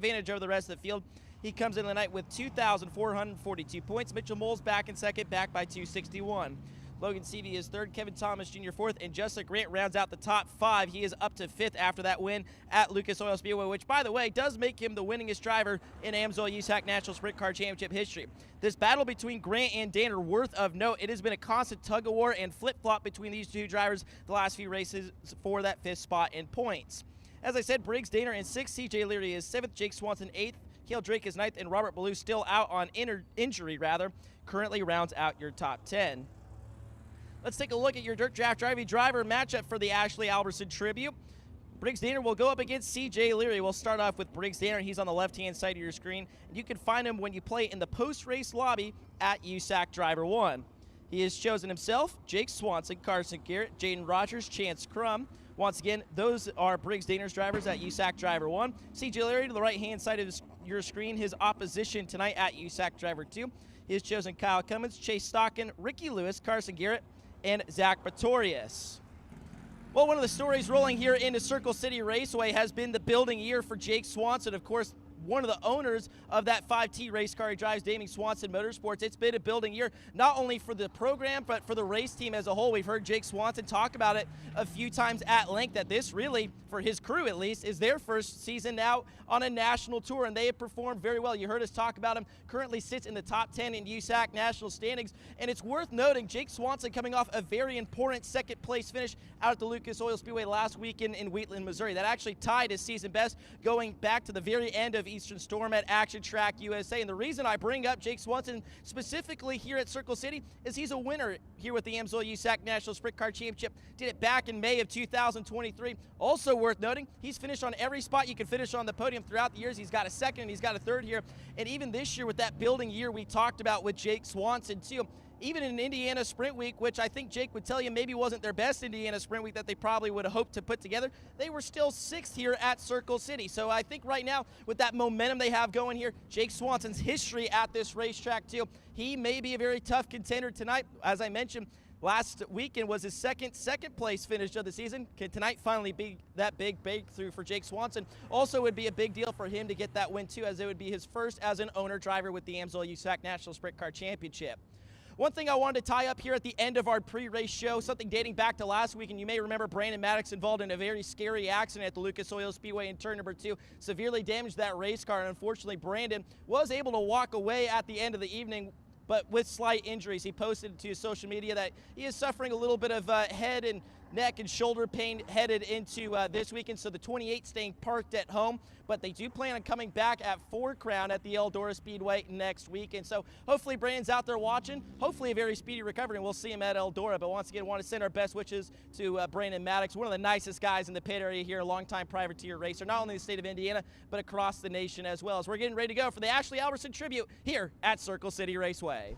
advantage over the rest of the field. He comes in the night with 2,442 points. Mitchell Moles back in second, back by 261. Logan Seavey is third, Kevin Thomas Jr. fourth, and Justin Grant rounds out the top five. He is up to fifth after that win at Lucas Oil Speedway, which, by the way, does make him the winningest driver in AMSOIL USAC National Sprint Car Championship history. This battle between Grant and Danner worth of note. It has been a constant tug-of-war and flip-flop between these two drivers the last few races for that fifth spot in points. As I said, Briggs Danner in sixth, CJ Leary is seventh, Jake Swanson eighth, Cale Drake is ninth, and Robert Ballou still out on injury, currently rounds out your top 10. Let's take a look at your Dirt Draft Driving Driver matchup for the Ashley Albertson Tribute. Briggs Danner will go up against CJ Leary. We'll start off with Briggs Danner. He's on the left-hand side of your screen. You can find him when you play in the post-race lobby at USAC Driver 1. He has chosen himself, Jake Swanson, Carson Garrett, Jaden Rogers, Chance Crum. Once again, those are Briggs Danner's drivers at USAC Driver 1. CJ Leary to the right-hand side of your screen, his opposition tonight at USAC Driver 2. He has chosen Kyle Cummins, Chase Stockton, Ricky Lewis, Carson Garrett, and Zach Pretorius. Well, one of the stories rolling here into Circle City Raceway has been the building year for Jake Swanson. Of course, one of the owners of that 5T race car he drives, Daming Swanson Motorsports. It's been a building year, not only for the program, but for the race team as a whole. We've heard Jake Swanson talk about it a few times at length, that this really, for his crew at least, is their first season now on a national tour, and they have performed very well. You heard us talk about him, currently sits in the top 10 in USAC national standings, and it's worth noting Jake Swanson coming off a very important second place finish out at the Lucas Oil Speedway last weekend in Wheatland, Missouri. That actually tied his season best going back to the very end of Eastern Storm at Action Track USA. And the reason I bring up Jake Swanson specifically here at Circle City is he's a winner here with the AMSOIL USAC National Sprint Car Championship. Did it back in May of 2023. Also worth noting, he's finished on every spot you can finish on the podium throughout the years. He's got a second and he's got a third here. And even this year with that building year we talked about with Jake Swanson too, even in Indiana Sprint Week, which I think Jake would tell you maybe wasn't their best Indiana Sprint Week that they probably would have hoped to put together, they were still sixth here at Circle City. So I think right now, with that momentum they have going here, Jake Swanson's history at this racetrack too, he may be a very tough contender tonight. As I mentioned, last weekend was his second place finish of the season. Can tonight finally be that big breakthrough for Jake Swanson? Also would be a big deal for him to get that win too, as it would be his first as an owner driver with the AMSOIL USAC National Sprint Car Championship. One thing I wanted to tie up here at the end of our pre-race show, something dating back to last week, and you may remember Brandon Maddox involved in a very scary accident at the Lucas Oil Speedway in turn number 2, severely damaged that race car, and unfortunately Brandon was able to walk away at the end of the evening, but with slight injuries. He posted to his social media that he is suffering a little bit of head and neck and shoulder pain headed into this weekend, so the 28 staying parked at home, but they do plan on coming back at 4 Crown at the Eldora Speedway next week. And so hopefully Brandon's out there watching, hopefully a very speedy recovery, and we'll see him at Eldora. But once again, want to send our best wishes to Brandon Maddox, one of the nicest guys in the pit area here, a longtime privateer racer, not only in the state of Indiana, but across the nation as well, as we're getting ready to go for the Ashley Albertson Tribute here at Circle City Raceway.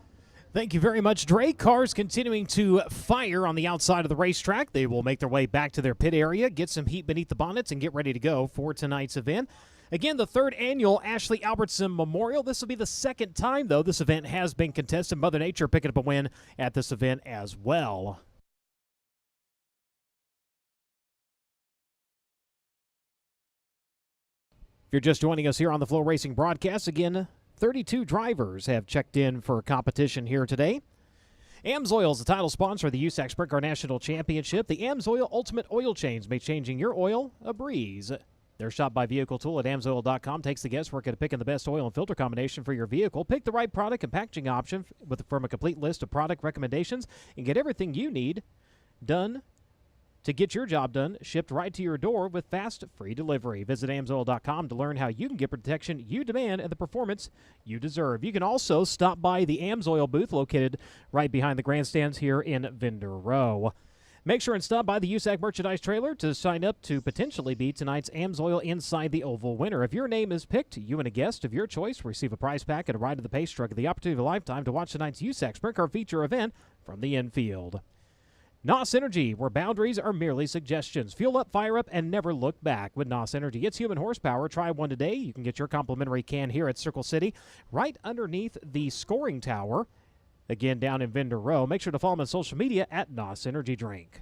Thank you very much, Drake. Cars continuing to fire on the outside of the racetrack. They will make their way back to their pit area, get some heat beneath the bonnets, and get ready to go for tonight's event. Again, the 3rd annual Ashley Albertson Memorial. This will be the 2nd time, though, this event has been contested. Mother Nature picking up a win at this event as well. If you're just joining us here on the FloRacing broadcast, again, 32 drivers have checked in for competition here today. AMSOIL is the title sponsor of the USAC Sprint Car National Championship. The AMSOIL Ultimate Oil Change make changing your oil a breeze. Their shop by vehicle tool at AMSOIL.com takes the guesswork of picking the best oil and filter combination for your vehicle. Pick the right product and packaging option from a complete list of product recommendations and get everything you need done to get your job done, shipped right to your door with fast, free delivery. Visit AMSOIL.com to learn how you can get protection you demand and the performance you deserve. You can also stop by the AMSOIL booth located right behind the grandstands here in Vendor Row. Make sure and stop by the USAC merchandise trailer to sign up to potentially be tonight's AMSOIL Inside the Oval winner. If your name is picked, you and a guest of your choice receive a prize pack and a ride to the pace truck and the opportunity of a lifetime to watch tonight's USAC Sprint Car feature event from the infield. NOS Energy, where boundaries are merely suggestions. Fuel up, fire up, and never look back. With NOS Energy, it's human horsepower. Try one today. You can get your complimentary can here at Circle City, right underneath the scoring tower. Again, down in Vendor Row. Make sure to follow them on social media at NOS Energy Drink.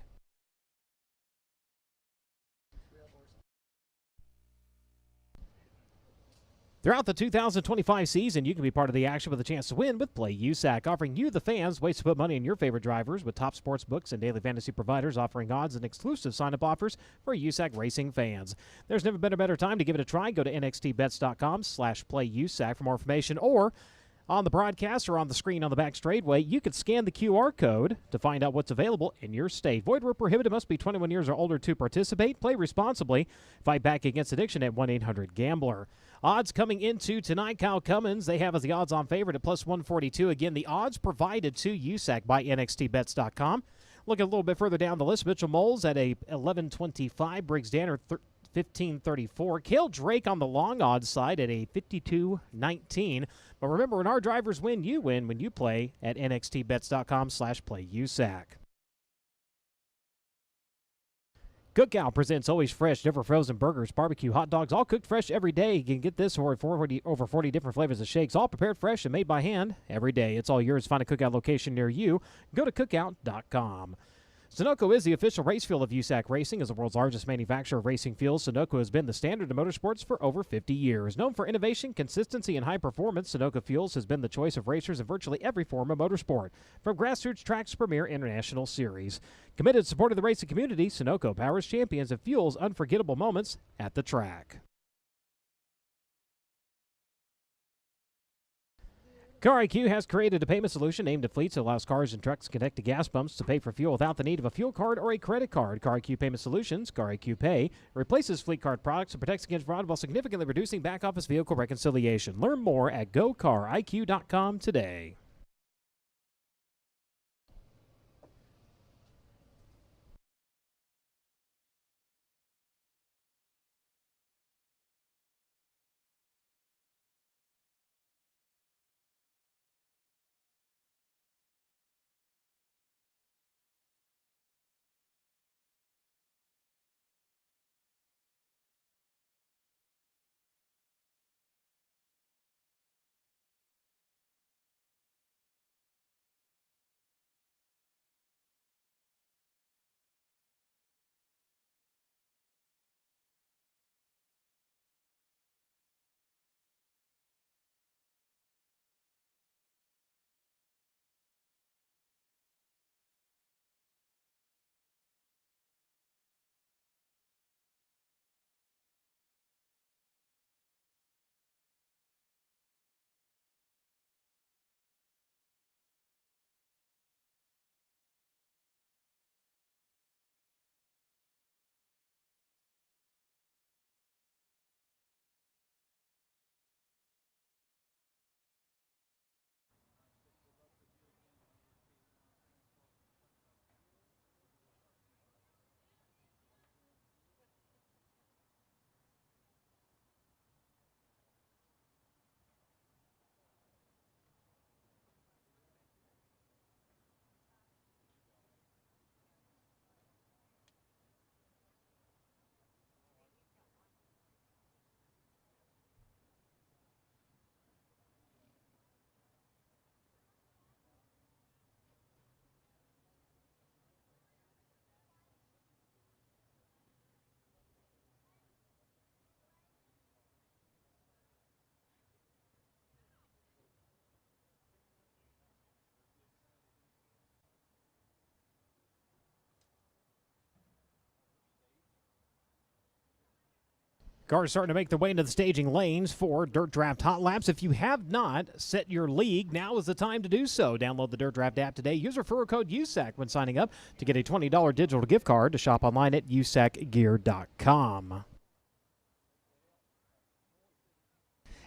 Throughout the 2025 season, you can be part of the action with a chance to win with Play USAC, offering you, the fans, ways to put money in your favorite drivers with top sports books and daily fantasy providers offering odds and exclusive sign-up offers for USAC racing fans. There's never been a better time to give it a try. Go to nxtbets.com/playusac for more information, or on the broadcast or on the screen on the back straightaway, you can scan the QR code to find out what's available in your state. Void where prohibited, must be 21 years or older to participate. Play responsibly. Fight back against addiction at 1-800-GAMBLER. Odds coming into tonight, Kyle Cummins, they have as the odds-on favorite at plus 142. Again, the odds provided to USAC by nxtbets.com. Looking a little bit further down the list, Mitchell Moles at a 11.25, Briggs Danner 15.34. Cale Drake on the long odds side at a 52.19. But remember, when our drivers win, you win when you play at nxtbets.com/playusac. Cookout presents always fresh, never frozen burgers, barbecue, hot dogs, all cooked fresh every day. You can get this or over 40 different flavors of shakes, all prepared fresh and made by hand every day. It's all yours. Find a Cookout location near you. Go to cookout.com. Sunoco is the official race fuel of USAC Racing. As the world's largest manufacturer of racing fuels, Sunoco has been the standard in motorsports for over 50 years. Known for innovation, consistency, and high performance, Sunoco Fuels has been the choice of racers in virtually every form of motorsport, from grassroots tracks to premier international series. Committed to supporting the racing community, Sunoco powers champions and fuels unforgettable moments at the track. Car IQ has created a payment solution aimed at fleets that allows cars and trucks to connect to gas pumps to pay for fuel without the need of a fuel card or a credit card. Car IQ Payment Solutions, Car IQ Pay, replaces fleet card products and protects against fraud while significantly reducing back-office vehicle reconciliation. Learn more at gocariq.com today. Cars starting to make their way into the staging lanes for Dirt Draft Hot Laps. If you have not set your league, now is the time to do so. Download the Dirt Draft app today. Use referral code USAC when signing up to get a $20 digital gift card to shop online at usacgear.com.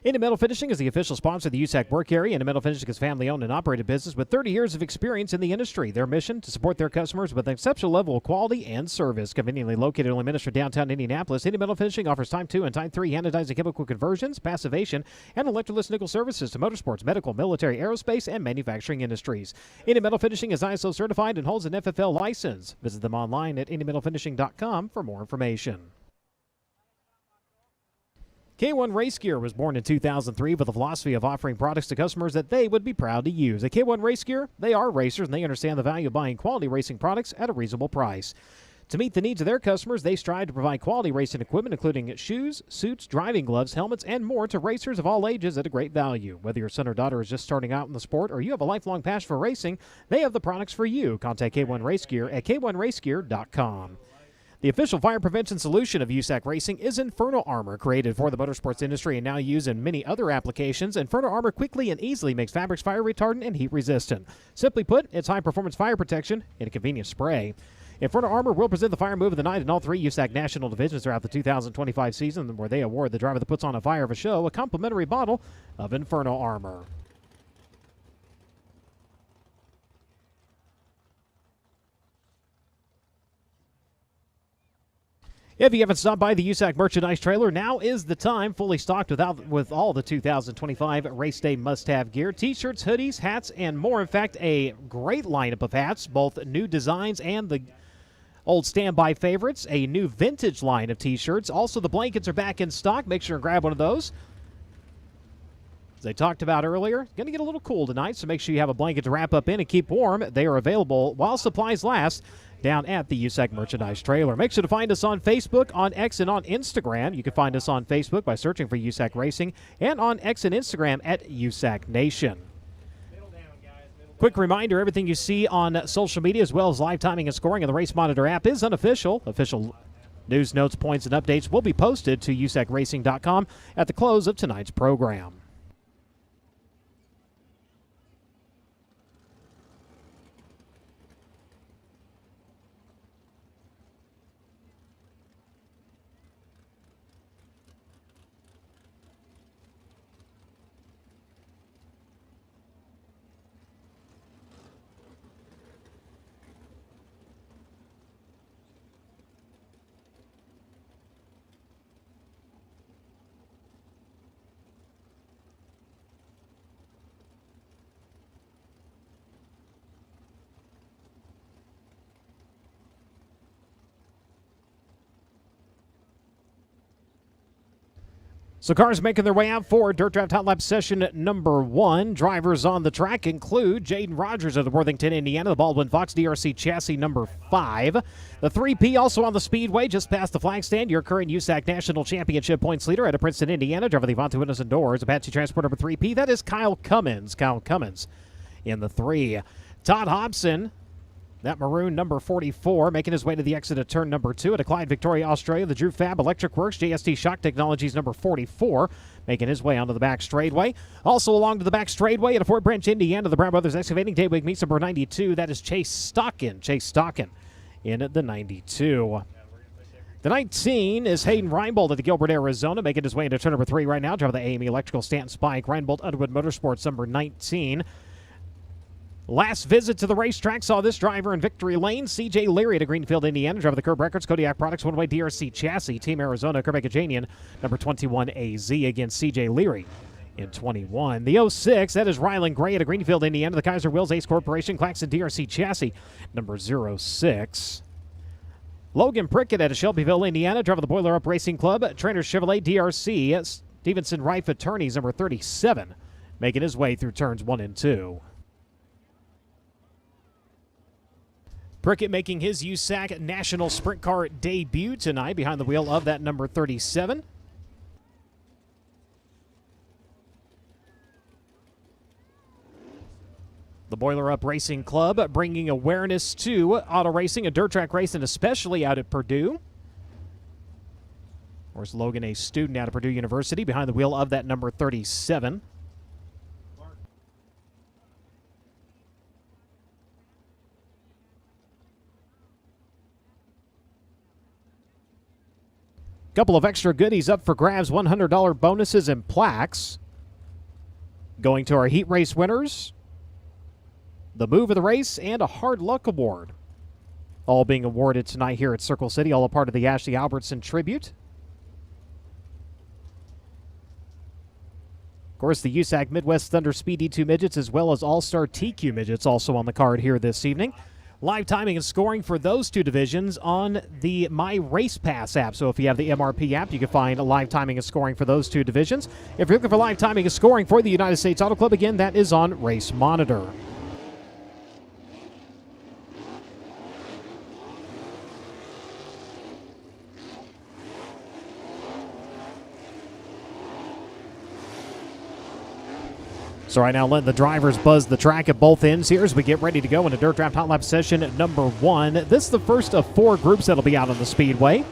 Indy Metal Finishing is the official sponsor of the USAC work area. Indy Metal Finishing is a family-owned and operated business with 30 years of experience in the industry. Their mission, to support their customers with an exceptional level of quality and service. Conveniently located in Leominster, downtown Indianapolis, Indy Metal Finishing offers Type 2 and Type 3 anodizing chemical conversions, passivation, and electroless nickel services to motorsports, medical, military, aerospace, and manufacturing industries. Indy Metal Finishing is ISO certified and holds an FFL license. Visit them online at indymetalfinishing.com for more information. K1 Race Gear was born in 2003 with a philosophy of offering products to customers that they would be proud to use. At K1 Race Gear, they are racers and they understand the value of buying quality racing products at a reasonable price. To meet the needs of their customers, they strive to provide quality racing equipment, including shoes, suits, driving gloves, helmets, and more to racers of all ages at a great value. Whether your son or daughter is just starting out in the sport or you have a lifelong passion for racing, they have the products for you. Contact K1 Race Gear at k1racegear.com. The official fire prevention solution of USAC Racing is Inferno Armor, created for the motorsports industry and now used in many other applications. Inferno Armor quickly and easily makes fabrics fire retardant and heat resistant. Simply put, it's high-performance fire protection in a convenient spray. Inferno Armor will present the fire move of the night in all 3 USAC national divisions throughout the 2025 season, where they award the driver that puts on a fire of a show a complimentary bottle of Inferno Armor. If you haven't stopped by the USAC merchandise trailer, now is the time. Fully stocked with all the 2025 race day must-have gear, t-shirts, hoodies, hats, and more. In fact, a great lineup of hats, both new designs and the old standby favorites. A new vintage line of t-shirts. Also, the blankets are back in stock. Make sure and grab one of those. As I talked about earlier, going to get a little cool tonight, so make sure you have a blanket to wrap up in and keep warm. They are available while supplies last down at the USAC merchandise trailer. Make sure to find us on Facebook, on X, and on Instagram. You can find us on Facebook by searching for USAC Racing, and on X and Instagram at USAC Nation. Quick reminder, everything you see on social media as well as live timing and scoring on the Race Monitor app is unofficial. Official news, notes, points, and updates will be posted to usacracing.com at the close of tonight's program. So cars making their way out for Dirt Draft Hot Lap session number 1. Drivers on the track include Jaden Rogers of the Worthington, Indiana, the Baldwin Fox DRC chassis number 5. The 3P also on the speedway just past the flag stand. Your current USAC National Championship points leader out of Princeton, Indiana. Driver the Avante Windows and Doors, Apache Transport number 3P. That is Kyle Cummins. Kyle Cummins in the 3. Todd Hobson, that maroon number 44, making his way to the exit of turn number 2 at a Clyde, Victoria, Australia. The Drew Fab Electric Works JST Shock Technologies number 44, making his way onto the back straightaway. Also along to the back straightaway at a Fort Branch, Indiana, the Brown Brothers Excavating Daybreak meets number 92. That is Chase Stockin. Chase Stockin in the 92. The 19 is Hayden Reinbold at the Gilbert, Arizona, making his way into turn number 3 right now. Driver the AME Electrical Stanton Spike. Reinbold, Underwood Motorsports number 19. Last visit to the racetrack saw this driver in victory lane. C.J. Leary to Greenfield, Indiana. Driver the Curb Records, Kodiak Products, one-way DRC chassis. Team Arizona, Kerbekajanian, number 21 AZ against C.J. Leary in 21. The 06, that is Rylan Gray at Greenfield, Indiana. The Kaiser Wills Ace Corporation, Claxon DRC chassis, number 06. Logan Prickett at Shelbyville, Indiana. Driver the Boiler Up Racing Club, Trainer Chevrolet DRC. Stevenson Rife Attorneys, number 37, making his way through turns 1 and 2. Prickett making his USAC National Sprint Car debut tonight behind the wheel of that number 37. The Boiler Up Racing Club bringing awareness to auto racing and dirt track racing, especially out at Purdue. Of course, Logan, a student out of Purdue University, behind the wheel of that number 37. Couple of extra goodies up for grabs, $100 bonuses and plaques. Going to our heat race winners, the move of the race, and a hard luck award. All being awarded tonight here at Circle City, all a part of the Ashley Albertson tribute. Of course, the USAC Midwest Thunder Speed D2 midgets as well as All-Star TQ midgets also on the card here this evening. Live timing and scoring for those 2 divisions on the My Race Pass app. So if you have the MRP app, you can find live timing and scoring for those 2 divisions. If you're looking for live timing and scoring for the United States Auto Club, again, that is on Race Monitor. So right now, letting the drivers buzz the track at both ends here as we get ready to go into Dirt Draft Hot Lap session number 1. This is the first of 4 groups that'll be out on the speedway.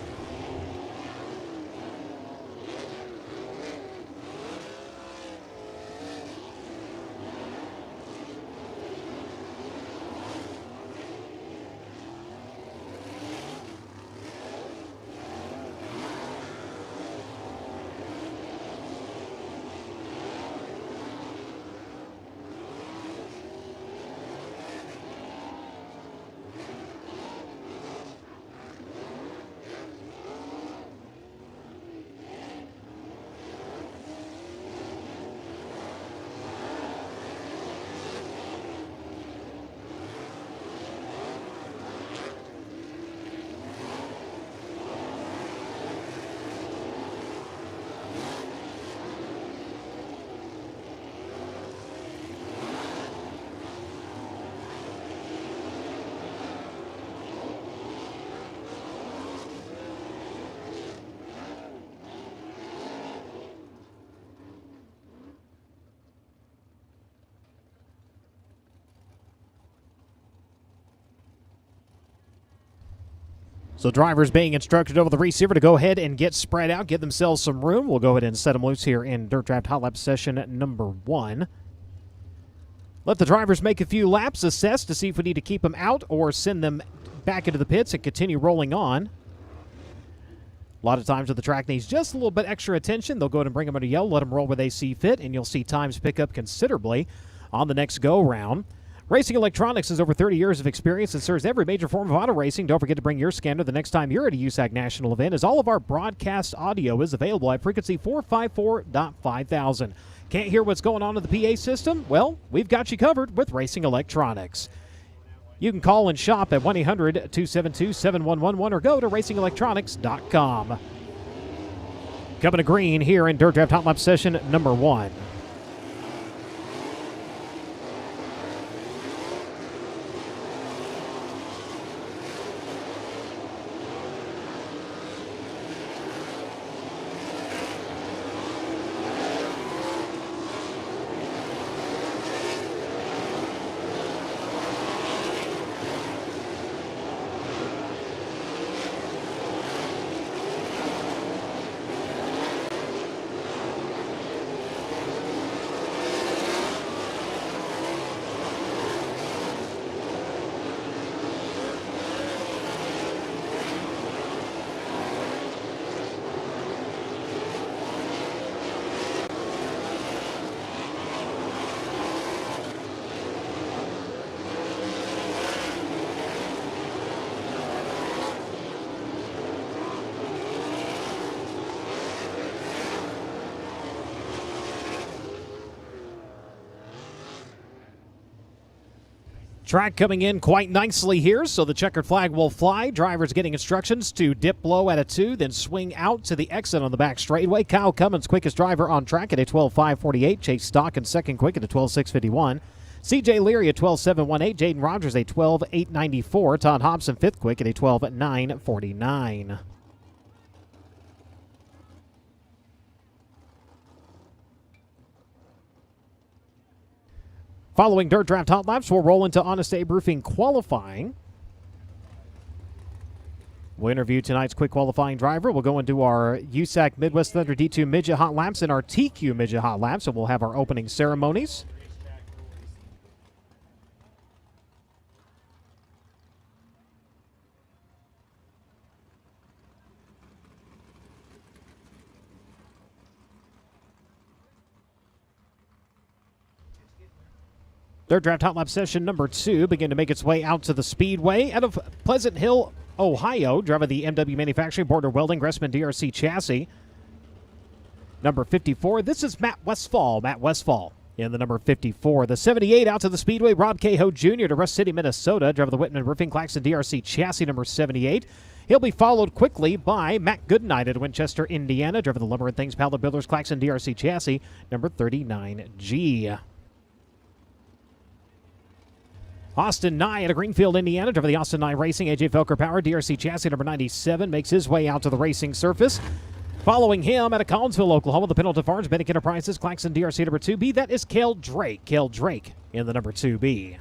So drivers being instructed over the receiver to go ahead and get spread out, get themselves some room. We'll go ahead and set them loose here in Dirt Draft Hot Lap session number 1. Let the drivers make a few laps, assess to see if we need to keep them out or send them back into the pits and continue rolling on. A lot of times when the track needs just a little bit extra attention, they'll go ahead and bring them under yellow, let them roll where they see fit, and you'll see times pick up considerably on the next go-round. Racing Electronics has over 30 years of experience and serves every major form of auto racing. Don't forget to bring your scanner the next time you're at a USAC national event, as all of our broadcast audio is available at frequency 454.5000. Can't hear what's going on in the PA system? Well, we've got you covered with Racing Electronics. You can call and shop at 1-800-272-7111 or go to racingelectronics.com. Coming to green here in Dirt Draft Hot Lap session number 1. Track coming in quite nicely here, so the checkered flag will fly. Drivers getting instructions to dip low at a 2, then swing out to the exit on the back straightaway. Kyle Cummins, quickest driver on track at a 12.548. Chase Stockton, second quick at a 12.651. C.J. Leary at 12.718. Jaden Rogers a 12.894. Todd Hobson, fifth quick at a 12.949. Following Dirt Draft Hot Laps, we'll roll into Honest Abe Roofing qualifying. We'll interview tonight's quick qualifying driver. We'll go into our USAC Midwest Thunder D2 Midget Hot Laps and our TQ Midget Hot Laps, and we'll have our opening ceremonies. Dirt Draft Hot Lap session number 2 begin to make its way out to the speedway. Out of Pleasant Hill, Ohio, driving the MW Manufacturing Border Welding Gressman DRC chassis. Number 54, this is Matt Westfall. Matt Westfall in the number 54. The 78 out to the speedway, Rob Cahoe Jr. to Rust City, Minnesota, driving the Whitman Roofing Claxton DRC chassis number 78. He'll be followed quickly by Matt Goodnight at Winchester, Indiana, driving the Lumber and Things Pallet Builders Claxton DRC chassis number 39G. Austin Nye out of Greenfield, Indiana, driver the Austin Nye Racing, AJ Felker Power, DRC chassis number 97, makes his way out to the racing surface. Following him out of Collinsville, Oklahoma, the Pendleton Farms, Bennick Enterprises, Claxon DRC number 2B. That is Cale Drake. Cale Drake in the number 2B.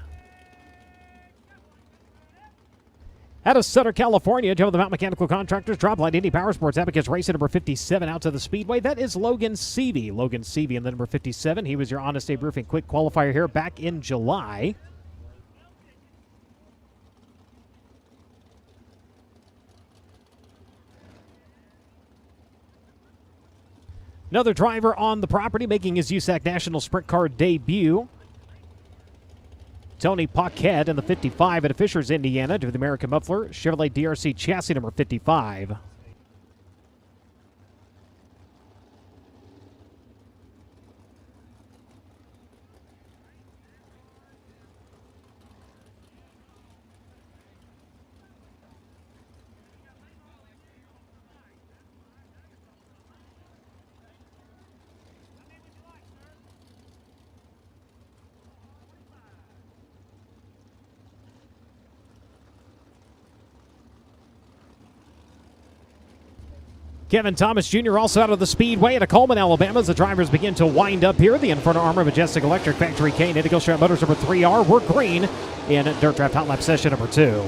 Out of Sutter, California, Joe the Mount Mechanical Contractors, Dropline Indy Power Sports Advocates Racing number 57 out to the Speedway. That is Logan Seavey. Logan Seavey in the number 57. He was your Honest Abe Roofing Quick qualifier here back in July. Another driver on the property making his USAC National Sprint Car debut. Tony Paquette in the 55 at Fishers, Indiana, to the American Muffler Chevrolet DRC chassis number 55. Kevin Thomas Jr. also out of the Speedway at Coleman, Alabama, as the drivers begin to wind up here. The Inferno Armor Majestic Electric Factory K and Indigo Strap Motors number 3R were green in Dirt Draft Hot Lap session number 2.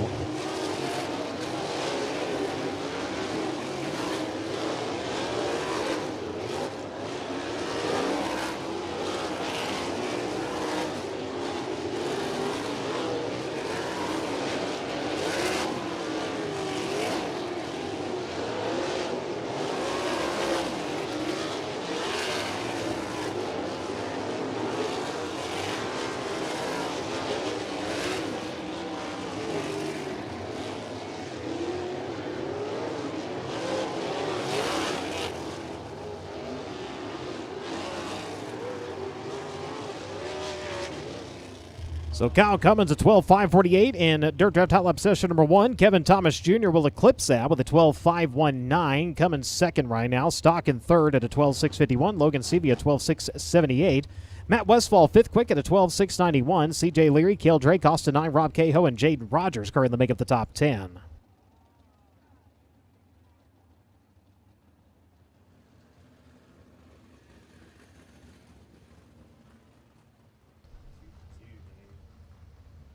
So Kyle Cummins at 12.548 in Dirt Draft Hot Lap session number 1. Kevin Thomas Jr. will eclipse that with a 12.519. Cummins second right now. Stock in third at a 12.651. Logan Seavey at 12.678. Matt Westfall fifth quick at a 12.691. CJ Leary, Cale Drake, Austin 9, Rob Cahoe, and Jaden Rogers currently make up the top 10.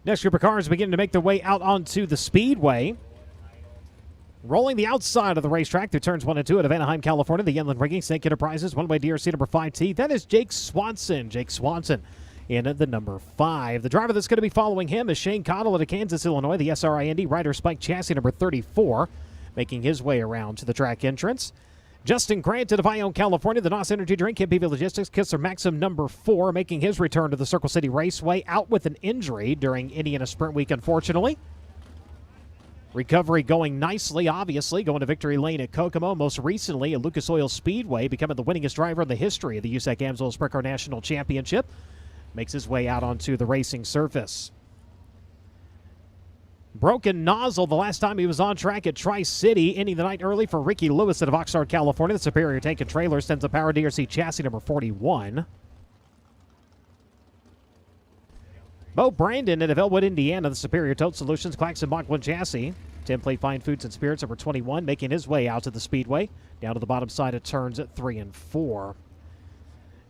Next group of cars beginning to make their way out onto the Speedway. Rolling the outside of the racetrack through turns 1 and 2 out of Anaheim, California, the Inland Rigging, Snake Enterprises, one-way DRC number 5T. That is Jake Swanson. Jake Swanson in the number 5. The driver that's going to be following him is Shane Cottle out of Kansas, Illinois, the SRI Indy Ryder Spike chassis number 34, making his way around to the track entrance. Justin Grant out of Ione, California, the NOS Energy Drink, MPV Logistics, Kistler Maxim number 4, making his return to the Circle City Raceway, out with an injury during Indiana Sprint Week, unfortunately. Recovery going nicely, obviously, going to victory lane at Kokomo, most recently at Lucas Oil Speedway, becoming the winningest driver in the history of the USAC AMSOIL Sprint Car National Championship. Makes his way out onto the racing surface. Broken nozzle the last time he was on track at Tri-City, ending the night early for Ricky Lewis out of Oxnard, California. The Superior Tank and Trailer sends a Power DRC chassis number 41. Bo Brandon out of Elwood, Indiana, the Superior Tote Solutions Claxon Mach 1 chassis. Template Fine Foods and Spirits number 21, making his way out to the Speedway, down to the bottom side of turns at 3 and 4.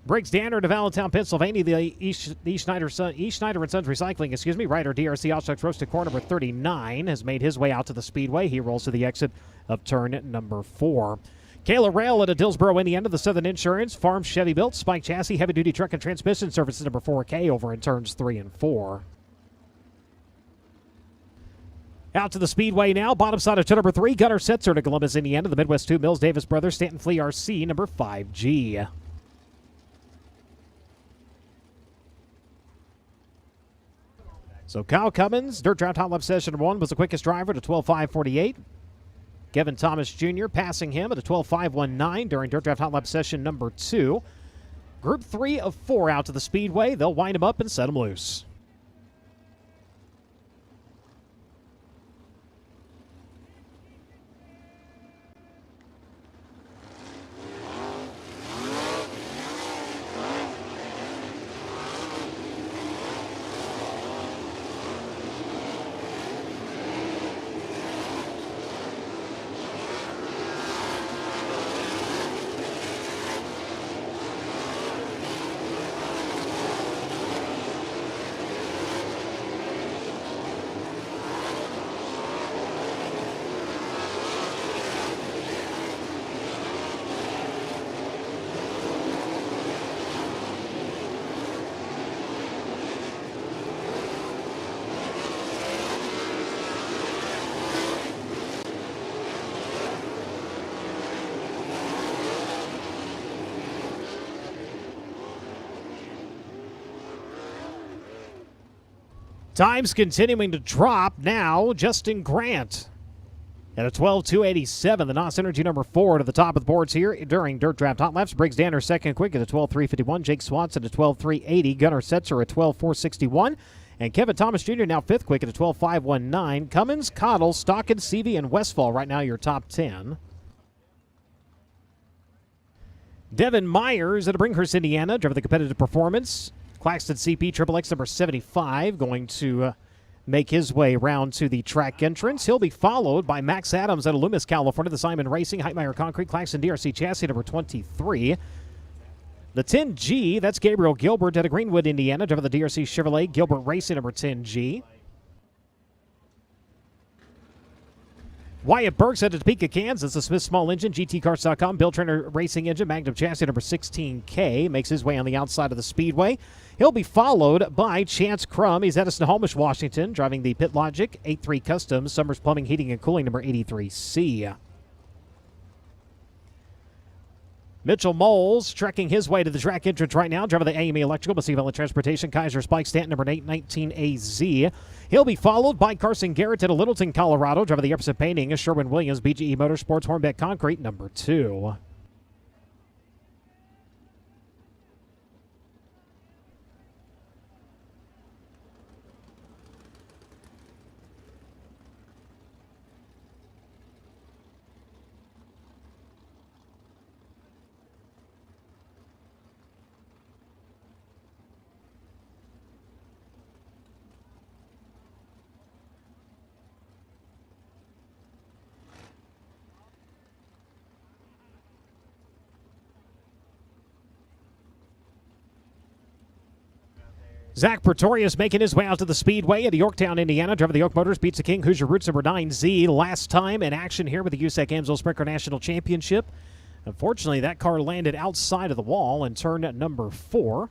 Briggs Danner to Allentown, Pennsylvania, the E. Schneider and Sons Recycling, Ryder DRC Oshkosh Roasted Corn number 39 has made his way out to the Speedway. He rolls to the exit of turn number 4. Kayla Rail at Dillsboro, Indiana, the Southern Insurance Farm Chevy Built Spike Chassis Heavy Duty Truck and Transmission Services number 4K over in turns 3 and 4. Out to the Speedway now, bottom side of turn number 3, Gunnar Setzer to Columbus, Indiana, the Midwest 2 Mills Davis Brothers Stanton Flea RC number 5G. So Kyle Cummins, Dirt Draft Hot Lap session number 1, was the quickest driver to 12.548. Kevin Thomas Jr. passing him at a 12.519 during Dirt Draft Hot Lap session number 2. Group 3 of 4 out to the Speedway. They'll wind him up and set him loose. Times continuing to drop now. Justin Grant at a 12:287. The NOS Energy number 4 to the top of the boards here during Dirt Draft Hot Laps. Briggs Danner second quick at a 12:351. Jake Swanson at 12:380. Gunnar Setzer at 12:461. And Kevin Thomas Jr. now fifth quick at a 12:519. Cummins, Cottle, Stockton, Seavey, and Westfall right now your top 10. Devin Myers out of Bringhurst, Indiana, driving the competitive performance. Claxton CP XXX number 75 going to make his way around to the track entrance. He'll be followed by Max Adams out of Loomis, California, the Simon Racing, Heitmeyer Concrete, Claxton DRC Chassis number 23. The 10G, that's Gabriel Gilbert out of Greenwood, Indiana, driving the DRC Chevrolet, Gilbert Racing number 10G. Wyatt Burks out of Topeka, Kansas, the Smith Small Engine, GTCars.com, Bill Trainer Racing Engine, Magnum Chassis number 16K, makes his way on the outside of the speedway. He'll be followed by Chance Crum. He's out of Snohomish, Washington, driving the Pit Logic 83 Customs, Summers Plumbing, Heating, and Cooling number 83C. Mitchell Moles trekking his way to the track entrance right now, driving the AME Electrical, Massive Transportation, Kaiser Spike Stanton number 819AZ. He'll be followed by Carson Garrett at Littleton, Colorado, driving the Epson Painting, Sherwin Williams, BGE Motorsports, Hornbeck Concrete number 2. Zach Pretorius making his way out to the speedway at Yorktown, Indiana. Driving the Oak Motors beats the King Hoosier Roots number 9Z. Last time in action here with the USAC AMSOIL Sprint Car National Championship. Unfortunately, that car landed outside of the wall and turned at number 4.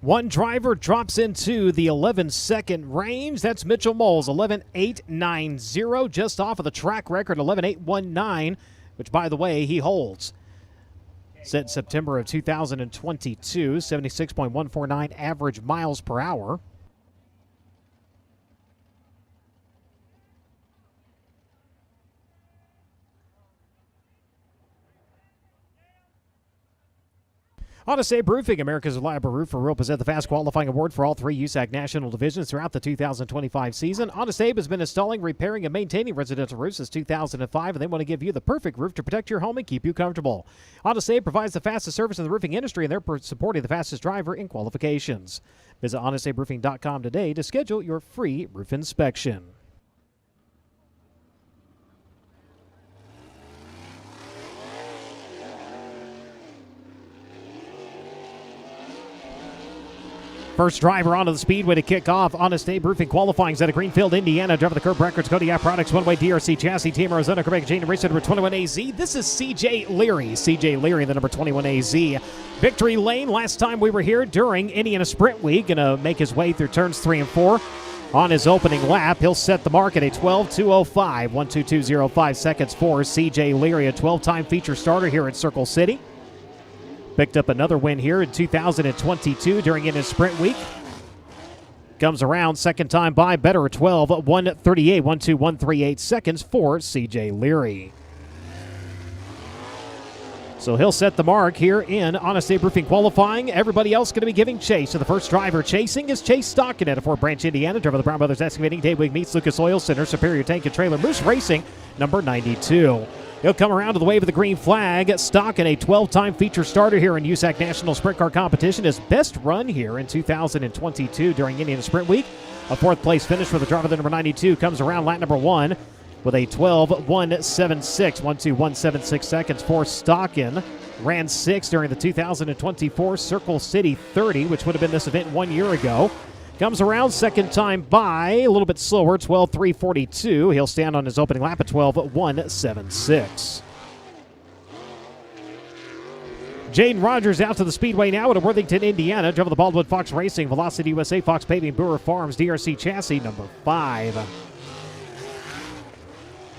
One driver drops into the 11-second range. That's Mitchell Moles, 11.890, just off of the track record, 11.819, which, by the way, he holds. Set September of 2022, 76.149 average miles per hour. Honest Abe Roofing, America's reliable roofer, will present the Fast Qualifying Award for all 3 USAC National Divisions throughout the 2025 season. Honest Abe has been installing, repairing, and maintaining residential roofs since 2005, and they want to give you the perfect roof to protect your home and keep you comfortable. Honest Abe provides the fastest service in the roofing industry, and they're supporting the fastest driver in qualifications. Visit honestaberoofing.com today to schedule your free roof inspection. First driver onto the speedway to kick off. Honest Abe Roofing qualifying out of Greenfield, Indiana. Driver the Curb Records, Kodiak Products, One-Way DRC Chassis, Team Arizona, Quebec, Jane, racer number 21AZ. This is CJ Leary. CJ Leary, the number 21AZ. Victory lane. Last time we were here during Indiana Sprint Week. Going to make his way through turns 3 and 4. On his opening lap, he'll set the mark at a 12:205. 1:22.05 seconds for CJ Leary, a 12-time feature starter here at Circle City. Picked up another win here in 2022 during in his sprint week. Comes around second time by, better at 12:138, 1:21.38 seconds for CJ Leary. So he'll set the mark here in Honest Abe Roofing qualifying. Everybody else going to be giving chase. So the first driver chasing is Chase Stockton out of Fort Branch, Indiana. Driver of the Brown Brothers Excavating, Daywig Meets, Lucas Oil Center, Superior Tank and Trailer, Moose Racing, number 92. He'll come around to the wave of the green flag. Stockton, a 12-time feature starter here in USAC National Sprint Car Competition. His best run here in 2022 during Indiana Sprint Week. A 4th place finish for the driver, the number 92, comes around lap number 1 with a 12:176, 1:21.76 seconds for Stockton. Ran 6th during the 2024 Circle City 30, which would have been this event 1 year ago. Comes around second time by, a little bit slower, 12:342. He'll stand on his opening lap at 12:176. Jaden Rogers out to the speedway now at Worthington, Indiana. Driver the Baldwin Fox Racing, Velocity USA, Fox Paving, Brewer Farms, DRC Chassis, number 5.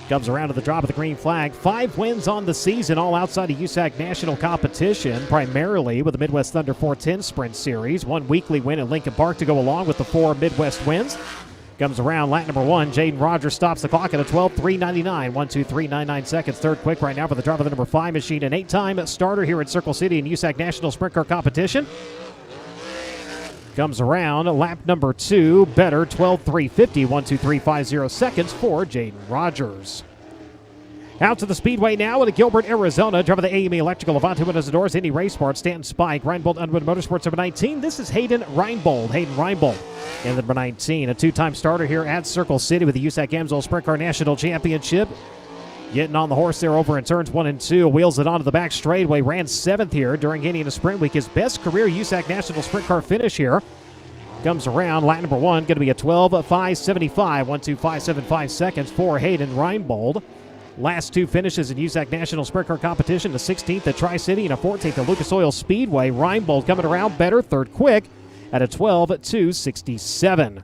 Comes around to the drop of the green flag. 5 wins on the season, all outside of USAC national competition, primarily with the Midwest Thunder 410 Sprint Series. 1 weekly win at Lincoln Park to go along with the 4 Midwest wins. Comes around lap number 1. Jaden Rogers stops the clock at a 12:399, 1:23.99 seconds. Third quick right now for the driver of the number 5 machine. An 8-time starter here at Circle City in USAC national sprint car competition. Comes around lap number 2, better, 12:350, 1:23.50 seconds for Jaden Rogers. Out to the speedway now at Gilbert, Arizona. Driver the AME Electrical, Levante Windows and Doors, Indy Race Parts, Stanton Spike, Reinbold Unwood Motorsports, number 19. This is Hayden Reinbold. Hayden Reinbold in the number 19, a 2-time starter here at Circle City with the USAC AMSOIL Sprint Car National Championship. Getting on the horse there over in turns 1 and 2. Wheels it onto the back straightaway. Ran 7th here during Indiana Sprint Week. His best career USAC National Sprint Car finish here. Comes around lap number 1. Going to be a 12:575, 1:25.75 seconds for Hayden Reinbold. Last 2 finishes in USAC National Sprint Car Competition. The 16th at Tri-City and a 14th at Lucas Oil Speedway. Reinbold coming around better. Third quick at a 12:267.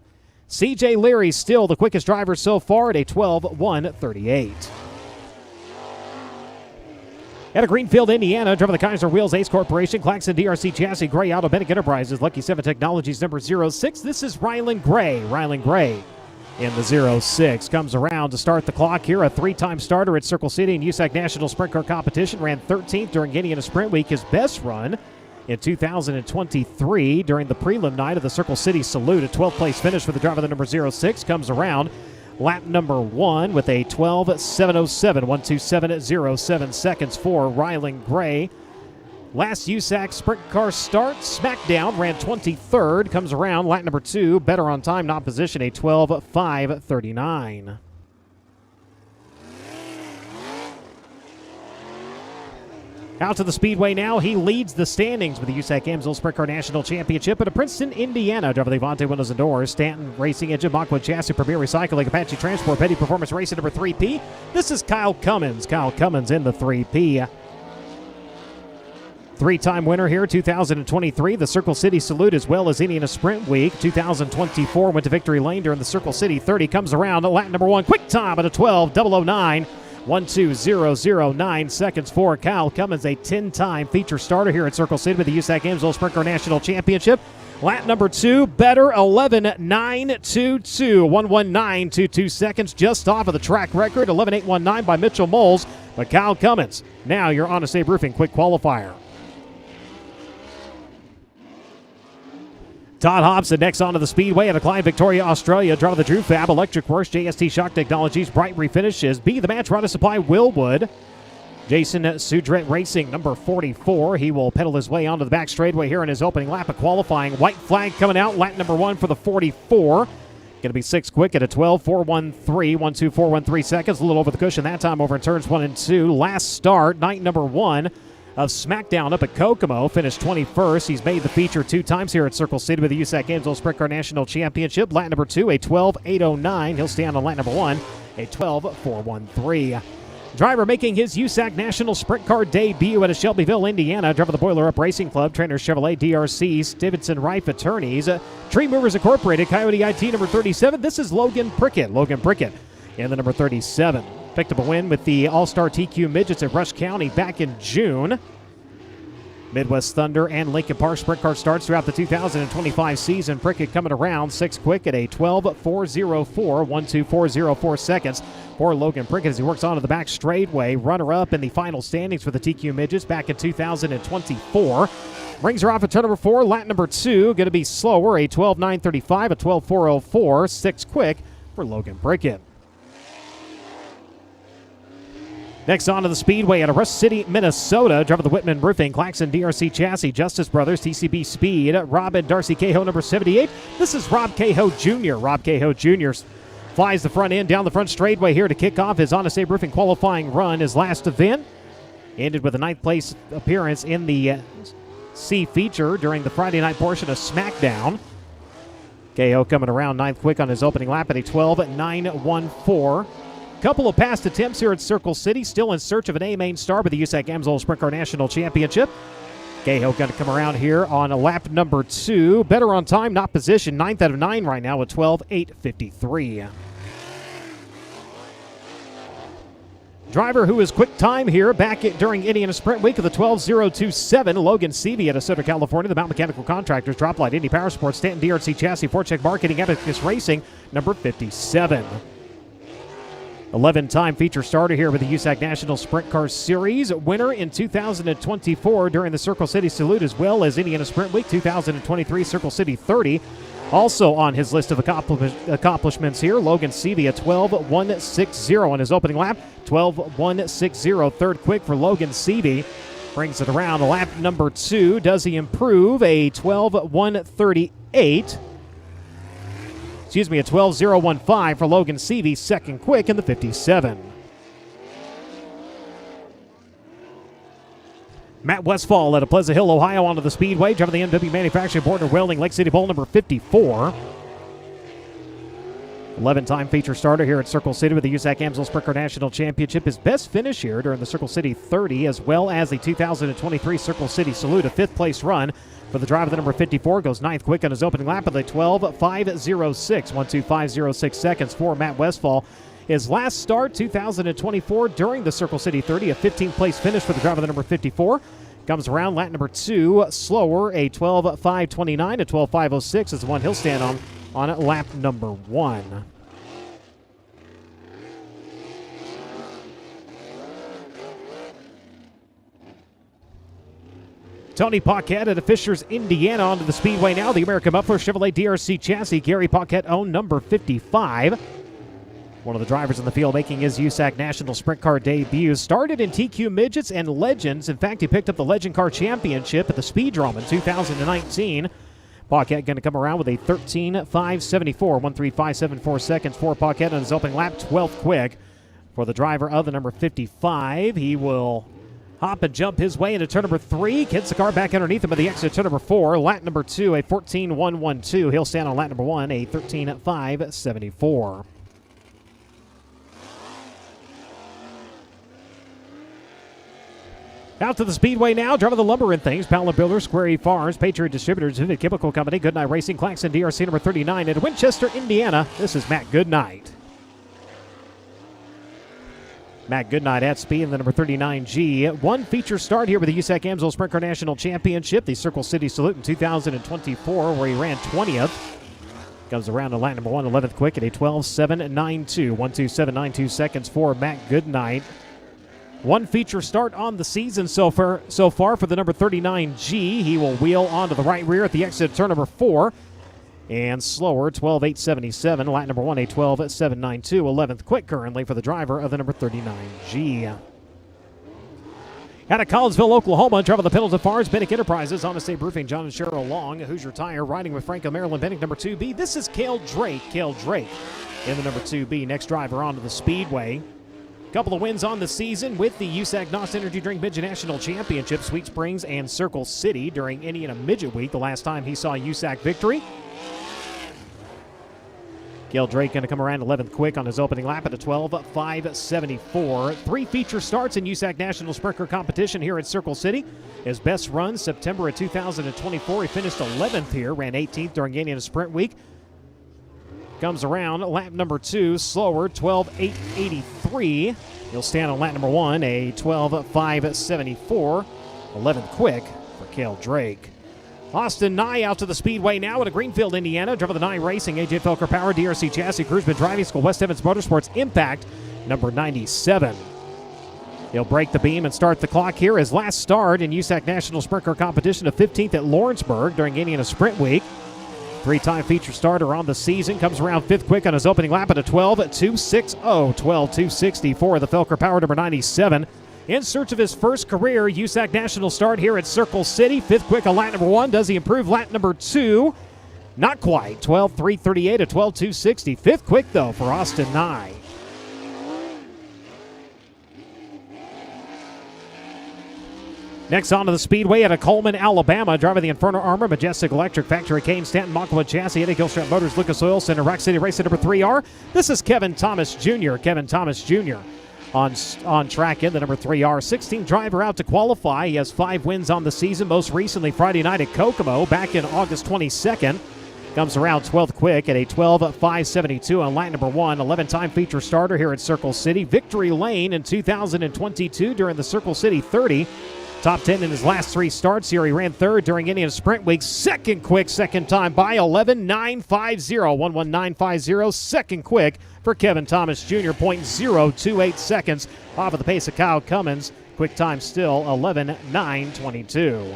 CJ Leary still the quickest driver so far at a 12:138. Out of Greenfield, Indiana, driver the Kaiser Wheels Ace Corporation, Claxon DRC Chassis, Gray Auto, Bennett Enterprises, Lucky 7 Technologies, number 06. This is Rylan Gray. Rylan Gray in the 06. Comes around to start the clock here. A 3-time starter at Circle City in USAC National Sprint Car Competition. Ran 13th during Indiana Sprint Week. His best run in 2023 during the prelim night of the Circle City Salute. A 12th place finish for the driver, the number 06. Comes around lap number 1 with a 12:707, 1:27.07 seconds for Rylan Gray. Last USAC sprint car start, SmackDown, ran 23rd. Comes around lap number 2, better on time, not position, a 12:539. Out to the speedway now. He leads the standings with the USAC AMSOIL Sprint Car National Championship at Princeton, Indiana. Driver the Levante Windows and Doors, Stanton Racing Engine, Mockwood Chassis, Premier Recycling, Apache Transport, Petty Performance Racing, number 3P. This is Kyle Cummins. Kyle Cummins in the 3P. 3-time winner here, 2023, the Circle City Salute, as well as Indiana Sprint Week. 2024 went to Victory Lane during the Circle City 30. Comes around lap number 1. Quick time at a 12:009. 1:20.09 seconds for Kyle Cummins, a 10-time feature starter here at Circle City with the USAC AMSOIL Sprint Car National Championship. Lap number 2, better, 11:922, 1:19.22 seconds, just off of the track record, 11:819 by Mitchell Moles. But Kyle Cummins, now your Honest Abe Roofing quick qualifier. Todd Hobson next onto the speedway at a Clyde, Victoria, Australia. Driver of the Drew Fab, Electric Works, JST Shock Technologies, Bright Refinishes. B, the match Rod Supply, Willwood. Jason Sudret Racing, number 44. He will pedal his way onto the back straightaway here in his opening lap of qualifying. White flag coming out, lap number 1 for the 44. Going to be 6 quick at a 12.413, 12413 seconds. A little over the cushion that time over in turns 1 and 2. Last start, night number 1 of SmackDown up at Kokomo. Finished 21st. He's made the feature 2 times here at Circle City with the USAC AMSOIL Sprint Car National Championship. Lap number 2, a 12.809. He'll stand on lap number 1, a 12.413. Driver making his USAC National Sprint Car debut at Shelbyville, Indiana. Driver of the Boiler Up Racing Club, Trainer Chevrolet, DRC, Stevenson Rife Attorneys, Tree Movers Incorporated, Coyote IT number 37. This is Logan Prickett. Logan Prickett in the number 37. Picked up a win with the All-Star TQ Midgets at Rush County back in June. Midwest Thunder and Lincoln Park Sprint Car starts throughout the 2025 season. Prickett coming around 6 quick at a 12.404, 12404 seconds for Logan Prickett as he works onto the back straightway. Runner-up in the final standings for the TQ Midgets back in 2024. Brings her off at turn number 4, lap number 2. Going to be slower, a 12.935, a 12.404, 6 quick for Logan Prickett. Next on to the speedway at Rush City, Minnesota. Driver of the Whitman Roofing, Claxon DRC Chassis, Justice Brothers, TCB Speed, Rob and Darcy Cahoe, number 78. This is Rob Cahoe Jr. Rob Cahoe Jr. flies the front end down the front straightway here to kick off his Honest Abe Roofing qualifying run. His last event ended with a 9th place appearance in the C feature during the Friday night portion of SmackDown. Cahoe coming around 9th quick on his opening lap at a 12.914. Couple of past attempts here at Circle City, still in search of an A-main star with the USAC AMSOIL Sprint Car National Championship. Cahoe going to come around here on a lap number 2. Better on time, not position. 9th out of 9 right now with 12.853. Driver who is quick time here back during Indiana Sprint Week of the 12.027. Logan Seavey at Southern California. The Mount Mechanical Contractors, Droplight, Indy Power Sports, Stanton DRC Chassis, Forecheck Marketing, Abacus Racing, number 57. 11-time feature starter here with the USAC National Sprint Car Series. Winner in 2024 during the Circle City Salute as well as Indiana Sprint Week 2023 Circle City 30. Also on his list of accomplishments here, Logan Seavey at 12.160 on his opening lap. 12.160, third quick for Logan Seavey. Brings it around lap number 2. Does he improve? A 12.138. A 12.015 for Logan Seavey, second quick in the 57. Matt Westfall at a Pleasant Hill, Ohio, onto the speedway. Driver of the MW Manufacturing Border Welding, Lake City Bowl, number 54. 11-time feature starter here at Circle City with the USAC AMSOIL Sprint Car National Championship. His best finish here during the Circle City 30, as well as the 2023 Circle City Salute, a 5th place run. For the driver, the number 54 goes 9th quick on his opening lap of the 12.506, 12506 seconds for Matt Westfall. His last start, 2024, during the Circle City 30, a 15th place finish for the driver, the number 54. Comes around lap number 2, slower, a 12.529, a 12.506 is the one he'll stand on lap number 1. Tony Paquette at Fishers, Indiana, onto the speedway now. The American Muffler Chevrolet DRC Chassis, Gary Paquette owned, number 55. One of the drivers in the field making his USAC National Sprint Car debut. Started in TQ Midgets and Legends. In fact, he picked up the Legend Car Championship at the Speed Drum in 2019. Paquette going to come around with a 13.574, 13574 seconds for Paquette on his opening lap, 12th quick. For the driver of the number 55, he will hop and jump his way into turn number 3. Gets the car back underneath him at the exit turn number 4. Lap number 2, a 14.112. He'll stand on lap number 1, a 13.574. Out to the speedway now. Driver of the Lumber and Things, Powell Builders, Square E Farms, Patriot Distributors, Vivid Chemical Company, Goodnight Racing, Claxon DRC number 39. In Winchester, Indiana, this is Matt Goodnight. Matt Goodnight at speed in the number 39G. One feature start here with the USAC AMSOIL Sprint Car National Championship, the Circle City Salute in 2024, where he ran 20th. Comes around to lap number 1, 11th quick at a 12.792, 12792 seconds for Matt Goodnight. One feature start on the season so far for the number 39G. He will wheel onto the right rear at the exit turn number 4. and slower, 12.877. Lap number 1, a 12.792. 11th quick currently for the driver of the number 39G. Out of Collinsville, Oklahoma, driver of the Pendleton Farms, Bennick Enterprises, On State Roofing, John and Cheryl Long, Hoosier Tire, riding with Franco Maryland, Bennick number 2B. This is Cale Drake. Cale Drake in the number 2B. Next driver onto the Speedway. Couple of wins on the season with the USAC NOS Energy Drink Midget National Championship, Sweet Springs and Circle City during Indiana Midget Week, the last time he saw USAC victory. Cale Drake going to come around 11th quick on his opening lap at a 12.574. 3 feature starts in USAC National Sprint Car competition here at Circle City. His best run, September of 2024. He finished 11th here, ran 18th during Indiana Sprint Week. Comes around lap number 2, slower, 12.883. He'll stand on lap number 1, a 12.574. 11th quick for Cale Drake. Austin Nye out to the Speedway now at a Greenfield, Indiana. Driver of the Nye Racing, AJ Felker Power, DRC Chassis, Crewsman Driving School, West Evans Motorsports, Impact, number 97. He'll break the beam and start the clock here. His last start in USAC National Sprint Car competition of 15th at Lawrenceburg during Indiana Sprint Week. 3-time feature starter on the season. Comes around 5th quick on his opening lap at a 12.260. 12.264. The Felker Power, number 97. In search of his first career USAC National start here at Circle City. 5th quick on lap number 1. Does he improve lap number 2? Not quite. 12.338 to 12.260. 5th quick, though, for Austin Nye. Next on to the Speedway at a Coleman, Alabama. Driver the Inferno Armor, Majestic Electric, Factory Kane, Stanton, Mockwood Chassis, Eddie Gilstrap Motors, Lucas Oil Center, Rock City Racer number 3R. This is Kevin Thomas Jr. Kevin Thomas Jr. on track in the number 3R. 16th driver out to qualify. He has 5 wins on the season, most recently Friday night at Kokomo back in August 22nd. Comes around 12th quick at a 12.572 on lap number 1. 11-time feature starter here at Circle City. Victory lane in 2022 during the Circle City 30. Top 10 in his last 3 starts here. He ran 3rd during Indiana Sprint Week. Second quick, second time by 11.950. 11.950. Second quick for Kevin Thomas Jr. 0.028 seconds off of the pace of Kyle Cummins. Quick time still 11.922.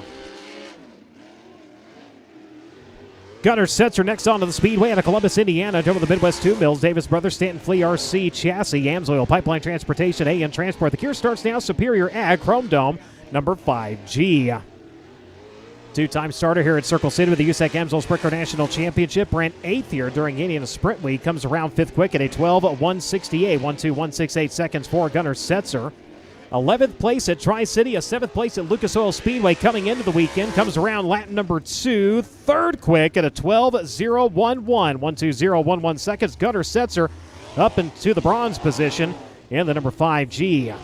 Gunnar Setzer next on to the Speedway out of Columbus, Indiana. Over the Midwest 2 Mills, Davis Brothers, Stanton Flea, RC Chassis, AMSOIL, Pipeline Transportation, AM Transport. The Cure starts now. Superior Ag, Chrome Dome, number 5G. 2-time starter here at Circle City with the USAC AMSOIL Sprint Car National Championship. Ran 8th here during Indiana Sprint Week. Comes around 5th quick at a 12.168. 12.168 seconds for Gunnar Setzer. 11th place at Tri-City, a 7th place at Lucas Oil Speedway coming into the weekend. Comes around lap number 2, 3rd quick at a 12.011. 12011 seconds. Gunnar Setzer up into the bronze position in the number 5G.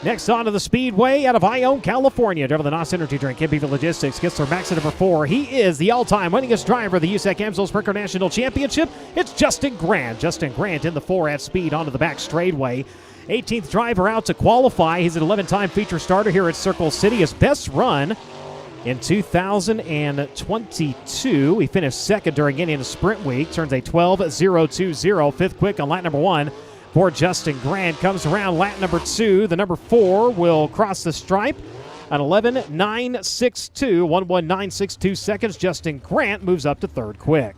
Next on to the Speedway out of Ione, California. Driver the NOS Energy Drink, MPV Logistics, gets their max at number 4. He is the all-time winningest driver of the USAC AMSOIL Sprint Car National Championship. It's Justin Grant. Justin Grant in the 4 at speed onto the back straightaway. 18th driver out to qualify. He's an 11-time feature starter here at Circle City. His best run in 2022. He finished 2nd during Indiana Sprint Week. Turns a 12.020. 5th quick on lap number 1. For Justin Grant. Comes around lap number 2. The number 4 will cross the stripe at 11.962. 11.962 seconds. Justin Grant moves up to 3rd quick.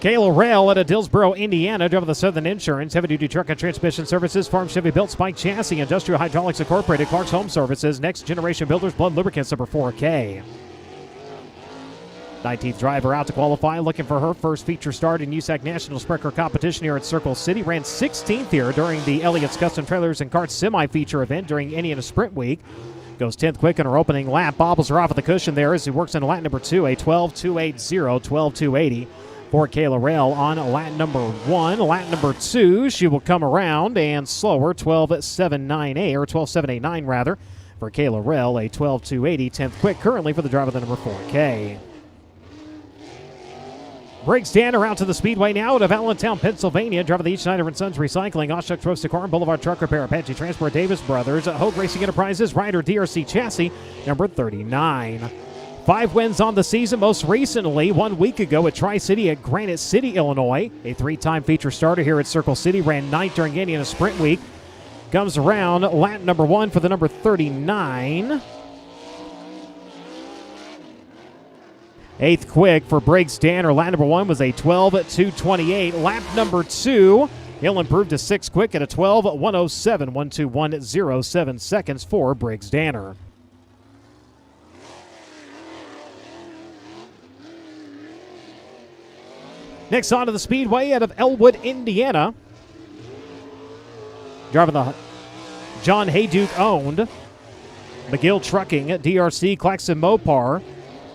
Kayla Rail out of Dillsboro, Indiana. Driver the Southern Insurance, Heavy Duty Truck and Transmission Services, Farm Chevy Built, Spike Chassis, Industrial Hydraulics Incorporated, Clark's Home Services, Next Generation Builders, Blood Lubricants, number 4K. 19th driver out to qualify, looking for her first feature start in USAC National Sprint Car competition here at Circle City. Ran 16th here during the Elliott's Custom Trailers and Carts semi-feature event during Indiana Sprint Week. Goes 10th quick on her opening lap. Bobbles her off of the cushion there as he works into lap number 2, a 12.280, 12.280 for Kayla Rail on lap number 1. Lap number 2, she will come around and slower, 12.798, or 12.789 rather, for Kayla Rail, a 12.280, 10th quick currently for the driver of the number 4K. Briggs Danner out to the Speedway now out of Allentown, Pennsylvania. Driver the Each Schneider & Sons Recycling, Oshkosh Roasted Corn, Boulevard Truck Repair, Apache Transport, Davis Brothers, Hogue Racing Enterprises, Ryder DRC Chassis, number 39. 5 wins on the season, most recently 1 week ago at Tri-City at Granite City, Illinois. A 3-time feature starter here at Circle City, ran 9th during Indiana Sprint Week. Comes around lap number 1 for the number 39. 8th quick for Briggs Danner. Lap number 1 was a 12:2:28. Lap number 2, he'll improve to 6th quick at a 12:107, 1:21:07 seconds for Briggs Danner. Next on to the speedway out of Elwood, Indiana. Driving the John Hayduke owned McGill Trucking, DRC Claxton Mopar.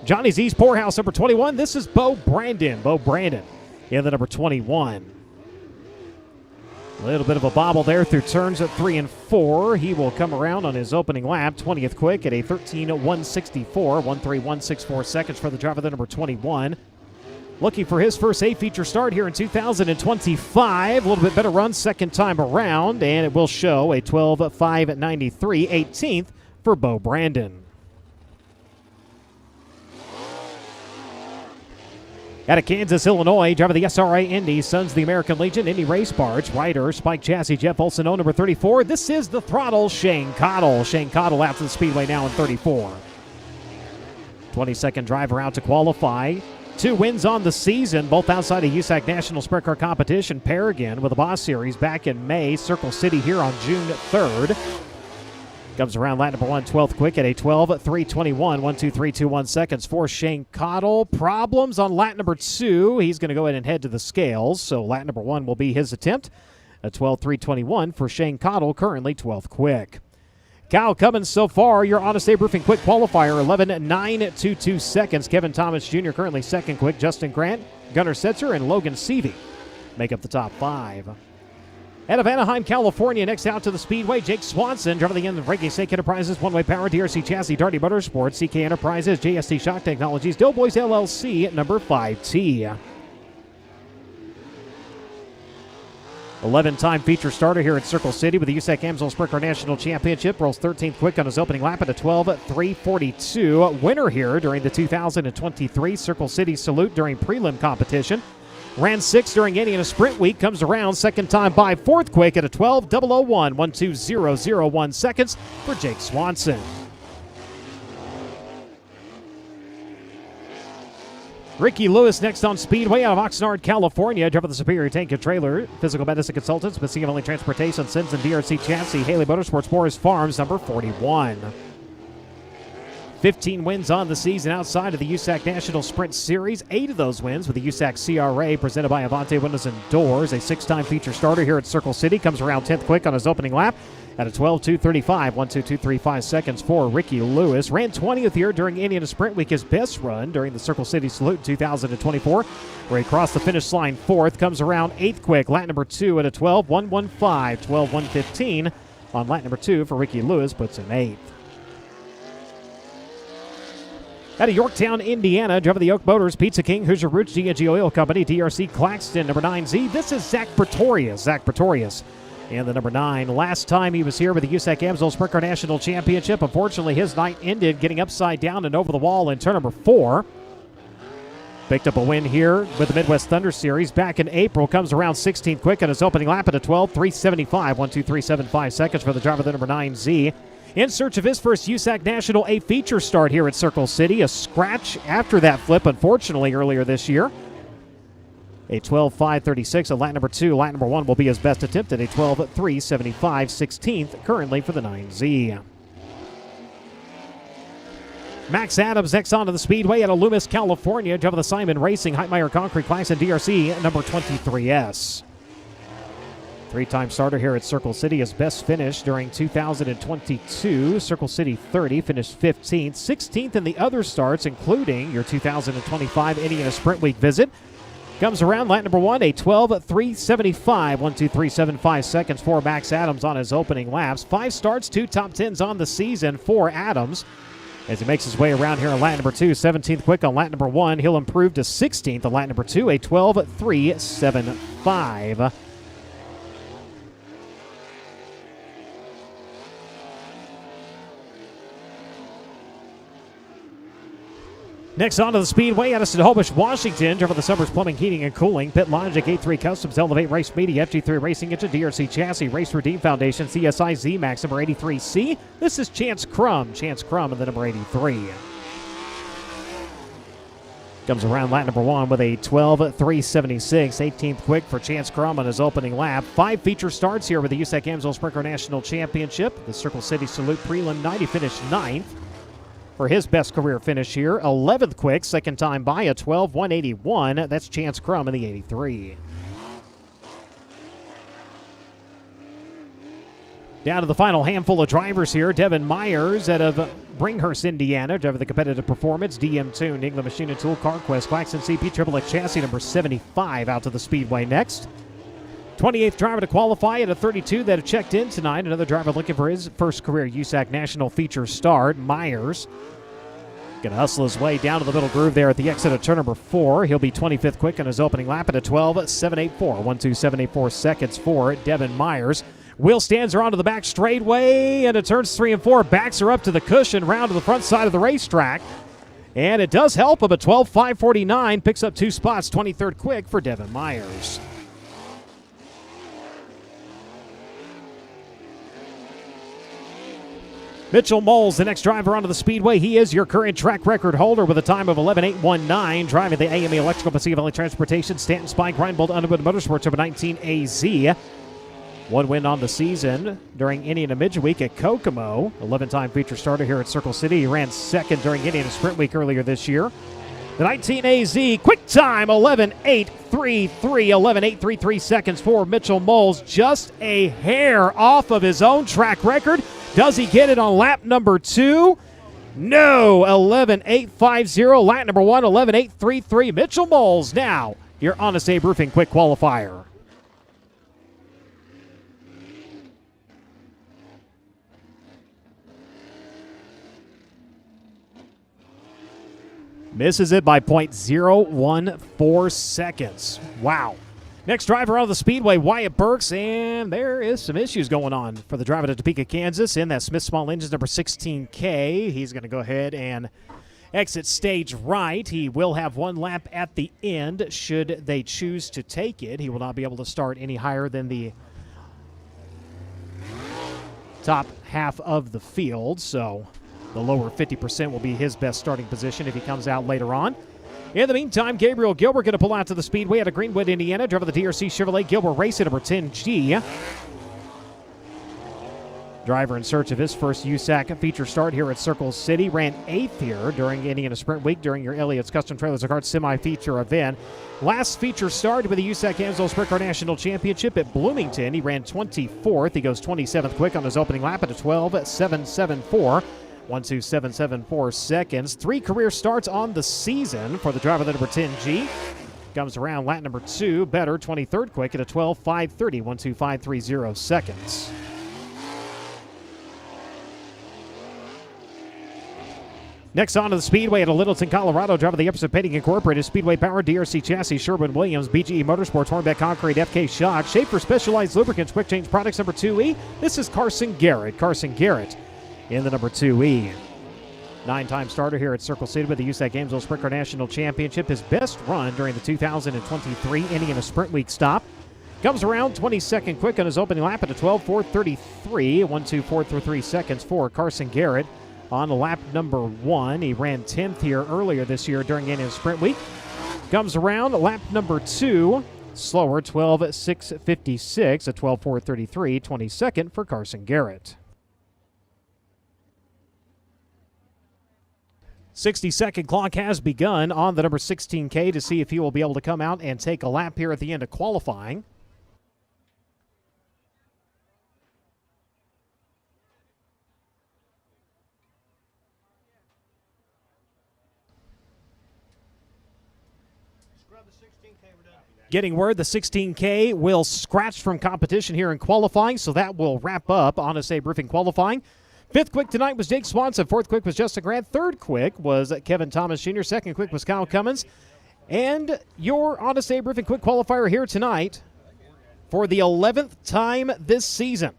Johnny's East Poorhouse, number 21. This is Bo Brandon. Bo Brandon in the number 21. A little bit of a bobble there through turns at 3 and 4. He will come around on his opening lap, 20th quick at a 13:164, 1:31:64 seconds for the driver, the number 21. Looking for his first A-feature start here in 2025. A little bit better run second time around, and it will show a 12:5:93, 18th for Bo Brandon. Out of Kansas, Illinois, driver the SRA Indy, Sons of the American Legion, Indy Race Barge, rider, Spike Chassis, Jeff Olson, number 34. This is the throttle, Shane Cottle. Shane Cottle out to the speedway now in 34. 22nd driver out to qualify. 2 wins on the season, both outside of USAC National Sprint Car Competition. Paragon with the Boss Series back in May. Circle City here on June 3rd. Comes around lap number 1, 12th quick at a 12:3:21, 1:23:21 seconds for Shane Cottle. Problems on lap number 2. He's going to go ahead and head to the scales, so lap number 1 will be his attempt. A 12:3:21 for Shane Cottle, currently 12th quick. Kyle Cummins so far, your Honest Abe Roofing quick qualifier, 11:9:22 seconds. Kevin Thomas Jr. currently second quick. Justin Grant, Gunnar Setzer, and Logan Seavey make up the top 5. Out of Anaheim, California, next out to the speedway, Jake Swanson, driver of the end of Reggae Sake Enterprises, One Way Power, DRC Chassis, Darty Motorsports, CK Enterprises, JST Shock Technologies, Doughboys LLC, number 5T. 11-time feature starter here at Circle City with the USAC AMSOIL Sprint Car National Championship. Rolls 13th quick on his opening lap at a 12:3:42. Winner here during the 2023 Circle City Salute during prelim competition. Ran 6th during Indiana Sprint Week. Comes around second time by 4th quick at a 12:001, 1:20:01 seconds for Jake Swanson. Ricky Lewis next on speedway out of Oxnard, California. Driver of the Superior Tank and Trailer, Physical Medicine Consultants, Missing Only Transportation, Sins and DRC Chassis, Haley Motorsports, Morris Farms, number 41. 15 wins on the season outside of the USAC National Sprint Series. 8 of those wins with the USAC CRA presented by Avante Windows and Doors. A 6-time feature starter here at Circle City. Comes around 10th quick on his opening lap at a 12:2:35, 1:22:35 seconds for Ricky Lewis. Ran 20th here during Indiana Sprint Week, his best run during the Circle City Salute in 2024, where he crossed the finish line 4th. Comes around 8th quick, lap number 2 at a 12:1:15, 12:1:15 on lap number 2 for Ricky Lewis, puts him 8th. Out of Yorktown, Indiana, driver the Oak Motors, Pizza King, Hoosier Roots, G&G Oil Company, DRC Claxton, number 9Z. This is Zach Pretorius. Zach Pretorius and the number 9. Last time he was here with the USAC AMSOIL Sprint Car National Championship. Unfortunately, his night ended getting upside down and over the wall in turn number 4. Picked up a win here with the Midwest Thunder Series back in April. Comes around 16th quick on his opening lap at a 12:3:75, 1:23:75 seconds for the driver, the number 9Z. In search of his first USAC National A feature start here at Circle City. A scratch after that flip, unfortunately, earlier this year. A 12:5:36 at lap number 2. Lap number 1 will be his best attempt at a 12:3:75, 16th currently for the 9Z. Max Adams next onto the speedway out of Loomis, California. Driver the Simon Racing, Heitmeyer Concrete Class and DRC number 23S. 3-time starter here at Circle City. His best finish during 2022. Circle City 30, finished 15th. 16th in the other starts, including your 2025 Indiana Sprint Week visit. Comes around lap number 1, a 12:3:75, 1:23:75 seconds for Max Adams on his opening laps. 5 starts, 2 top 10s on the season for Adams. As he makes his way around here on lap number 2, 17th quick on lap number 1. He'll improve to 16th on lap number 2, a 12:3:75. Next on to the Speedway, out of Snohomish, Washington, driven the Summers Plumbing, Heating, and Cooling, Pit Logic, A3 Customs, Elevate Race Media, FG3 Racing Engine, DRC Chassis, Race Redeem Foundation, CSI Z-Max, number 83C. This is Chance Crum in the number 83. Comes around lap number 1 with a 12.376, 18th quick for Chance Crum on his opening lap. 5 feature starts here with the USAC AMSOIL Sprint Car National Championship. The Circle City Salute Prelim night, he finished 9th. For his best career finish here, 11th quick, second time by a 12.181. That's Chance Crum in the 83. Down to the final handful of drivers here. Devin Myers out of Bringhurst, Indiana, driver the competitive performance. DM Tune, England Machine and Tool, CarQuest, Claxon CP, XXX Chassis, number 75 out to the Speedway next. 28th driver to qualify at a 32 that have checked in tonight. Another driver looking for his first career USAC National feature start. Myers going to hustle his way down to the middle groove there at the exit of turn number 4. He'll be 25th quick on his opening lap at a 12.784. 1.2784 seconds for Devin Myers. Wheel stands are onto the back straightway and it turns 3 and 4. Backs are up to the cushion, round to the front side of the racetrack. And it does help him. A 12.549 picks up 2 spots. 23rd quick for Devin Myers. Mitchell Moles, the next driver onto the Speedway. He is your current track record holder with a time of 11.819, driving the AME Electrical Pacific Valley Transportation, Stanton Spike, Reinbold Underwood Motorsports number 19 AZ. 1 win on the season during Indiana Midweek at Kokomo. 11-time feature starter here at Circle City. He ran second during Indiana Sprint Week earlier this year. The 19 AZ, quick time, 11.833, 11.833 seconds for Mitchell Moles. Just a hair off of his own track record. Does he get it on lap number 2? No, 11.850. Lap number 1, 11.833. Mitchell Moles now your Honest Abe Roofing quick qualifier. Misses it by 0.014 seconds. Wow. Next driver on the Speedway, Wyatt Burks, and there is some issues going on for the driver to Topeka, Kansas, in that Smith Small Engines number 16K. He's going to go ahead and exit stage right. He will have 1 lap at the end should they choose to take it. He will not be able to start any higher than the top half of the field, so the lower 50% will be his best starting position if he comes out later on. In the meantime, Gabriel Gilbert going to pull out to the Speedway out of Greenwood, Indiana. Driver the DRC Chevrolet Gilbert Racing number 10G. Driver in search of his first USAC feature start here at Circle City. Ran 8th here during Indiana Sprint Week during your Elliott's Custom Trailers and Carts semi-feature event. Last feature start with the USAC AMSOIL Sprint Car National Championship at Bloomington. He ran 24th. He goes 27th quick on his opening lap at a 12.774. 1.2774 seconds. 3 career starts on the season for the driver, the number 10G. Comes around lap number 2, better, 23rd quick at a 12.530, 1.2530 seconds. Next on to the Speedway at Littleton, Colorado, driver the Epson Painting Incorporated, Speedway Power, DRC Chassis, Sherwin-Williams, BGE Motorsports, Hornbeck Concrete, FK Shock, Schaefer Specialized Lubricants, Quick Change Products, number 2E. This is Carson Garrett. Carson Garrett in the number 2E. 9-time starter here at Circle City with the USAC AMSOIL Sprint Car National Championship. His best run during the 2023 Indiana Sprint Week stop. Comes around 22nd quick on his opening lap at a 12.433, 1.2433 seconds for Carson Garrett on lap number 1. He ran 10th here earlier this year during Indiana Sprint Week. Comes around lap number 2, slower, 12.656, a 12.433, 22nd for Carson Garrett. 60-second clock has begun on the number 16K to see if he will be able to come out and take a lap here at the end of qualifying. Getting word the 16K will scratch from competition here in qualifying, so that will wrap up Honest Abe Roofing qualifying. 5th quick tonight was Jake Swanson. 4th quick was Justin Grant. 3rd quick was Kevin Thomas Jr. 2nd quick was Kyle Cummins. And your Honest Abe Roofing quick qualifier here tonight for the 11th time this season.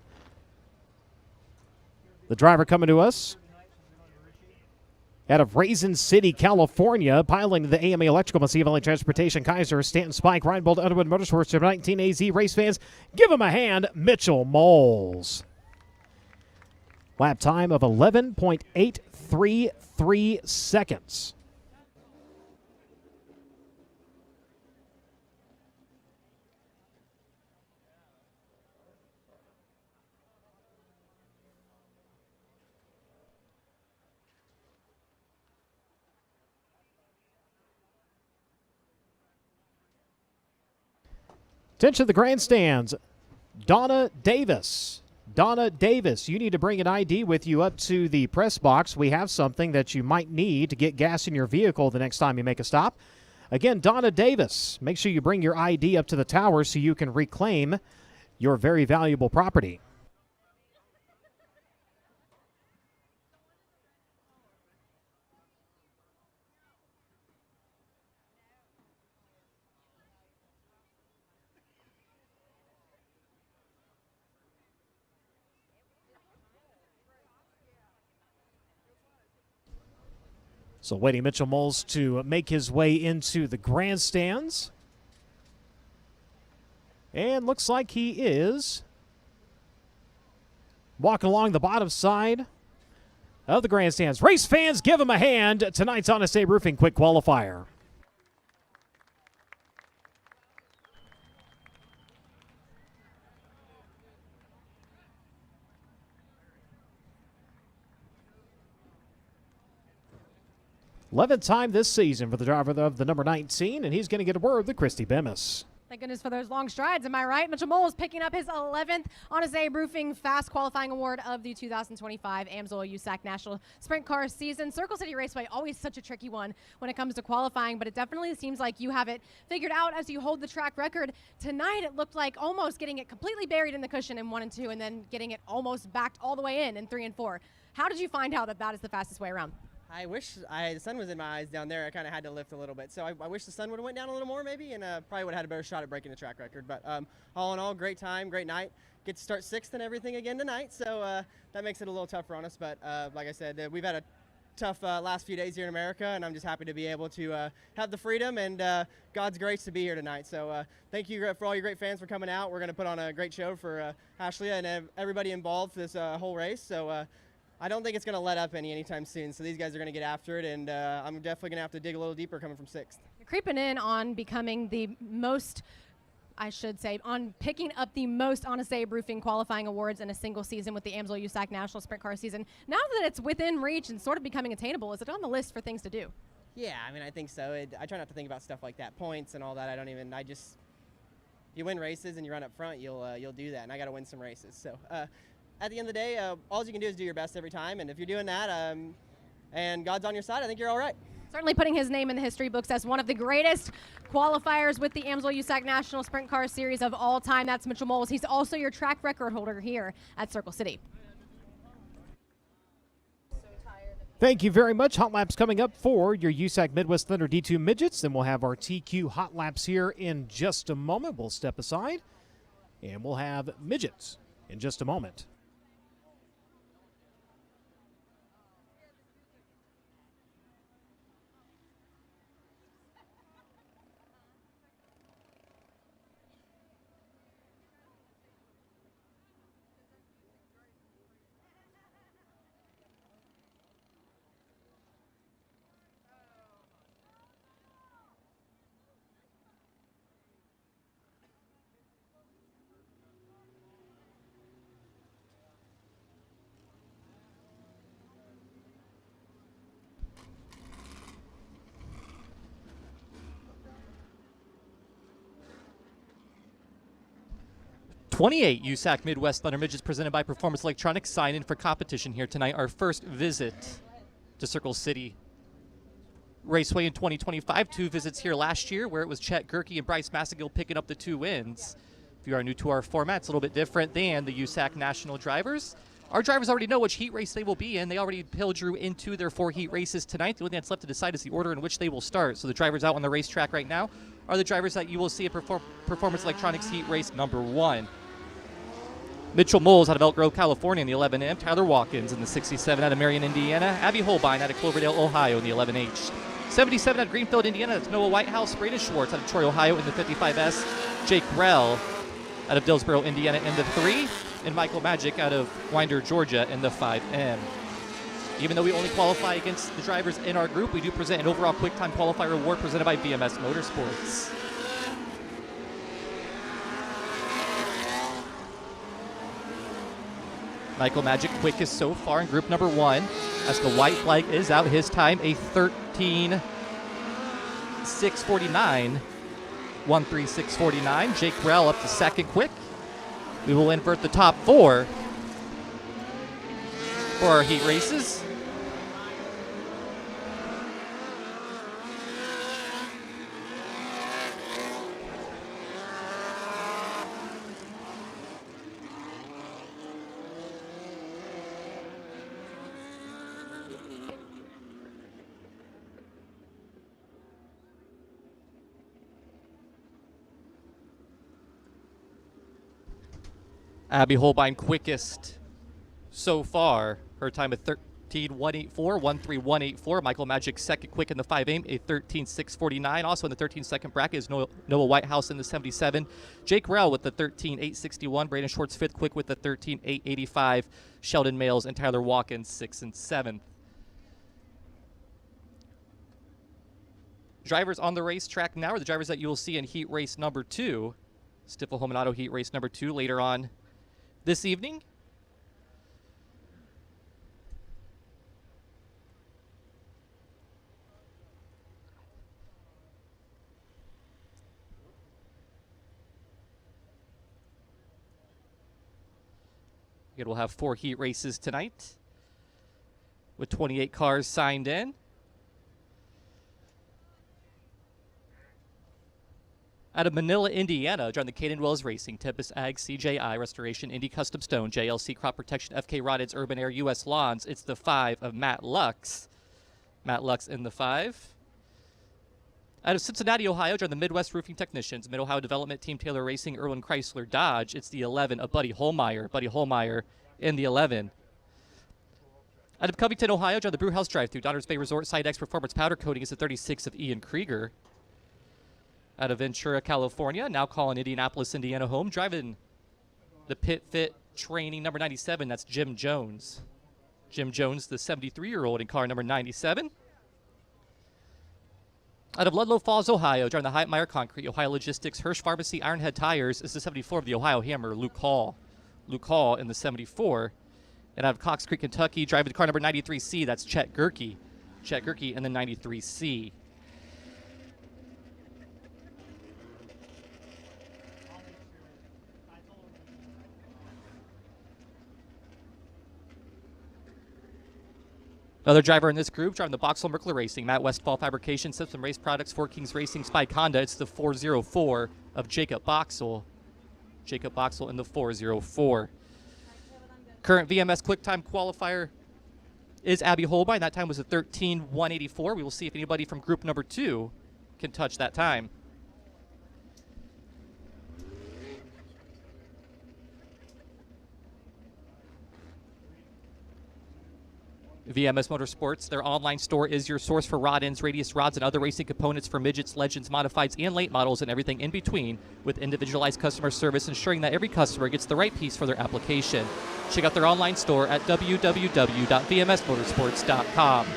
The driver coming to us Out of Raisin City, California, piloting the AMA Electrical, Massive Valley Transportation, Kaiser, Stanton Spike, Reinbold, Underwood Motorsports, 19 AZ race fans. Give him a hand, Mitchell Moles. Lap time of 11.833 seconds. Attention to the grandstands. Donna Davis. Donna Davis, you need to bring an ID with you up to the press box. We have something that you might need to get gas in your vehicle the next time you make a stop. Again, Donna Davis, make sure you bring your ID up to the tower so you can reclaim your very valuable property. So waiting Mitchell Moles to make his way into the grandstands. And looks like he is walking along the bottom side of the grandstands. Race fans, give him a hand. Tonight's Honest Abe Roofing Quick Qualifier. Eleventh time this season for the driver of the number 19, and he's going to get a word with Christy Bemis. Thank goodness for those long strides, am I right? Mitchell Moles picking up his 11th Honest Abe Roofing Fast Qualifying Award of the 2025 AMSOIL USAC National Sprint Car season. Circle City Raceway, always such a tricky one when it comes to qualifying, but it definitely seems like you have it figured out as you hold the track record. Tonight, it looked like almost getting it completely buried in the cushion in 1 and 2, and then getting it almost backed all the way in 3 and 4. How did you find out that that is the fastest way around? I wish the sun was in my eyes down there. I kind of had to lift a little bit. So I wish the sun would have went down a little more maybe, and probably would have had a better shot at breaking the track record. But all in all, great time, great night. Get to start 6th and everything again tonight. So that makes it a little tougher on us. But like I said, we've had a tough last few days here in America, and I'm just happy to be able to have the freedom and God's grace to be here tonight. So thank you for all your great fans for coming out. We're going to put on a great show for Ashley and everybody involved for this whole race. So I don't think it's going to let up anytime soon, so these guys are going to get after it, and I'm definitely going to have to dig a little deeper coming from 6th. You're creeping in on becoming the most, I should say, on picking up the most Honest Abe Roofing qualifying awards in a single season with the AMSOIL USAC National Sprint Car season. Now that it's within reach and sort of becoming attainable, is it on the list for things to do? Yeah, I mean, I think so. I try not to think about stuff like that, points and all that. You win races and you run up front, you'll do that, and I got to win some races. So. At the end of the day, all you can do is do your best every time, and if you're doing that and God's on your side, I think you're all right. Certainly putting his name in the history books as one of the greatest qualifiers with the AMSOIL USAC National Sprint Car Series of all time. That's Mitchell Moles. He's also your track record holder here at Circle City. Thank you very much. Hot laps coming up for your USAC Midwest Thunder D2 Midgets. Then we'll have our TQ hot laps here in just a moment. We'll step aside, and we'll have midgets in just a moment. '28 USAC Midwest Thunder Midgets presented by Performance Electronics. Sign in for competition here tonight. Our first visit to Circle City Raceway in 2025. 2 visits here last year where it was Chet Gerke and Bryce Massagill picking up the 2 wins. If you are new to our format, it's a little bit different than the USAC National drivers. Our drivers already know which heat race they will be in. They already pilgrim into their 4 heat races tonight. The only thing that's left to decide is the order in which they will start. So the drivers out on the racetrack right now are the drivers that you will see at Performance Electronics heat race number 1. Mitchell Moles out of Elk Grove, California in the 11M. Tyler Watkins in the 67 out of Marion, Indiana. Abby Holbein out of Cloverdale, Ohio in the 11H. 77 out of Greenfield, Indiana. That's Noah Whitehouse. Braden Schwartz out of Troy, Ohio in the 55S. Jake Rell out of Dillsboro, Indiana in the 3. And Michael Magic out of Winder, Georgia in the 5M. Even though we only qualify against the drivers in our group, we do present an overall quick time qualifier award presented by VMS Motorsports. Michael Magic quickest so far in group number 1. As the white flag is out, his time a 13:6:49. 1:36:49. Jake Rell up to second quick. We will invert the top 4 for our heat races. Abby Holbein quickest so far. Her time at 13:184, 1:31:84. Michael Magic second quick in the 5 a 13:6:49. Also in the 13-second bracket is Noah Whitehouse in the 77. Jake Rell with the 13:8:61. Braden Schwartz fifth quick with the 13:8:85. Sheldon Males and Tyler Watkins 6th and 7th. Drivers on the racetrack now are the drivers that you will see in heat race number 2. Stifel Home and Auto heat race number 2 later on this evening. Again, we'll have 4 heat races tonight with 28 cars signed in. Out of Manila, Indiana, join the Caden Wells Racing, Tempest Ag, CJI, Restoration, Indy Custom Stone, JLC Crop Protection, FK Roddeds, Urban Air, US Lawns. It's the 5 of Matt Lux. Matt Lux in the 5. Out of Cincinnati, Ohio, join the Midwest Roofing Technicians, Mid-Ohio Development Team Taylor Racing, Irwin Chrysler Dodge. It's the 11 of Buddy Holmeyer. Buddy Holmeyer in the 11. Out of Covington, Ohio, join the Brewhouse Drive-Thru, Downers Bay Resort, Side X Performance Powder Coating. Is the 36 of Ian Krieger. Out of Ventura, California, now calling Indianapolis, Indiana home. Driving the Pit Fit Training number 97, that's Jim Jones. Jim Jones, the 73-year-old in car number 97. Out of Ludlow Falls, Ohio, driving the Hyatt Meyer Concrete, Ohio Logistics, Hirsch Pharmacy, Ironhead Tires, is the 74 of the Ohio Hammer, Luke Hall. Luke Hall in the 74. And out of Cox Creek, Kentucky, driving the car number 93C, that's Chet Gerke. Chet Gerke in the 93C. Another driver in this group, driving the Boxel Merkler Racing, Matt Westfall Fabrication, Simpson Race Products, Four Kings Racing, Spike Honda. It's the 404 of Jacob Boxel. Jacob Boxel in the 404. Current VMS Quick Time qualifier is Abby Holbein. That time was a 13:184. We will see if anybody from group number 2 can touch that time. VMS Motorsports, their online store is your source for rod ends, radius rods, and other racing components for midgets, legends, modifieds, and late models, and everything in between, with individualized customer service, ensuring that every customer gets the right piece for their application. Check out their online store at www.vmsmotorsports.com.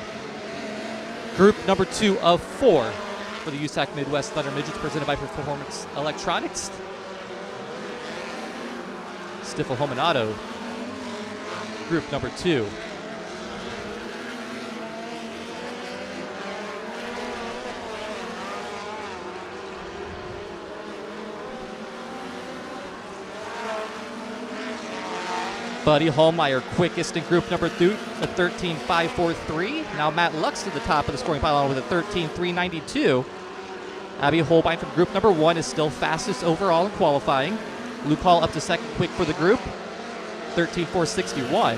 Group number 2 of 4 for the USAC Midwest Thunder Midgets, presented by Performance Electronics. Stifel Home and Auto. Group number 2. Buddy Holmeyer quickest in group number 2, a 13:543. Now Matt Lux to the top of the scoring pile with a 13:392. Abby Holbein from group number 1 is still fastest overall in qualifying. Luke Hall up to second quick for the group, 13:461.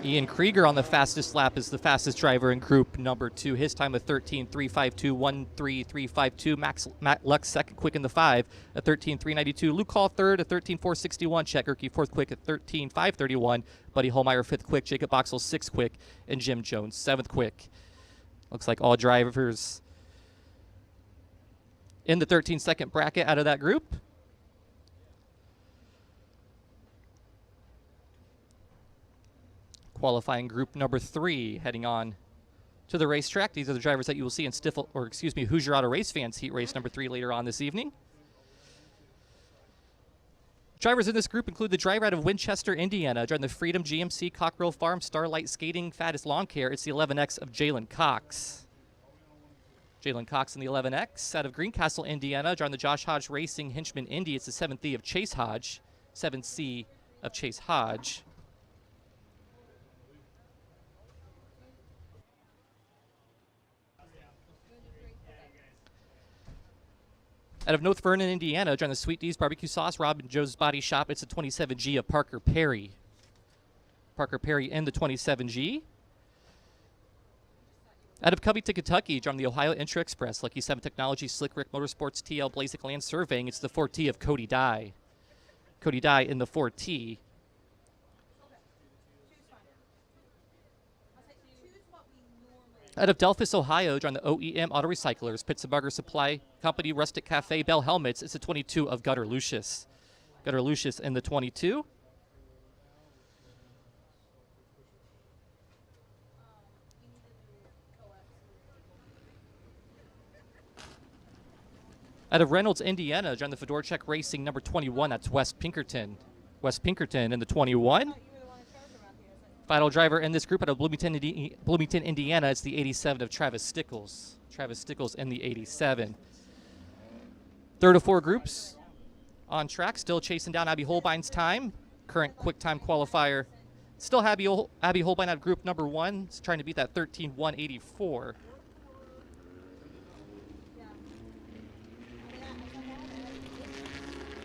Ian Krieger on the fastest lap is the fastest driver in group number 2. His time of 13.352, 1.3352. Matt Lux second quick in the 5 at 13.392. Luke Hall third at 13.461. Chet Gerke fourth quick at 13.531. Buddy Holmeyer fifth quick. Jacob Boxell sixth quick. And Jim Jones seventh quick. Looks like all drivers in the 13-second bracket out of that group. Qualifying group number 3 heading on to the racetrack. These are the drivers that you will see in Hoosier Auto Race Fans Heat Race number 3 later on this evening. Drivers in this group include the driver out of Winchester, Indiana, driving the Freedom GMC Cockrell Farm Starlight Skating Fattest Lawn Care. It's the 11X of Jalen Cox. Jalen Cox in the 11X. Out of Greencastle, Indiana, driving the Josh Hodge Racing Hinchman Indy. It's the 7th E of Chase Hodge. 7C of Chase Hodge. Out of North Vernon, Indiana, driving the Sweet D's Barbecue Sauce, Rob and Joe's Body Shop. It's a 27G of Parker Perry. Parker Perry in the 27G. Out of Covington, Kentucky, driving the Ohio Intra Express, Lucky 7 Technology, Slick Rick Motorsports, TL Blazik Land Surveying. It's the 4T of Cody Dye. Cody Dye in the 4T. Out of Delphus, Ohio, driving the OEM Auto Recyclers, Pittsburgh Supply Company, Rustic Cafe, Bell Helmets. It's a 22 of Gutter Lucius. Gutter Lucius in the 22. Out of Reynolds, Indiana, driving the Fedorchak Racing number 21. That's Wes Pinkerton. Wes Pinkerton in the 21. Final driver in this group out of Bloomington, Indiana, it's the 87 of Travis Stickles. Travis Stickles in the 87. Third of 4 groups on track, still chasing down Abby Holbein's time. Current quick time qualifier. Still Abby Holbein out of group number 1. He's trying to beat that 13.184.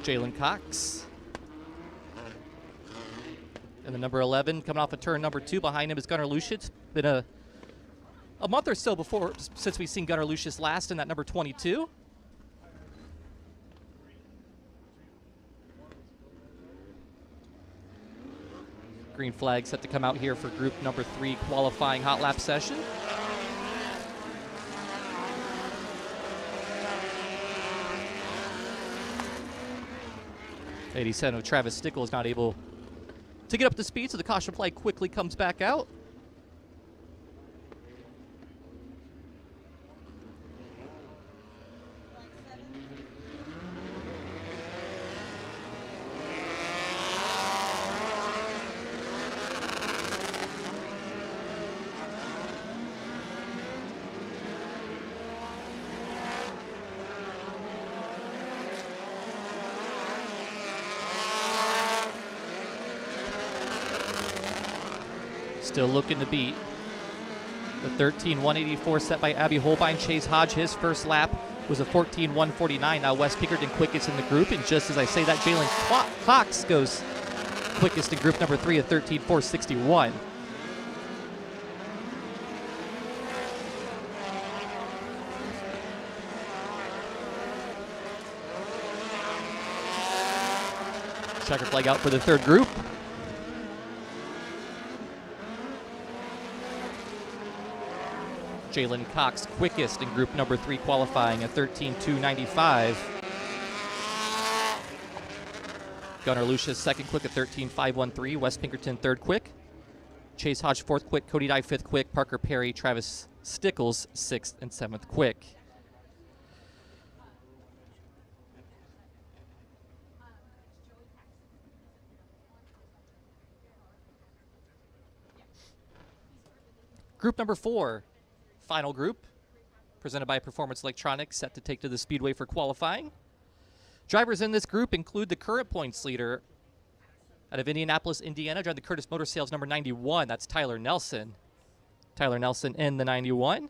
Jalen Cox. And the number 11 coming off of turn number 2. Behind him is Gunnar Lucius. It's been a month or so since we've seen Gunnar Lucius last in that number 22. Green flag set to come out here for group number 3 qualifying hot lap session. '87 of Travis Stickles not able to get up to speed, so the caution flag quickly comes back out. Still looking to beat the 13.184 set by Abby Holbein. Chase Hodge, his first lap was a 14.149. Now Wes Pinkerton quickest in the group, and just as I say that, Jalen Cox goes quickest in group number 3 at 13.461. Checker flag out for the third group. Jalen Cox quickest in group number 3 qualifying at 13.295. Gunnar Lucius second quick at 13.513. Wes Pinkerton third quick. Chase Hodge fourth quick. Cody Dye fifth quick. Parker Perry, Travis Stickles sixth and seventh quick. Group number 4. Final group, presented by Performance Electronics, set to take to the Speedway for qualifying. Drivers in this group include the current points leader out of Indianapolis, Indiana, driving the Curtis Motor Sales number 91. That's Tyler Nelson. Tyler Nelson in the 91.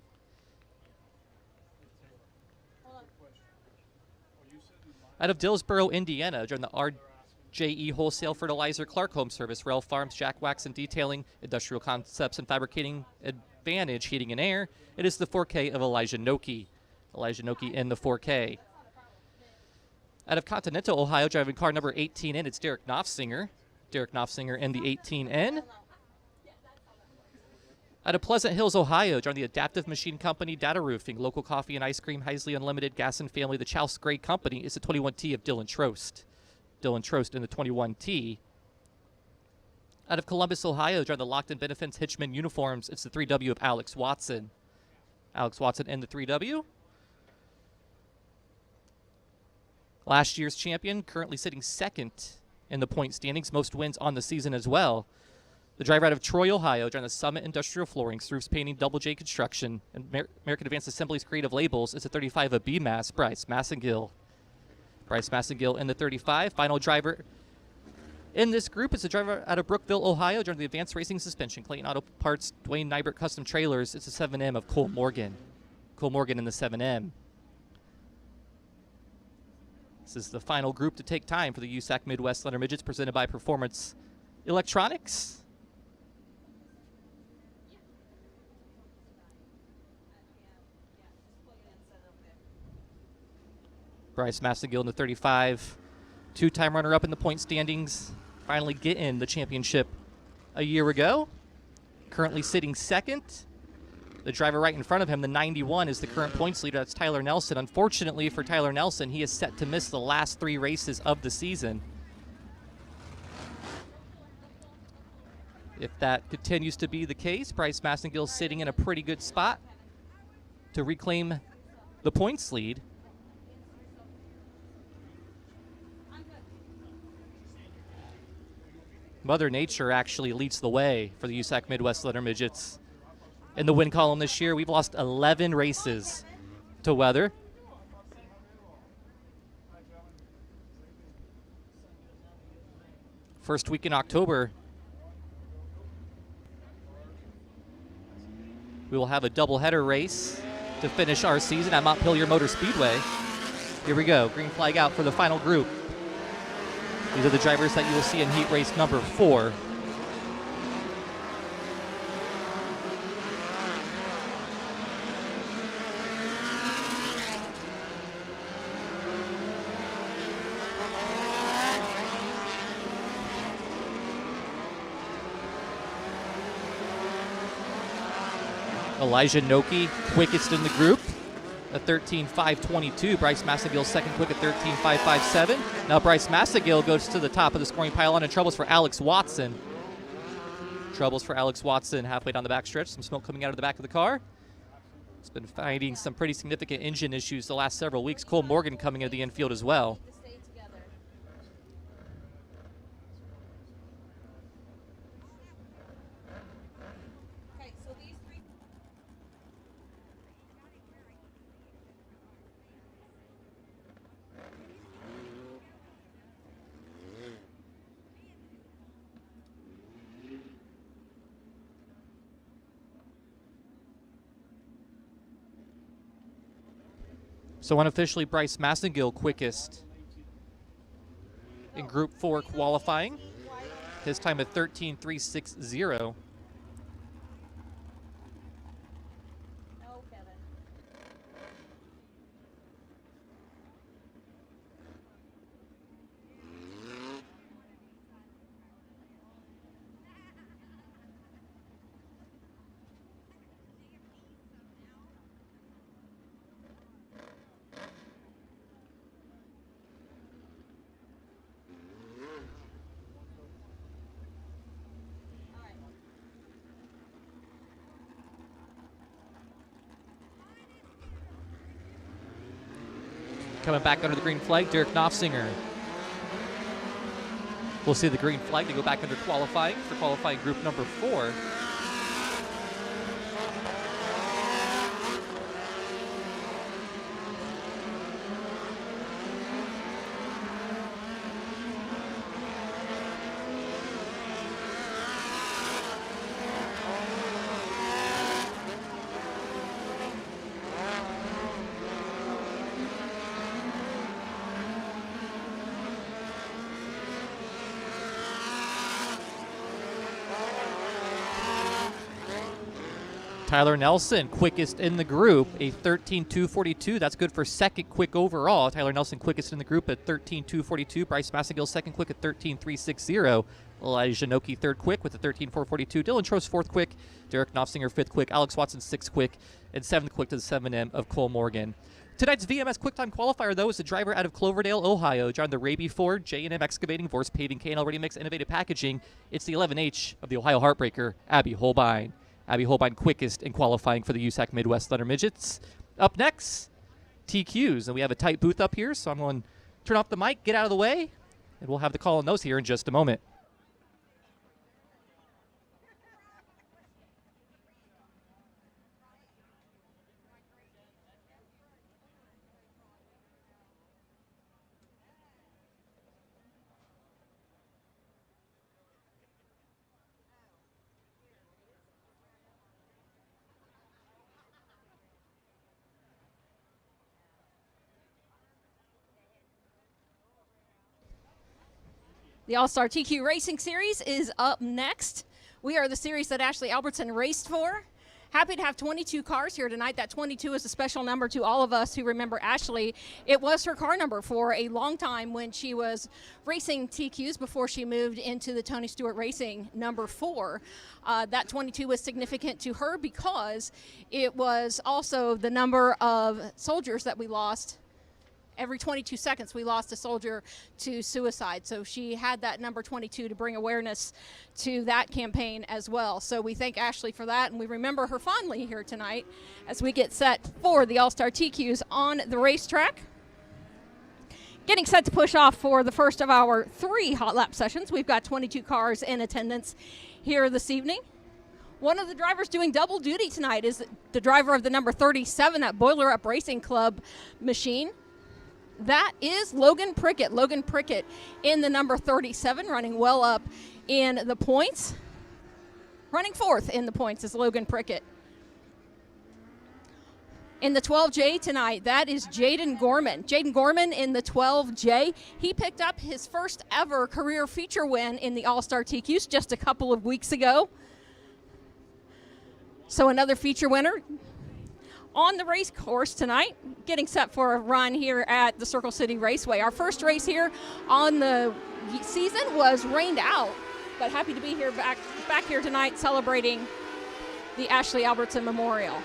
Out of Dillsboro, Indiana, driving the JE Wholesale Fertilizer, Clark Home Service, Rail Farms, Jack Wax and Detailing, Industrial Concepts and Fabricating, Advantage Heating and Air. It is the 4K of Elijah Noki. Elijah Noki in the 4K. Out of Continental, Ohio, driving car number 18N, it's Derek Knopfsinger. Derek Knopfsinger in the 18N. Out of Pleasant Hills, Ohio, driving the Adaptive Machine Company, Data Roofing, Local Coffee and Ice Cream, Heisley Unlimited, Gas and Family, the Chouse Gray Company, is the 21T of Dylan Trost. Dylan Trost in the 21T. Out of Columbus, Ohio, driving the Lockton Benefits Hitchman Uniforms, it's the 3W of Alex Watson. Alex Watson in the 3W. Last year's champion, currently sitting second in the point standings, most wins on the season as well. The driver out of Troy, Ohio, driving the Summit Industrial Flooring, Roofs Painting, Double J Construction, and American Advanced Assemblies Creative Labels, it's a 35 of BMAS, Bryce Massengill. Bryce Massengill in the 35. Final driver in this group is a driver out of Brookville, Ohio, driving the Advanced Racing Suspension, Clayton Auto Parts, Dwayne Nybert Custom Trailers, it's a 7M of Cole Morgan. Cole Morgan in the 7M. This is the final group to take time for the USAC Midwest Slender Midgets, presented by Performance Electronics. Bryce Massengill in the 35, two-time runner-up in the point standings, finally getting the championship a year ago. Currently sitting second. The driver right in front of him, the 91, is the current points leader. That's Tyler Nelson. Unfortunately for Tyler Nelson, he is set to miss the last 3 races of the season. If that continues to be the case, Bryce Massengill sitting in a pretty good spot to reclaim the points lead. Mother Nature actually leads the way for the USAC Midwest Slender Midgets. In the win column this year, we've lost 11 races to weather. First week in October, we will have a doubleheader race to finish our season at Montpelier Motor Speedway. Here we go, green flag out for the final group. These are the drivers that you will see in heat race number 4. Elijah Noki, quickest in the group, at 13.522. Bryce Massengill second quick at 13.557. Now Bryce Massengill goes to the top of the scoring pylon, and troubles for Alex Watson. Troubles for Alex Watson halfway down the backstretch. Some smoke coming out of the back of the car. It's been finding some pretty significant engine issues the last several weeks. Cole Morgan coming into the infield as well. So unofficially, Bryce Massengill quickest in Group 4 qualifying. His time at 13.360. Coming back under the green flag, Derek Knopfsinger. We'll see the green flag to go back under qualifying for qualifying group number 4. Tyler Nelson, quickest in the group, a 13.242. That's good for second quick overall. Tyler Nelson, quickest in the group at 13.242. Bryce Massengill, second quick at 13.360. Elijah Noki, third quick with a 13.442. Dylan Trost, fourth quick. Derek Knopfsinger, fifth quick. Alex Watson, sixth quick. And seventh quick to the 7M of Cole Morgan. Tonight's VMS QuickTime qualifier, though, is a driver out of Cloverdale, Ohio. John the Raby Ford, J&M Excavating, Vorse Paving, K&L Ready Mix, Innovative Packaging. It's the 11H of the Ohio Heartbreaker, Abby Holbein. Abby Holbein quickest in qualifying for the USAC Midwest Thunder Midgets. Up next, TQs. And we have a tight booth up here, so I'm going to turn off the mic, get out of the way, and we'll have the call on those here in just a moment. The All-Star TQ Racing Series is up next. We are the series that Ashley Albertson raced for. Happy to have 22 cars here tonight. That 22 is a special number to all of us who remember Ashley. It was her car number for a long time when she was racing TQs before she moved into the Tony Stewart Racing number 4. That 22 was significant to her because it was also the number of soldiers that we lost. Every 22 seconds, we lost a soldier to suicide. So she had that number 22 to bring awareness to that campaign as well. So we thank Ashley for that, and we remember her fondly here tonight as we get set for the All-Star TQs on the racetrack. Getting set to push off for the first of our 3 hot lap sessions. We've got 22 cars in attendance here this evening. One of the drivers doing double duty tonight is the driver of the number 37 at Boiler Up Racing Club machine. That is Logan Prickett. Logan Prickett in the number 37, running well up in the points. Running 4th in the points is Logan Prickett. In the 12J tonight, that is Jaden Gorman. Jaden Gorman in the 12J. He picked up his first ever career feature win in the All-Star TQs just a couple of weeks ago. So another feature winner on the race course tonight, getting set for a run here at the Circle City Raceway. Our first race here on the season was rained out, but happy to be here back here tonight celebrating the Ashley Albertson Memorial.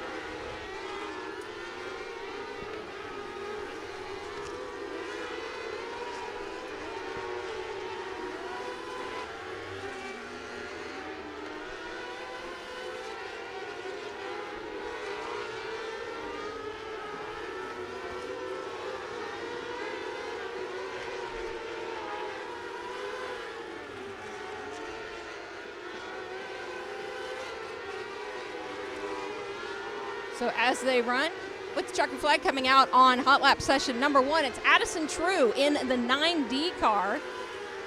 So as they run, with the checkered flag coming out on hot lap session number 1, it's Addison True in the 9D car.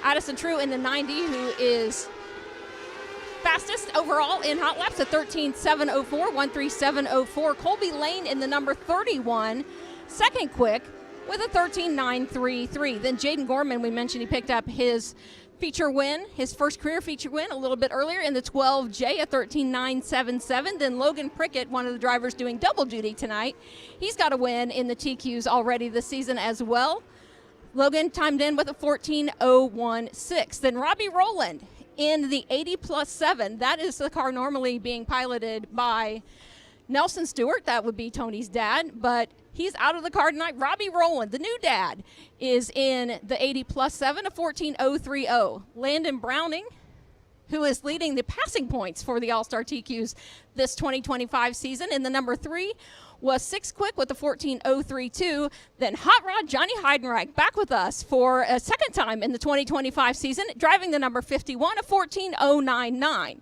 Addison True in the 9D, who is fastest overall in hot laps at 13.704, 137.04. Colby Lane in the number 31, second quick with a 13.933. Then Jaden Gorman, we mentioned he picked up his feature win, his first career feature win a little bit earlier in the 12J at 13.977. Then Logan Prickett, one of the drivers doing double duty tonight, he's got a win in the TQs already this season as well. Logan timed in with a 14.016. Then Robbie Rowland in the 80+7. That is the car normally being piloted by Nelson Stewart. That would be Tony's dad, but he's out of the car tonight. Robbie Rowland, the new dad, is in the 80+7, a 14.030. Landon Browning, who is leading the passing points for the All-Star TQs this 2025 season, in the number 3, was 6 quick with a 14.032. Then Hot Rod Johnny Heidenreich back with us for a second time in the 2025 season, driving the number 51, a 14.099.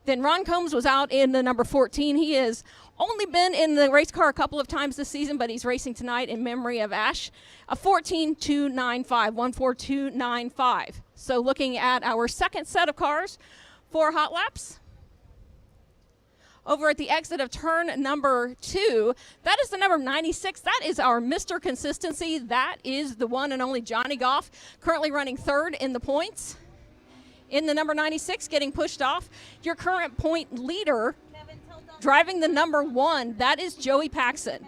Then Ron Combs was out in the number 14. He has only been in the race car a couple of times this season, but he's racing tonight in memory of Ash. A 14.295, 14295. So looking at our second set of cars for hot laps. Over at the exit of turn number 2, that is the number 96. That is our Mr. Consistency. That is the one and only Johnny Goff, currently running 3rd in the points. In the number 96, getting pushed off, your current point leader Driving the number 1, that is Joey Paxson.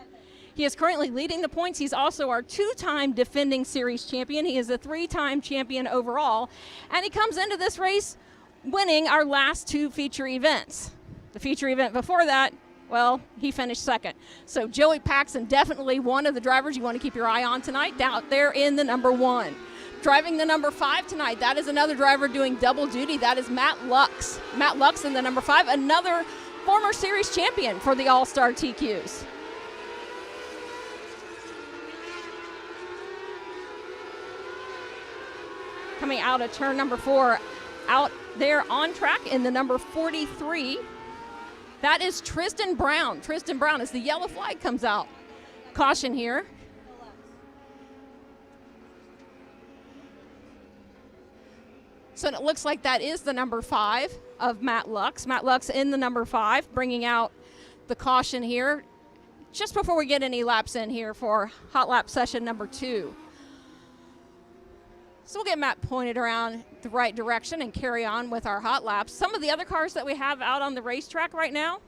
He is currently leading the points. He's also our 2-time defending series champion. He is a 3-time champion overall. And he comes into this race winning our last 2 feature events. The feature event before that, well, he finished second. So Joey Paxson, definitely one of the drivers you want to keep your eye on tonight, out there in the number 1. Driving the number 5 tonight, that is another driver doing double duty. That is Matt Lux. Matt Lux in the number 5, another former series champion for the All-Star TQs. Coming out of turn number 4, out there on track in the number 43, that is Tristan Brown. Tristan Brown, as the yellow flag comes out. Caution here. So it looks like that is the number 5 of Matt Lux. Matt Lux in the number 5, bringing out the caution here just before we get any laps in here for hot lap session number 2. So we'll get Matt pointed around the right direction and carry on with our hot laps. Some of the other cars that we have out on the racetrack right now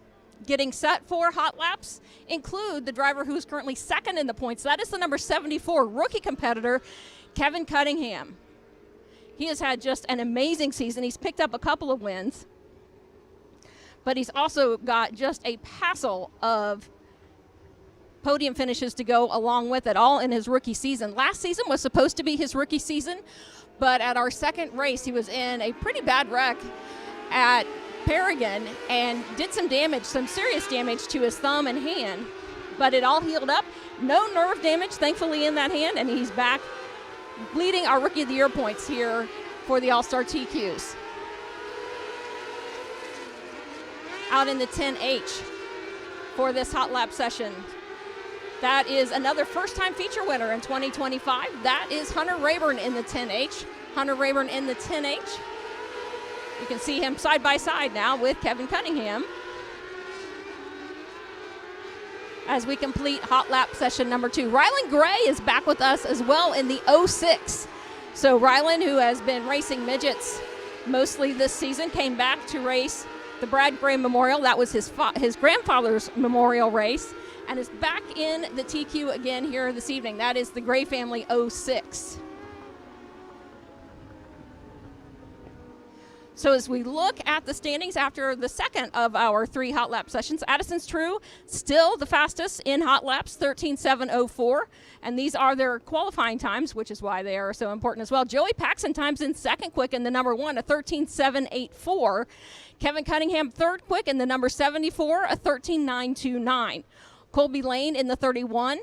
getting set for hot laps include the driver who's currently second in the points. That is the number 74 rookie competitor, Kevin Cunningham. He has had just an amazing season. He's picked up a couple of wins, but he's also got just a passel of podium finishes to go along with it, all in his rookie season. Last season was supposed to be his rookie season, but at our second race, he was in a pretty bad wreck at Paragon and did some damage, some serious damage to his thumb and hand, but it all healed up. No nerve damage, thankfully, in that hand, and he's back leading our Rookie of the Year points here for the All-Star TQs. Out in the 10H for this hot lap session, that is another first-time feature winner in 2025. That is Hunter Rayburn in the 10H. Hunter Rayburn in the 10H. You can see him side by side now with Kevin Cunningham as we complete hot lap session number 2. Rylan Gray is back with us as well in the 06. So Rylan, who has been racing midgets mostly this season, came back to race the Brad Gray Memorial. That was his grandfather's memorial race, and is back in the TQ again here this evening. That is the Gray family 06. So as we look at the standings after the second of our 3 hot lap sessions, Addison's True still the fastest in hot laps, 13:07:04, and these are their qualifying times, which is why they are so important as well. Joey Paxson times in second quick in the number 1, a 13:07:84. Kevin Cunningham third quick in the number 74, a 13:09:29. Colby Lane in the 31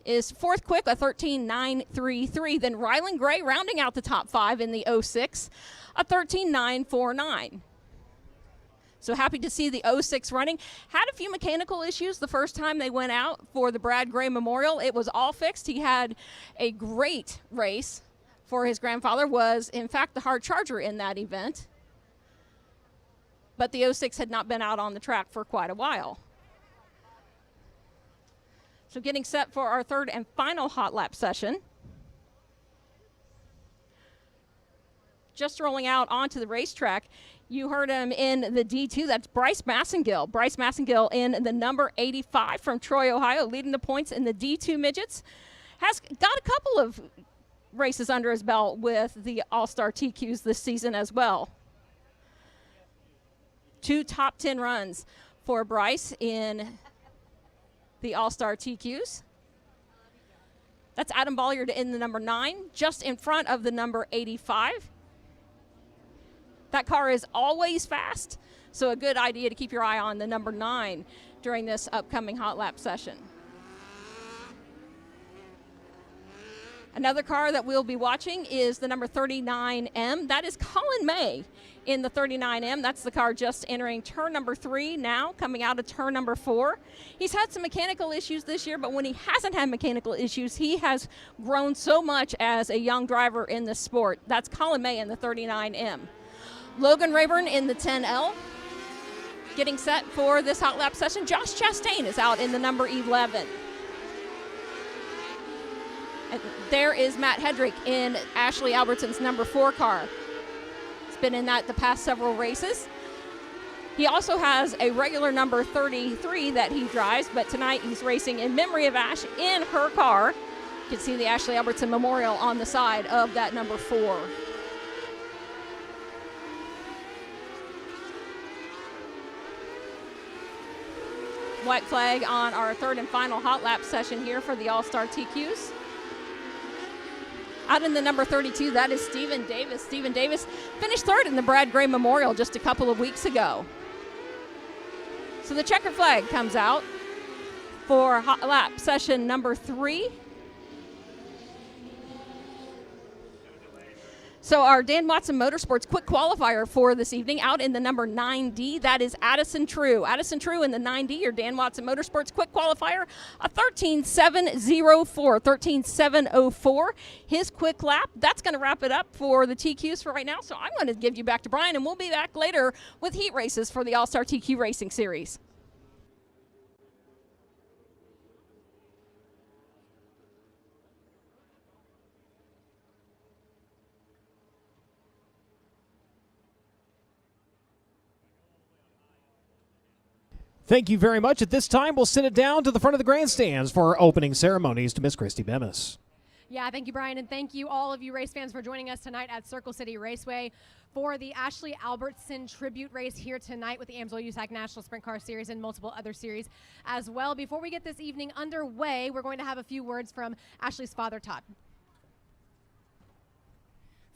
is fourth quick, a 13:09:33. Then Rylan Gray rounding out the top 5 in the 06, a 13:09:49. So happy to see the 06 running. Had a few mechanical issues the first time they went out for the Brad Gray Memorial. It was all fixed. He had a great race for his grandfather, was in fact the hard charger in that event. But the 06 had not been out on the track for quite a while. So getting set for our third and final hot lap session. Just rolling out onto the racetrack, you heard him in the D2. That's Bryce Massengill. Bryce Massengill in the number 85 from Troy, Ohio, leading the points in the D2 midgets. Has got a couple of races under his belt with the All-Star TQs this season as well. 2 top 10 runs for Bryce in the All-Star TQs. That's Adam Bolliard in the number 9, just in front of the number 85. That car is always fast, so a good idea to keep your eye on the number 9 during this upcoming hot lap session. Another car that we'll be watching is the number 39M. That is Colin May in the 39M. That's the car just entering turn number 3 now, coming out of turn number 4. He's had some mechanical issues this year, but when he hasn't had mechanical issues, he has grown so much as a young driver in the sport. That's Colin May in the 39M. Logan Rayburn in the 10L. Getting set for this hot lap session, Josh Chastain is out in the number 11. And there is Matt Hedrick in Ashley Albertson's number 4 car. He's been in that the past several races. He also has a regular number 33 that he drives, but tonight he's racing in memory of Ash in her car. You can see the Ashley Albertson Memorial on the side of that number 4. White flag on our third and final hot lap session here for the All-Star TQs. Out in the number 32, that is Stephen Davis. Stephen Davis finished third in the Brad Gray Memorial just a couple of weeks ago. So the checker flag comes out for hot lap session number 3. So our Dan Watson Motorsports quick qualifier for this evening out in the number 9D, that is Addison True. Addison True in the 9D, your Dan Watson Motorsports quick qualifier, a 13.704, 13.704. His quick lap, that's going to wrap it up for the TQs for right now. So I'm going to give you back to Brian, and we'll be back later with heat races for the All-Star TQ Racing Series. Thank you very much. At this time, we'll send it down to the front of the grandstands for our opening ceremonies to Miss Christy Bemis. Yeah, thank you, Brian, and thank you all of you race fans for joining us tonight at Circle City Raceway for the Ashley Albertson tribute race here tonight with the AMSOIL USAC National Sprint Car Series and multiple other series as well. Before we get this evening underway, we're going to have a few words from Ashley's father, Todd.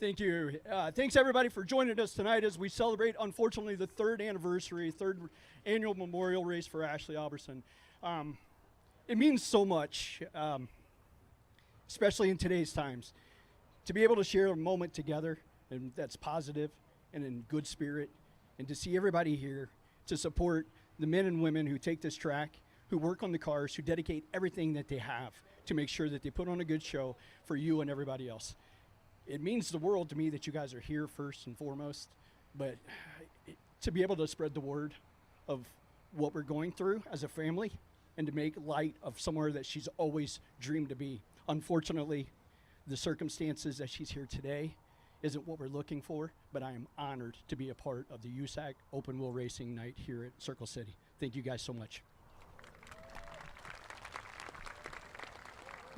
Thank you. Thanks, everybody, for joining us tonight as we celebrate, unfortunately, the third annual memorial race for Ashley Albertson. It means so much, especially in today's times, to be able to share a moment together, and that's positive and in good spirit, and to see everybody here to support the men and women who take this track, who work on the cars, who dedicate everything that they have to make sure that they put on a good show for you and everybody else. It means the world to me that you guys are here first and foremost, but to be able to spread the word of what we're going through as a family and to make light of somewhere that she's always dreamed to be. Unfortunately, the circumstances that she's here today isn't what we're looking for, but I am honored to be a part of the USAC Open Wheel Racing Night here at Circle City. Thank you guys so much.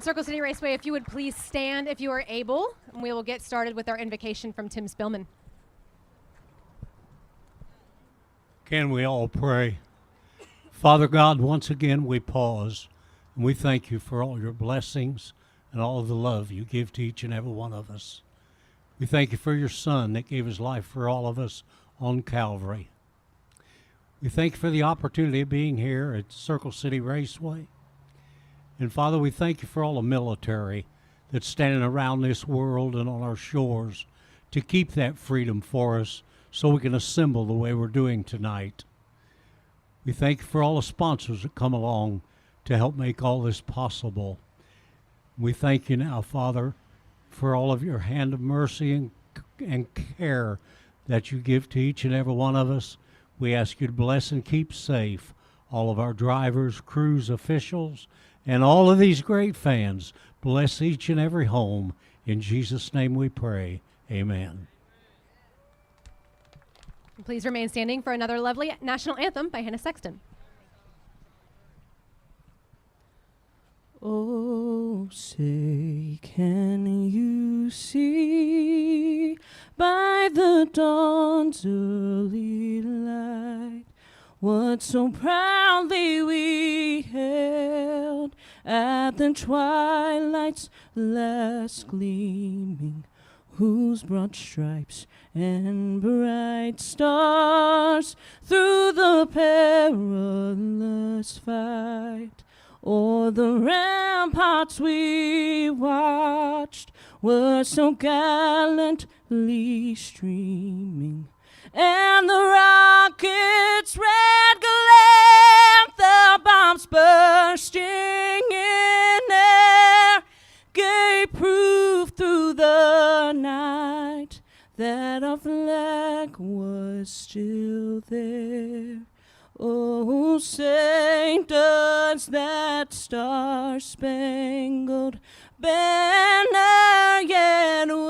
Circle City Raceway, if you would please stand if you are able, and we will get started with our invocation from Tim Spillman. Can we all pray? Father God, once again we pause, and we thank you for all your blessings and all of the love you give to each and every one of us. We thank you for your Son that gave his life for all of us on Calvary. We thank you for the opportunity of being here at Circle City Raceway. And Father, we thank you for all the military that's standing around this world and on our shores to keep that freedom for us so we can assemble the way we're doing tonight. We thank you for all the sponsors that come along to help make all this possible. We thank you now, Father, for all of your hand of mercy and care that you give to each and every one of us. We ask you to bless and keep safe all of our drivers, crews, officials, and all of these great fans. Bless each and every home. In Jesus' name we pray. Amen. Please remain standing for another lovely national anthem by Hannah Sexton. Oh, say, can you see by the dawn's early light what so proudly we hailed at the twilight's last gleaming, whose broad stripes and bright stars through the perilous fight o'er the ramparts we watched were so gallantly streaming, and the rocket's red glare, the bombs bursting in air, gave proof through the night that our flag was still there. Oh, say, does that star-spangled banner yet wave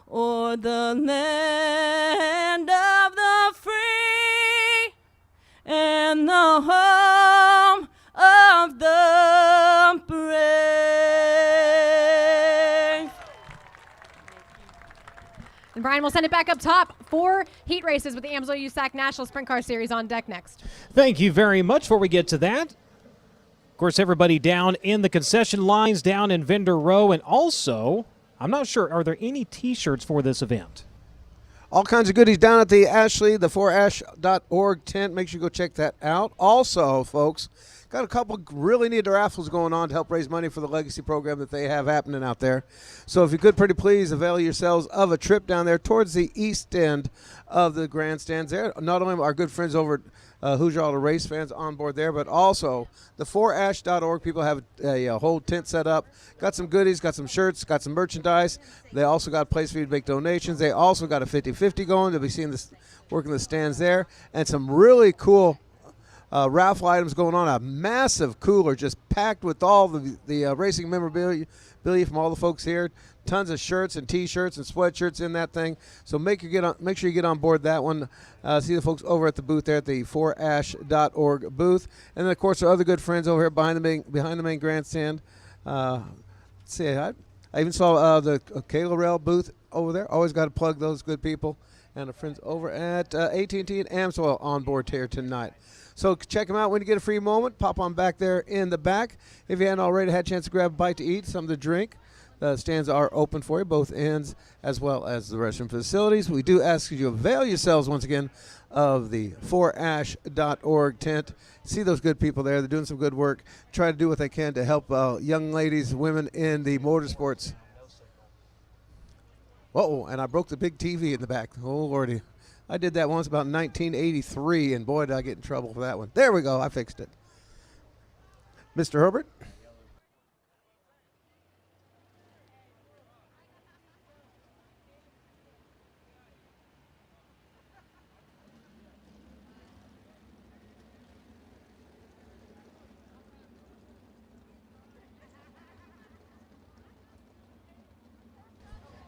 o'er the land Ryan, we'll send it back up top. 4 heat races with the AMSOIL USAC National Sprint Car Series on deck next. Thank you very much. Before we get to that, of course, everybody down in the concession lines, down in vendor row, and also, I'm not sure, are there any T-shirts for this event? All kinds of goodies down at the Ashley, the 4ash.org tent. Make sure you go check that out. Also, folks, got a couple really neat raffles going on to help raise money for the legacy program that they have happening out there. So if you could, pretty please avail yourselves of a trip down there towards the east end of the grandstands there. Not only our good friends over at Hoosier Auto Race fans on board there, but also the 4ash.org people have a whole tent set up. Got some goodies, got some shirts, got some merchandise. They also got a place for you to make donations. They also got a 50-50 going. They'll be seeing this working the stands there, and some really cool raffle items going on. A massive cooler just packed with all the racing memorabilia from all the folks here. Tons of shirts and T-shirts and sweatshirts in that thing. So make sure you get on board that one. See the folks over at the booth there at the 4ash.org booth, and then of course our other good friends over here behind the main grandstand. Let's see, I even saw the Kayla Rail booth over there. Always got to plug those good people and our friends over at AT&T and AMSOIL on board here tonight. So check them out when you get a free moment. Pop on back there in the back. If you hadn't already had a chance to grab a bite to eat, something to drink, the stands are open for you, both ends as well as the restroom facilities. We do ask you to avail yourselves once again of the 4ash.org tent. See those good people there. They're doing some good work. Try to do what they can to help young ladies, women in the motorsports. Uh-oh, and I broke the big TV in the back. Oh, Lordy. I did that once about 1983, and boy, did I get in trouble for that one. There we go. I fixed it. Mr. Herbert?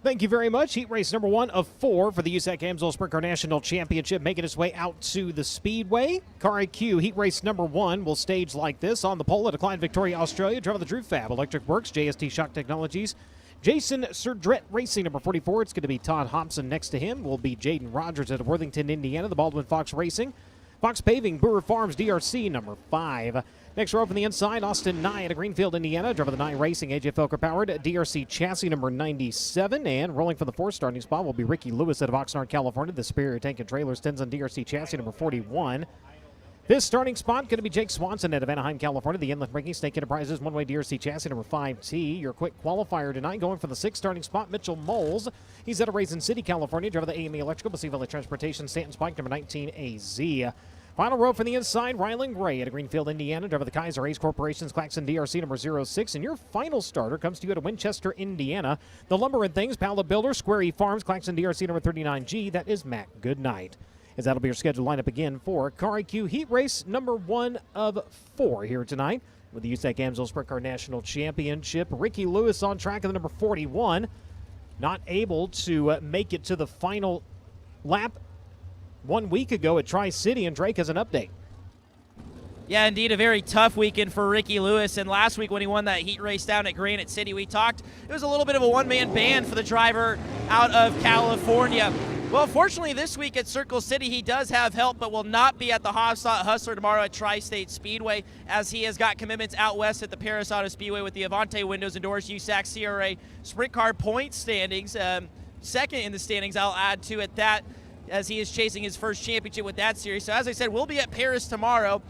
Thank you very much. Heat race number 1 of 4 for the USAC AMSOIL Sprint Car National Championship, making its way out to the Speedway. Car IQ heat race number 1 will stage like this. On the pole at Decline, Victoria, Australia, driver the Drew Fab, Electric Works, JST Shock Technologies, Jason Surdrett Racing, number 44. It's going to be Todd Hobson. Next to him will be Jaden Rogers at Worthington, Indiana, the Baldwin Fox Racing. Fox Paving, Brewer Farms, DRC, number 5. Next row from the inside, Austin Nye at Greenfield, Indiana. Driver the Nye Racing, AJ Felker powered, DRC chassis number 97. And rolling for the 4th starting spot will be Ricky Lewis out of Oxnard, California. The Superior Tank and Trailers, Tenzin DRC chassis number 41. This starting spot going to be Jake Swanson out of Anaheim, California. The Inland Ranking Snake Enterprises one-way DRC chassis number 5T. Your quick qualifier tonight going for the 6th starting spot, Mitchell Moles. He's out of Raisin City, California. Driver the AME Electrical, Basie Valley Transportation, Stanton Spike number 19AZ. Final row from the inside, Rylan Gray at Greenfield, Indiana. Driver the Kaiser Ace Corporation's Claxon DRC number 06. And your final starter comes to you out of Winchester, Indiana. The Lumber and Things, Pala Builder, Square E Farms, Claxon DRC number 39G. That is Matt Goodnight. As that'll be your scheduled lineup again for Car IQ Heat Race number 1 of 4 here tonight with the USAC AMSOIL Sprint Car National Championship. Ricky Lewis on track at the number 41. Not able to make it to the final lap 1 week ago at Tri-City, and Drake has an update. Yeah, indeed, a very tough weekend for Ricky Lewis. And last week when he won that heat race down at Granite City, we talked, it was a little bit of a one-man band for the driver out of California. Well, fortunately, this week at Circle City, he does have help, but will not be at the Hofstadt Hustler tomorrow at Tri-State Speedway, as he has got commitments out west at the Paris Auto Speedway with the Avante Windows and Doors USAC CRA Sprint Car point standings. Second in the standings, I'll add to it that, as he is chasing his first championship with that series. So as I said, we'll be at Paris tomorrow.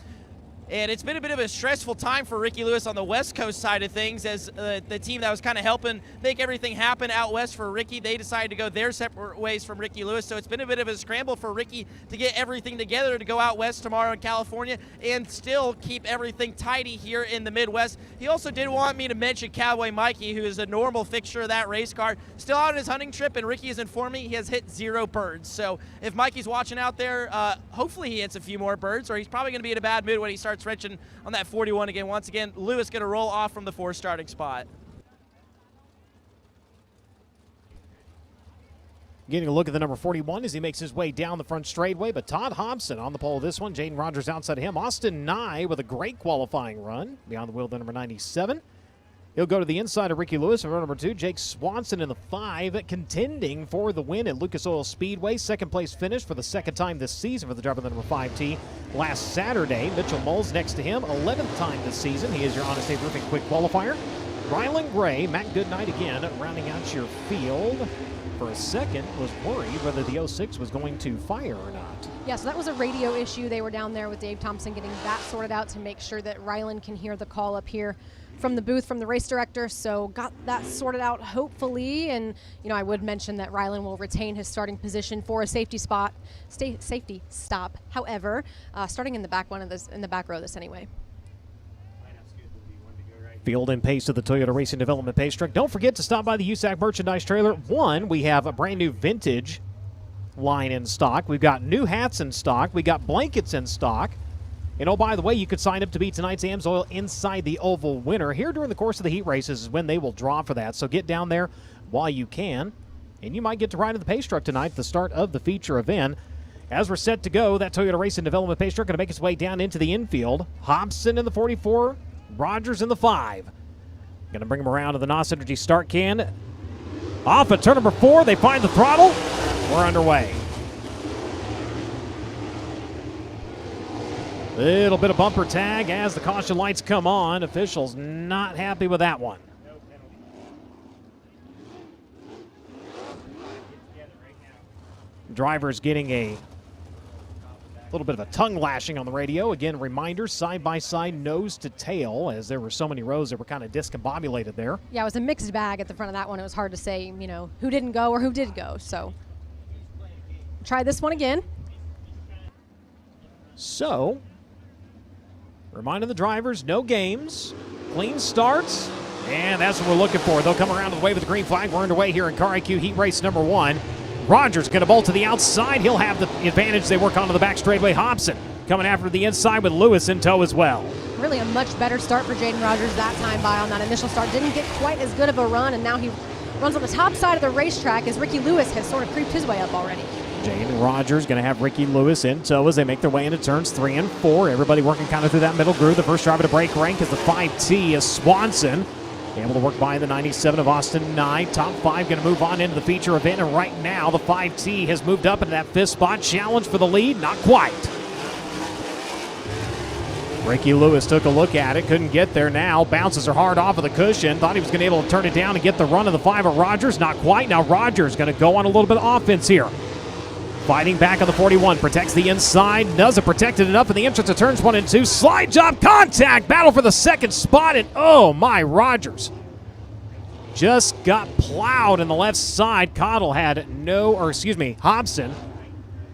And it's been a bit of a stressful time for Ricky Lewis on the West Coast side of things, as the team that was kind of helping make everything happen out west for Ricky, they decided to go their separate ways from Ricky Lewis. So it's been a bit of a scramble for Ricky to get everything together to go out west tomorrow in California and still keep everything tidy here in the Midwest. He also did want me to mention Cowboy Mikey, who is a normal fixture of that race car, still out on his hunting trip, and Ricky has informed me he has hit 0 birds. So if Mikey's watching out there, hopefully he hits a few more birds, or he's probably going to be in a bad mood when he starts wrenching on that 41 again. Once again, Lewis going to roll off from the 4 starting spot. Getting a look at the number 41 as he makes his way down the front straightaway, but Todd Hobson on the pole of this one. Jaden Rogers outside of him. Austin Nye with a great qualifying run. Beyond the wheel, the number 97. He'll go to the inside of Ricky Lewis in row number 2. Jake Swanson in the 5, contending for the win at Lucas Oil Speedway. Second place finish for the second time this season for the driver of the number 5T last Saturday. Mitchell Moles next to him, 11th time this season. He is your Honest Abe Roofing quick qualifier. Rylan Gray, Matt Goodnight again, rounding out your field. For a second, was worried whether the 06 was going to fire or not. Yeah, so that was a radio issue. They were down there with Dave Thompson getting that sorted out to make sure that Rylan can hear the call up here from the booth from the race director. So got that sorted out hopefully. And, you know, I would mention that Rylan will retain his starting position for a safety stop. However, starting in the back in the back row this anyway. Field and pace of the Toyota Racing Development Pace Truck. Don't forget to stop by the USAC merchandise trailer. One, we have a brand new vintage line in stock. We've got new hats in stock. We got blankets in stock. And oh, by the way, you could sign up to be tonight's AMSOIL Inside the Oval winner. Here during the course of the heat races is when they will draw for that. So get down there while you can. And you might get to ride in the pace truck tonight at the start of the feature event. As we're set to go, that Toyota Racing Development Pace Truck going to make its way down into the infield. Hobson in the 44. Rogers in the 5. Going to bring him around to the NOS Energy start can. Off at turn number 4. They find the throttle. We're underway. Little bit of bumper tag as the caution lights come on. Officials not happy with that one. Drivers getting a little bit of a tongue lashing on the radio. Again, reminder, side-by-side, nose to tail, as there were so many rows that were kind of discombobulated there. Yeah, it was a mixed bag at the front of that one. It was hard to say, you know, who didn't go or who did go. So try this one again. So, reminding the drivers, no games, clean starts, and that's what we're looking for. They'll come around to the way with the green flag. We're underway here in Car IQ Heat Race number 1. Rogers going to bolt to the outside. He'll have the advantage. They work onto the back straightaway. Hobson coming after the inside with Lewis in tow as well. Really a much better start for Jaden Rogers that time by on that initial start. Didn't get quite as good of a run, and now he runs on the top side of the racetrack as Ricky Lewis has sort of creeped his way up already. Jaden Rogers going to have Ricky Lewis in tow as they make their way into turns 3 and 4. Everybody working kind of through that middle groove. The first driver to break rank is the 5T is Swanson. Able to work by the 97 of Austin Nye. Top 5 going to move on into the feature event, and right now the 5T has moved up into that 5th spot. Challenge for the lead, not quite. Ricky Lewis took a look at it, couldn't get there now. Bounces are hard off of the cushion. Thought he was going to be able to turn it down and get the run of the 5 of Rogers, not quite. Now Rogers going to go on a little bit of offense here. Fighting back on the 41, protects the inside, doesn't protect it enough in the entrance of turns 1 and 2. Slide job contact, battle for the 2nd spot, and oh my, Rogers just got plowed in the left side. Hobson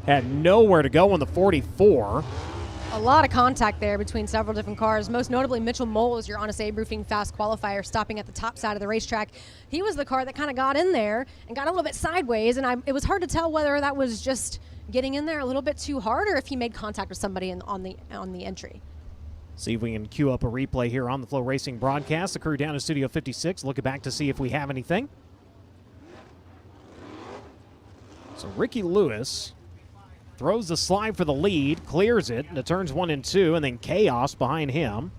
had nowhere to go in the 44. A lot of contact there between several different cars. Most notably, Mitchell Moles, your Honest Abe Roofing fast qualifier, stopping at the top side of the racetrack. He was the car that kind of got in there and got a little bit sideways, and it was hard to tell whether that was just getting in there a little bit too hard or if he made contact with somebody on the entry. See if we can cue up a replay here on the FloRacing broadcast. The crew down in Studio 56 looking back to see if we have anything. So Ricky Lewis throws the slide for the lead, clears it into turns 1 and 2, and then chaos behind him.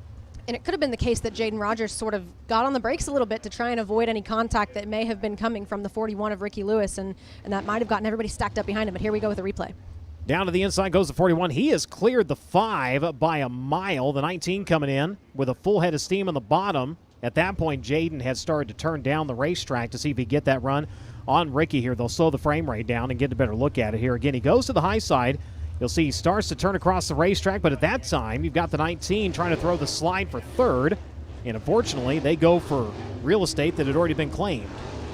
And it could have been the case that Jaden Rogers sort of got on the brakes a little bit to try and avoid any contact that may have been coming from the 41 of Ricky Lewis, and that might have gotten everybody stacked up behind him. But here we go with the replay. Down to the inside goes the 41. He has cleared the 5 by a mile. The 19 coming in with a full head of steam on the bottom. At that point, Jaden had started to turn down the racetrack to see if he could get that run on Ricky here. They'll slow the frame rate down and get a better look at it here. Again, he goes to the high side. You'll see he starts to turn across the racetrack, but at that time, you've got the 19 trying to throw the slide for 3rd, and unfortunately, they go for real estate that had already been claimed.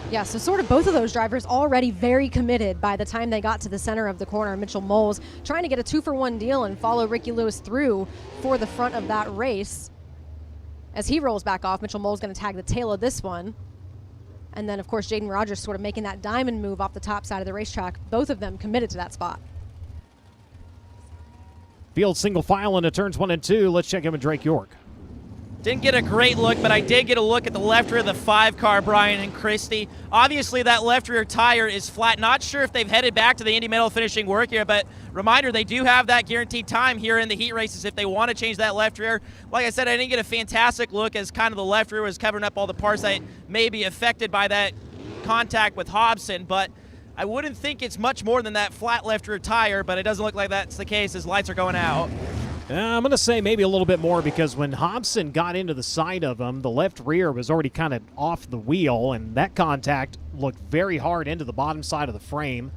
Yeah, so sort of both of those drivers already very committed by the time they got to the center of the corner. Mitchell Moles trying to get a 2-for-1 deal and follow Ricky Lewis through for the front of that race. As he rolls back off, Mitchell Moles going to tag the tail of this one. And then, of course, Jaden Rogers sort of making that diamond move off the top side of the racetrack. Both of them committed to that spot. Field single file into turns 1 and 2. Let's check in with Drake York. Didn't get a great look, but I did get a look at the left rear of the 5 car, Brian and Christy. Obviously, that left rear tire is flat. Not sure if they've headed back to the Indy Metal finishing work here, but reminder, they do have that guaranteed time here in the heat races if they want to change that left rear. Like I said, I didn't get a fantastic look as kind of the left rear was covering up all the parts that may be affected by that contact with Hobson, but I wouldn't think it's much more than that flat left rear tire, but it doesn't look like that's the case as lights are going out. I'm going to say maybe a little bit more because when Hobson got into the side of him, the left rear was already kind of off the wheel, and that contact looked very hard into the bottom side of the frame.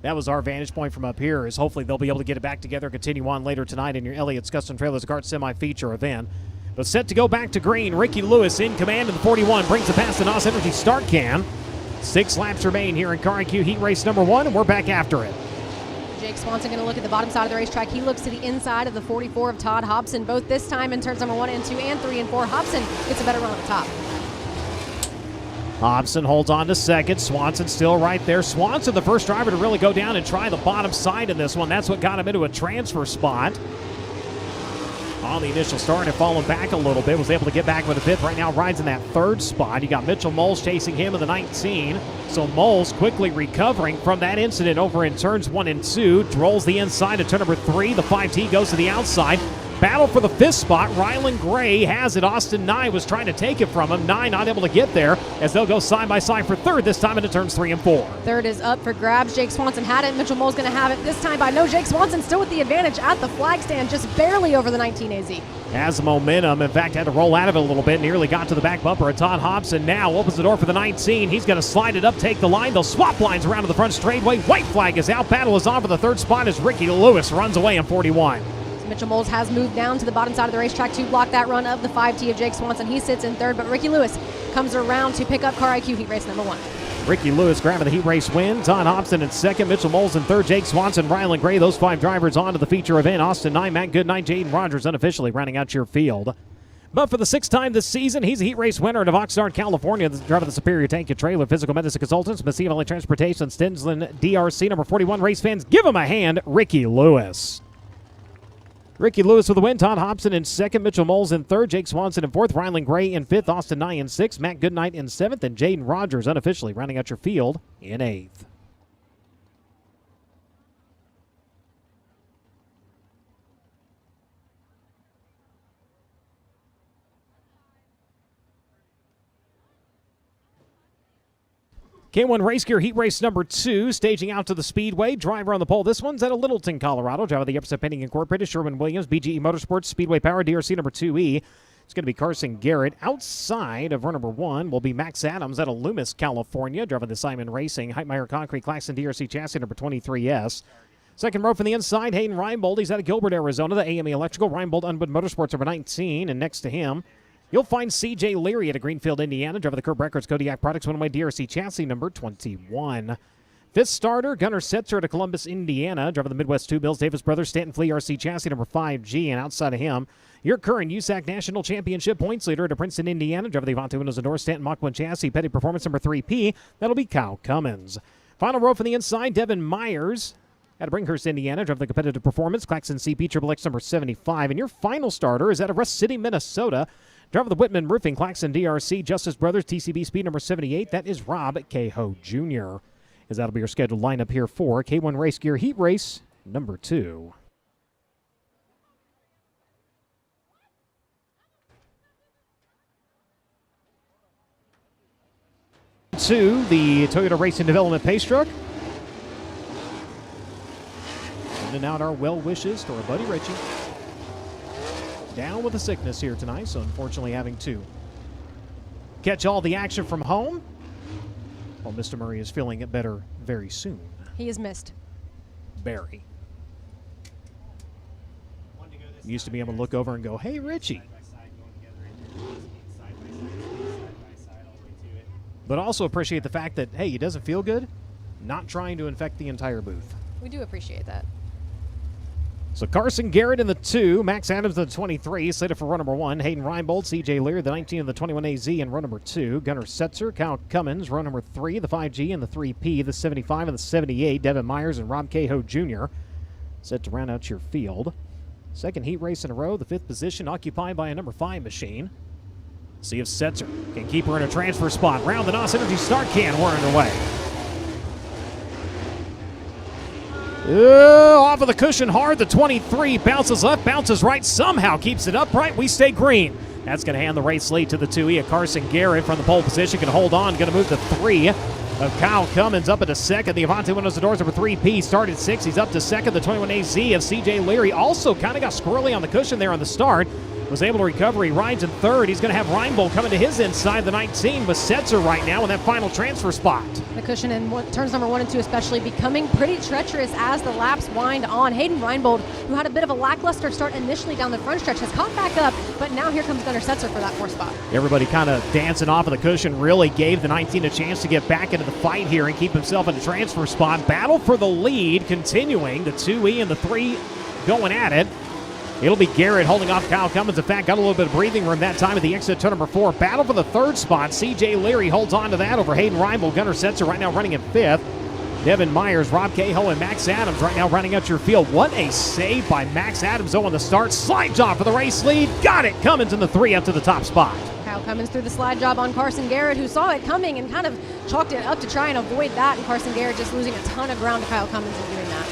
That was our vantage point from up here, is hopefully they'll be able to get it back together and continue on later tonight in your Elliott's Custom Trailers Kart semi-feature event. But set to go back to green, Ricky Lewis in command in the 41, brings it past the NOS Energy start can. 6 laps remain here in Car IQ Heat Race number 1, and we're back after it. Jake Swanson going to look at the bottom side of the racetrack. He looks to the inside of the 44 of Todd Hobson, both this time in turns number 1 and 2 and 3 and 4. Hobson gets a better run at the top. Hobson holds on to second. Swanson still right there. Swanson, the first driver to really go down and try the bottom side in this one. That's what got him into a transfer spot. On the initial start and fallen back a little bit, was able to get back with a fifth. Right now rides in that 3rd spot. You got Mitchell Moles chasing him in the 19. So Moles quickly recovering from that incident over in turns 1 and 2. Rolls the inside to turn number 3. The 5T goes to the outside. Battle for the 5th spot. Rylan Gray has it. Austin Nye was trying to take it from him. Nye not able to get there as they'll go side by side for 3rd this time into turns 3 and 4. 3rd is up for grabs. Jake Swanson had it. Mitchell Mole's going to have it this time, but I know Jake Swanson still with the advantage at the flag stand, just barely over the 19 AZ. Has momentum. In fact, had to roll out of it a little bit. Nearly got to the back bumper of Todd Hobson. Now opens the door for the 19. He's going to slide it up, take the line. They'll swap lines around to the front straightaway. White flag is out. Battle is on for the 3rd spot as Ricky Lewis runs away in 41. Mitchell Moles has moved down to the bottom side of the racetrack to block that run of the 5T of Jake Swanson. He sits in 3rd, but Ricky Lewis comes around to pick up Car IQ Heat Race number 1. Ricky Lewis grabbing the heat race win. Todd Hobson in 2nd. Mitchell Moles in 3rd. Jake Swanson, Rylan Gray, those 5 drivers on to the feature event. Austin Nye, Matt Goodnight, Jaden Rogers unofficially rounding out your field. But for the 6th time this season, he's a heat race winner in Oxnard, California. The driver of the Superior Tank and Trailer, Physical Medicine Consultants, Massive Valley Transportation, Stensland, DRC, number 41. Race fans, give him a hand, Ricky Lewis. Ricky Lewis with the win. Todd Hobson in 2nd. Mitchell Moles in 3rd. Jake Swanson in 4th. Rylan Gray in 5th. Austin Nye in 6th. Matt Goodnight in 7th. And Jaden Rogers unofficially rounding out your field in 8th. K1 Race Gear Heat Race number 2, staging out to the Speedway. Driver on the pole. This one's out of Littleton, Colorado. Driver of the Epson Painting Incorporated, Sherwin Williams, BGE Motorsports, Speedway Power, DRC number 2E. It's going to be Carson Garrett. Outside of run number 1 will be Max Adams out of Loomis, California. Driving the Simon Racing, Heitmeyer Concrete, Claxton DRC chassis number 23S. Second row from the inside, Hayden Reinbold. He's out of Gilbert, Arizona. The AME Electrical, Reinbold Unwood Motorsports number 19. And next to him, you'll find C.J. Leary out of Greenfield, Indiana. Driver of the Curb Records Kodiak Products, one-way DRC chassis number 21. 5th starter, Gunnar Setzer out of Columbus, Indiana. Driver of the Midwest 2 Bills, Davis Brothers, Stanton Flea RC chassis number 5G. And outside of him, your current USAC National Championship points leader out of Princeton, Indiana. Driver of the Avante Windows and Doors, Stanton Mach 1 chassis, Petty Performance number 3P. That'll be Kyle Cummins. Final row from the inside, Devin Myers out of Bringhurst, Indiana. Driver of the Competitive Performance, Claxton CP Triple X number 75. And your final starter is out of Rust City, Minnesota. Driver of the Whitman Roofing, Claxton DRC, Justice Brothers, TCB Speed number 78. That is Rob Cahoe Jr. As that'll be your scheduled lineup here for K1 Race Gear Heat Race number 2. The Toyota Racing Development Pace Truck. Sending out our well wishes to our buddy Richie. Down with a sickness here tonight, so unfortunately having to catch all the action from home. Well, Mr. Murray is feeling it better very soon. He is missed. Barry. Used to be able to look over and go, hey, Richie. But also appreciate the fact that, hey, he doesn't feel good, not trying to infect the entire booth. We do appreciate that. So Carson Garrett in the 2, Max Adams in the 23, slated for run number 1, Hayden Reinbold, C.J. Lear, the 19 and the 21 AZ in run number 2, Gunnar Setzer, Kyle Cummins, run number 3, the 5G and the 3P, the 75 and the 78, Devin Myers and Rob Cahoe Jr. set to round out your field. Second heat race in a row, the 5th position occupied by a number 5 machine. See if Setzer can keep her in a transfer spot. Round the NOS Energy start can, we're underway. Off of the cushion hard, the 23 bounces left, bounces right, somehow keeps it upright. We stay green. That's going to hand the race lead to the 2E. Carson Garrett from the pole position can hold on, going to move to 3. Kyle Cummins up into second. The Avante windows the doors number 3P started 6. He's up to second. The 21AZ of CJ Leary also kind of got squirrely on the cushion there on the start. Was able to recover. He rides in third. He's going to have Reinbold coming to his inside. The 19 with Setzer right now in that final transfer spot. The cushion in turns number 1 and 2 especially becoming pretty treacherous as the laps wind on. Hayden Reinbold, who had a bit of a lackluster start initially down the front stretch, has caught back up, but now here comes Gunnar Setzer for that 4th spot. Everybody kind of dancing off of the cushion really gave the 19 a chance to get back into the fight here and keep himself in the transfer spot. Battle for the lead continuing. The 2E and the 3 going at it. It'll be Garrett holding off Kyle Cummins. In fact, got a little bit of breathing room that time at the exit turn number 4. Battle for the 3rd spot. CJ Leary holds on to that over Hayden Reinbold. Gunnar Setzer right now running in 5th. Devin Myers, Rob Cahill, and Max Adams right now running out your field. What a save by Max Adams, though, on the start. Slide job for the race lead. Got it. Cummins in the 3 up to the top spot. Kyle Cummins through the slide job on Carson Garrett, who saw it coming and kind of chalked it up to try and avoid that. And Carson Garrett just losing a ton of ground to Kyle Cummins in doing that.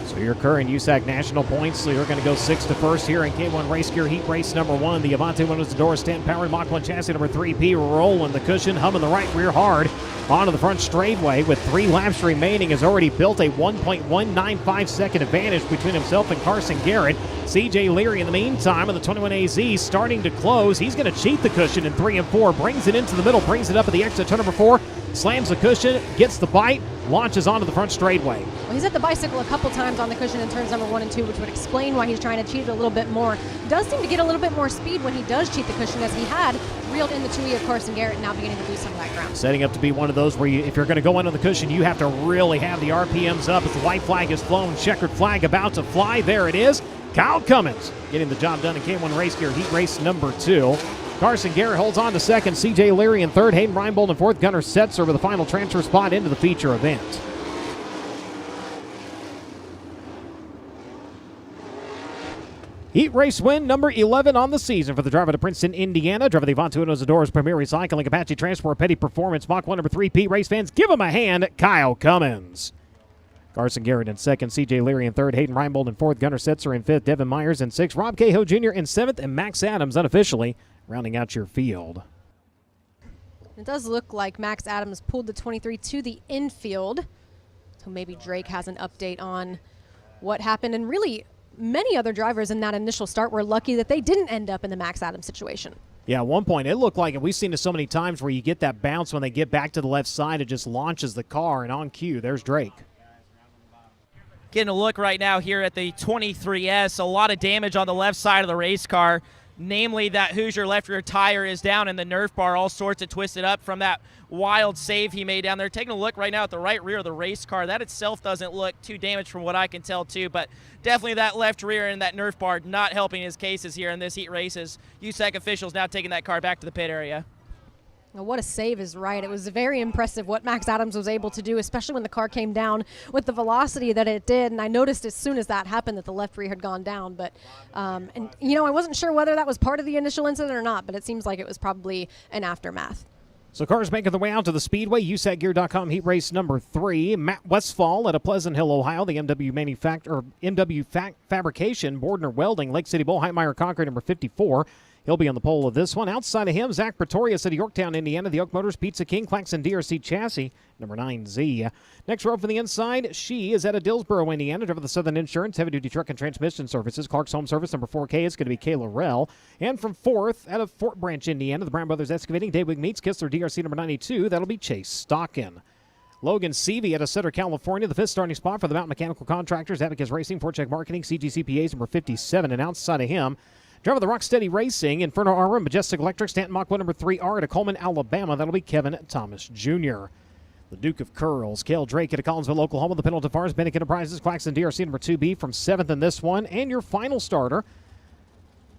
So your current USAC national points, so you're going to go 6 to 1st here in K1 Race Gear Heat Race number 1. The Avante windows the door, stand powered Mach 1 chassis number 3P, rolling the cushion, humming the right rear hard onto the front straightaway with 3 laps remaining. Has already built a 1.195 second advantage between himself and Carson Garrett. CJ Leary in the meantime on the 21AZ starting to close. He's going to cheat the cushion in 3 and 4, brings it into the middle, brings it up at the exit turn number 4, slams the cushion, gets the bite, launches onto the front straightaway. Well, he's hit the bicycle a couple times on the cushion in turns number 1 and 2, which would explain why he's trying to cheat it a little bit more. Does seem to get a little bit more speed when he does cheat the cushion, as he had reeled in the 2E of Carson Garrett, now beginning to lose some of that ground. Setting up to be one of those where if you're going to go in on the cushion, you have to really have the RPMs up as the white flag is flown. Checkered flag about to fly. There it is. Kyle Cummins getting the job done in K1 Race Gear Heat Race number 2. Carson Garrett holds on to second. CJ Leary in third. Hayden Reinbold in fourth. Gunnar Setzer with the final transfer spot into the feature event. Heat race win number 11 on the season for the driver to Princeton, Indiana. Driver the Avante windows the doors, Premier Recycling, Apache Transport, Petty Performance, Mach 1 number 3P. Race fans, give him a hand. Kyle Cummins. Carson Garrett in second, CJ Leary in third, Hayden Reinbold in fourth, Gunnar Setzer in fifth, Devin Myers in sixth, Rob Cahill Jr. in seventh, and Max Adams unofficially rounding out your field. It does look like Max Adams pulled the 23 to the infield. So maybe Drake has an update on what happened. And really, many other drivers in that initial start were lucky that they didn't end up in the Max Adams situation. Yeah, at one point it looked like, and we've seen it so many times, where you get that bounce when they get back to the left side, it just launches the car, and on cue, there's Drake. Getting a look right now here at the 23S. A lot of damage on the left side of the race car. Namely, that Hoosier left rear tire is down and the Nerf bar all sorts of twisted up from that wild save he made down there. Taking a look right now at the right rear of the race car. That itself doesn't look too damaged from what I can tell too, but definitely that left rear and that Nerf bar not helping his cases here in this heat races. USAC officials now taking that car back to the pit area. Well, what a save is right. It was very impressive what Max Adams was able to do, especially when the car came down with the velocity that it did. And I noticed as soon as that happened that the left rear had gone down. But, and you know, I wasn't sure whether that was part of the initial incident or not, but it seems like it was probably an aftermath. So cars making their way out to the Speedway. USACgear.com heat race number 3. Matt Westfall out of Pleasant Hill, Ohio. The MW Fabrication, Bordner Welding, Lake City Bull, Heitmeyer Concrete number 54. He'll be on the pole of this one. Outside of him, Zach Pretorius out of Yorktown, Indiana. The Oak Motors, Pizza King, Claxon DRC Chassis, number 9Z. Next row from the inside, she is out of Dillsboro, Indiana. Driver of the Southern Insurance, Heavy Duty Truck and Transmission Services. Clark's Home Service, number 4K. It's going to be Kayla Rell. And from fourth, out of Fort Branch, Indiana, the Brown Brothers Excavating, Daywig Meats, Kistler DRC, number 92. That'll be Chase Stockin. Logan Seavey out of Sutter, California. The fifth starting spot for the Mountain Mechanical Contractors, Abacus Racing, Forcheck Marketing, CGCPA's number 57. And outside of him, driver of the Rocksteady Racing, Inferno Armor, Majestic Electric, Stanton Mach 1 number 3R at Coleman, Alabama. That'll be Kevin Thomas Jr. The Duke of Curls, Cale Drake at Collinsville, Oklahoma. The Pendleton Farms, Bennick Enterprises, Claxon DRC number 2B from 7th in this one. And your final starter,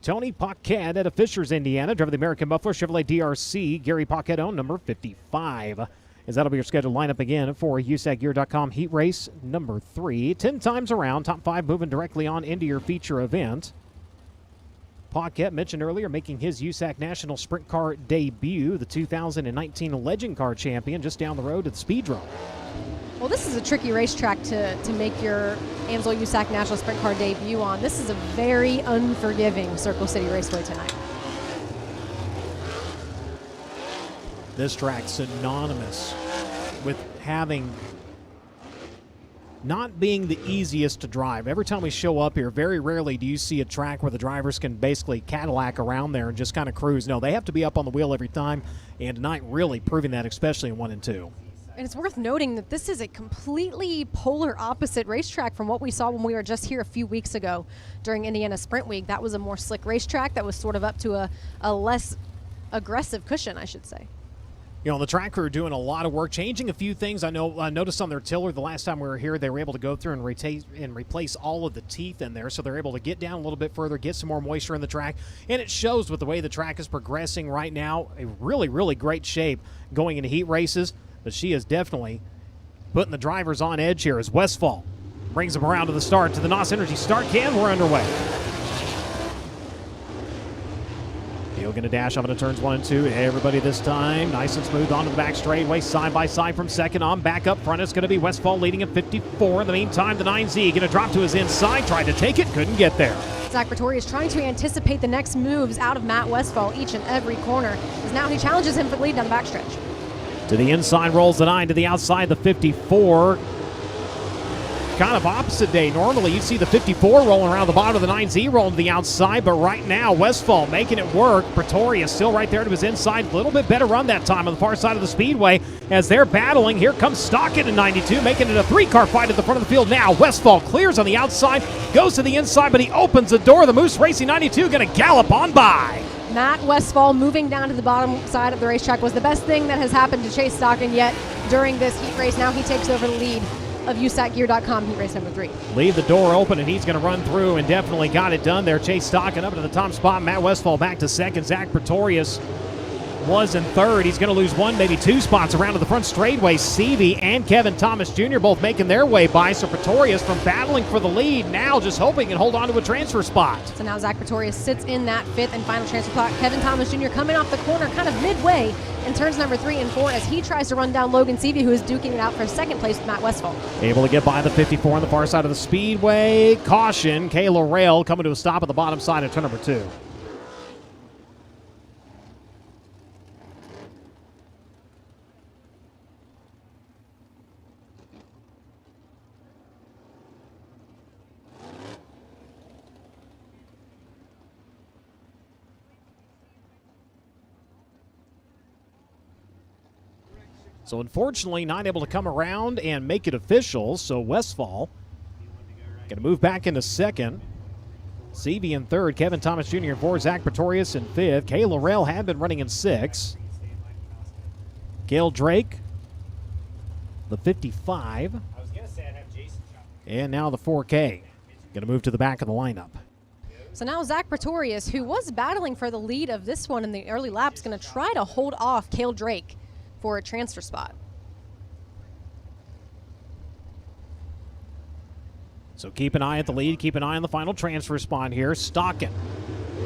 Tony Paquette out of Fishers, Indiana. Driver of the American Buffalo, Chevrolet DRC, Gary Paquette, number 55. as that'll be your scheduled lineup again for USACgear.com Heat Race number 3. 10 times around, top 5 moving directly on into your feature event. Paquette mentioned earlier making his USAC National Sprint Car debut, the 2019 Legend Car champion, just down the road to the Speedrome. Well, this is a tricky racetrack to make your AMSOIL USAC National Sprint Car debut on. This is a very unforgiving Circle City Raceway tonight. This track's synonymous with not being the easiest to drive. Every time we show up here, very rarely do you see a track where the drivers can basically Cadillac around there and just kind of cruise. No, they have to be up on the wheel every time, and tonight really proving that, especially in 1 and 2. And it's worth noting that this is a completely polar opposite racetrack from what we saw when we were just here a few weeks ago during Indiana Sprint Week. That was a more slick racetrack that was sort of up to a less aggressive cushion, I should say. You know, the track crew doing a lot of work, changing a few things. I noticed on their tiller the last time we were here, they were able to go through and replace all of the teeth in there, so they're able to get down a little bit further, get some more moisture in the track, and it shows with the way the track is progressing right now. A really, really great shape going into heat races, but she is definitely putting the drivers on edge here as Westfall brings them around to the start, to the NOS Energy start can. We're underway. Going to dash up into turns 1 and 2. Everybody this time nice and smooth onto the back straightaway, side by side from second on. Back up front, it's going to be Westfall leading at 54. In the meantime, the 9Z going to drop to his inside, tried to take it, couldn't get there. Zach Pretorius trying to anticipate the next moves out of Matt Westfall each and every corner, as now he challenges him for the lead down the backstretch. To the inside rolls the 9, to the outside the 54. Kind of opposite day. Normally you'd see the 54 rolling around the bottom of the 9Z rolling to the outside, but right now Westfall making it work. Pretorius still right there to his inside. A little bit better run that time on the far side of the speedway as they're battling. Here comes Stockton in 92, making it a 3-car fight at the front of the field now. Westfall clears on the outside, goes to the inside, but he opens the door. The Moose Racing 92 going to gallop on by. Matt Westfall moving down to the bottom side of the racetrack was the best thing that has happened to Chase Stockton yet during this heat race. Now he takes over the lead of USACgear.com heat race number 3. Leave the door open, and he's going to run through and definitely got it done there. Chase Stockton up to the top spot. Matt Westfall back to second. Zach Pretorius was in third. He's going to lose 1, maybe 2 spots around to the front straightaway. Seavey and Kevin Thomas Jr. both making their way by. So Pretorius from battling for the lead now just hoping and hold on to a transfer spot. So now Zach Pretorius sits in that 5th and final transfer spot. Kevin Thomas Jr. coming off the corner kind of midway in turns number 3 and 4 as he tries to run down Logan Seavey, who is duking it out for 2nd place with Matt Westfall. Able to get by the 54 on the far side of the speedway. Caution, Kayla Rail coming to a stop at the bottom side of turn number 2. So unfortunately not able to come around and make it official, so Westfall going to move back into 2nd. Seavey in 3rd, Kevin Thomas Jr. in 4th, Zach Pretorius in 5th. Kayla Rail had been running in 6th. Gail Drake, the 55. And now the 4K. Going to move to the back of the lineup. So now Zach Pretorius, who was battling for the lead of this one in the early laps, going to try to hold off Cale Drake for a transfer spot. So keep an eye at the lead, keep an eye on the final transfer spot here. Stockton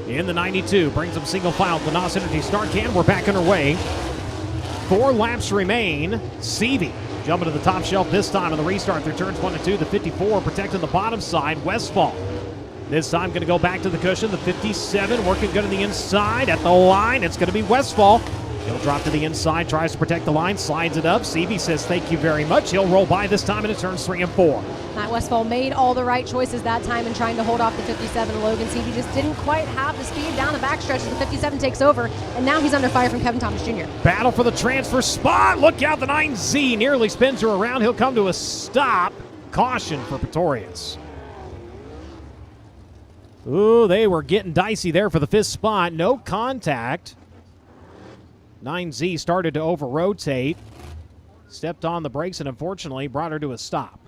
in the 92, brings them single file to the NOS Energy start can. We're back underway. 4 laps remain. Seavey jumping to the top shelf this time on the restart through turns 1 and 2. The 54 protecting the bottom side. Westfall this time going to go back to the cushion. The 57 working good on the inside. At the line, it's going to be Westfall. He'll drop to the inside, tries to protect the line, slides it up. Seavey says thank you very much. He'll roll by this time into turns 3 and 4. Matt Westfall made all the right choices that time in trying to hold off the 57. Logan Seavey just didn't quite have the speed down the backstretch as the 57 takes over, and now he's under fire from Kevin Thomas Jr. Battle for the transfer spot. Look out, the 9Z nearly spins her around. He'll come to a stop. Caution for Pretorius. Ooh, they were getting dicey there for the 5th spot. No contact. 9Z started to over-rotate, stepped on the brakes, and unfortunately brought her to a stop.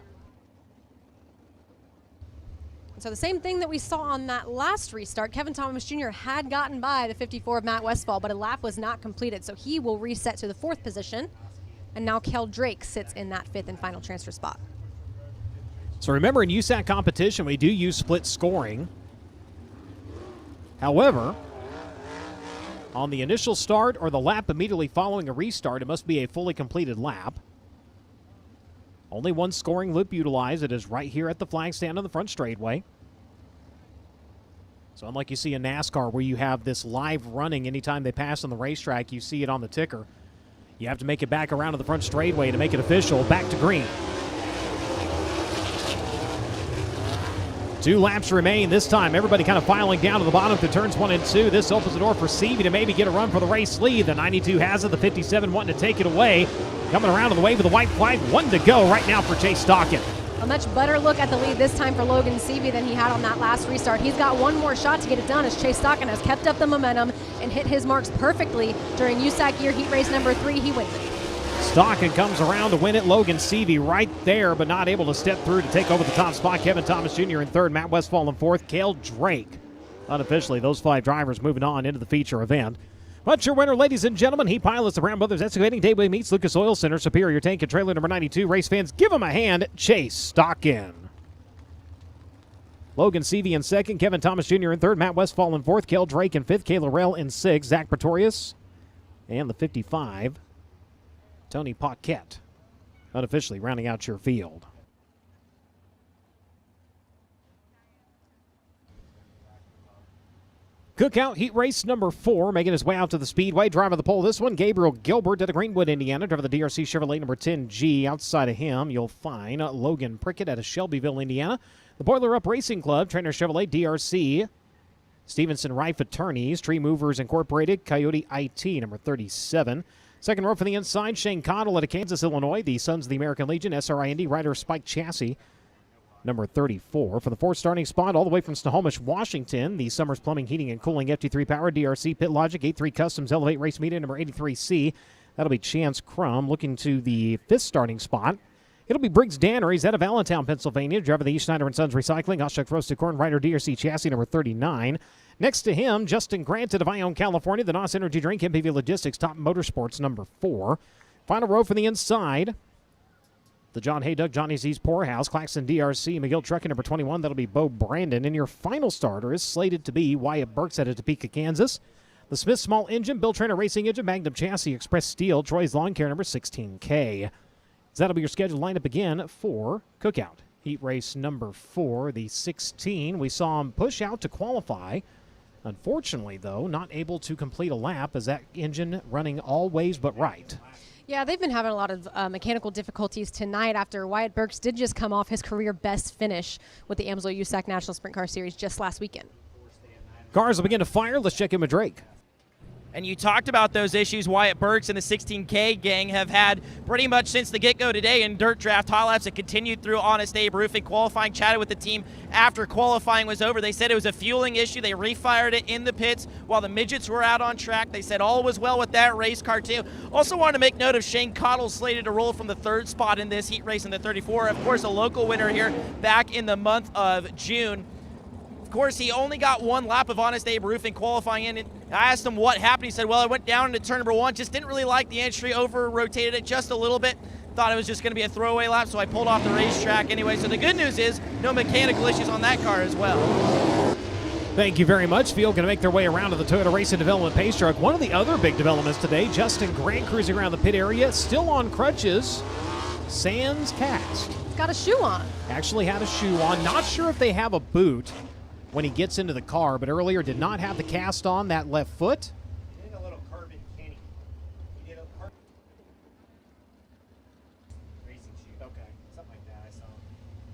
So the same thing that we saw on that last restart, Kevin Thomas Jr. had gotten by the 54 of Matt Westfall, but a lap was not completed, so he will reset to the 4th position. And now Kel Drake sits in that 5th and final transfer spot. So remember, in USAC competition, we do use split scoring. However, on the initial start or the lap immediately following a restart, it must be a fully completed lap. Only one scoring loop utilized. It is right here at the flag stand on the front straightaway. So unlike you see in NASCAR where you have this live running anytime they pass on the racetrack, you see it on the ticker. You have to make it back around to the front straightaway to make it official. Back to green. 2 laps remain. This time, everybody kind of filing down to the bottom through turns 1 and 2. This opens the door for Seavey to maybe get a run for the race lead. The 92 has it. The 57 wanting to take it away. Coming around to the wave with the white flag. 1 to go right now for Chase Stockin. A much better look at the lead this time for Logan Seavey than he had on that last restart. He's got one more shot to get it done as Chase Stockin has kept up the momentum and hit his marks perfectly during USAC year heat race number 3. He wins it. Stockin comes around to win it. Logan Seavey right there, but not able to step through to take over the top spot. Kevin Thomas Jr. in 3rd, Matt Westfall in 4th, Kel Drake. Unofficially, those 5 drivers moving on into the feature event. But your winner, ladies and gentlemen, he pilots the Brown Brothers Excavating Daily meets Lucas Oil Center, Superior Tank and Trailer number 92. Race fans, give him a hand. Chase Stockin. Logan Seavey in 2nd, Kevin Thomas Jr. in 3rd, Matt Westfall in 4th, Kel Drake in 5th, Kayla Rell in 6th, Zach Pretorius, and the 55, Tony Paquette, unofficially rounding out your field. Cookout heat race number 4, making his way out to the speedway. Driving the pole, this one, Gabriel Gilbert out of Greenwood, Indiana. Driver the DRC Chevrolet number 10G. Outside of him, you'll find Logan Prickett out of Shelbyville, Indiana. The Boiler Up Racing Club, Trainer Chevrolet, DRC. Stevenson Rife Attorneys, Tree Movers Incorporated, Coyote IT number 37. Second row from the inside, Shane Cottle out of Kansas, Illinois. The Sons of the American Legion, SRIND, Rider Spike Chassis, number 34. For the 4th starting spot, all the way from Snohomish, Washington, the Summers Plumbing, Heating, and Cooling FT3 Power, DRC Pit Logic, 83 Customs, Elevate Race Media, number 83C. That'll be Chance Crum looking to the 5th starting spot. It'll be Briggs Danneries out of Allentown, Pennsylvania. Driver the E. Schneider & Sons Recycling, Oshkosh Roasted Corn, Rider DRC Chassis, number 39. Next to him, Justin Grant out of Ione, California. The NOS Energy Drink, MPV Logistics, Top Motorsports, number 4. Final row from the inside, the John Hayduck, Johnny Z's Poorhouse, Claxton DRC, McGill Trucking, number 21. That'll be Bo Brandon. And your final starter is slated to be Wyatt Burks out of Topeka, Kansas. The Smith Small Engine, Bill Trainer Racing Engine, Magnum Chassis, Express Steel, Troy's Lawn Care, number 16K. So that'll be your scheduled lineup again for Cookout. Heat race number 4, the 16. We saw him push out to qualify. Unfortunately, though, not able to complete a lap as that engine running all ways but right. Yeah, they've been having a lot of mechanical difficulties tonight after Wyatt Burks did just come off his career best finish with the AMSOIL USAC National Sprint Car Series just last weekend. Cars will begin to fire. Let's check in with Drake. And you talked about those issues Wyatt Burks and the 16K gang have had pretty much since the get-go today in Dirt Draft Hot Laps. It continued through Honest Abe Roofing. Qualifying, chatted with the team after qualifying was over. They said it was a fueling issue. They refired it in the pits while the midgets were out on track. They said all was well with that race car too. Also wanted to make note of Shane Cottle slated to roll from the 3rd spot in this heat race in the 34. Of course, a local winner here back in the month of June. Of course, he only got 1 lap of Honest Abe Roofing qualifying in. I asked him what happened. He said, well, I went down into turn number 1, just didn't really like the entry, over-rotated it just a little bit. Thought it was just going to be a throwaway lap, so I pulled off the racetrack anyway. So the good news is no mechanical issues on that car as well. Thank you very much. Field going to make their way around to the Toyota Racing Development Pace Truck. One of the other big developments today, Justin Grant cruising around the pit area, still on crutches, sans cast. He's got a shoe on. Actually had a shoe on. Not sure if they have a boot when he gets into the car, but earlier did not have the cast on that left foot. He did a little carbon Kenny. He did a carbon racing shoe. Okay, something like that. I saw.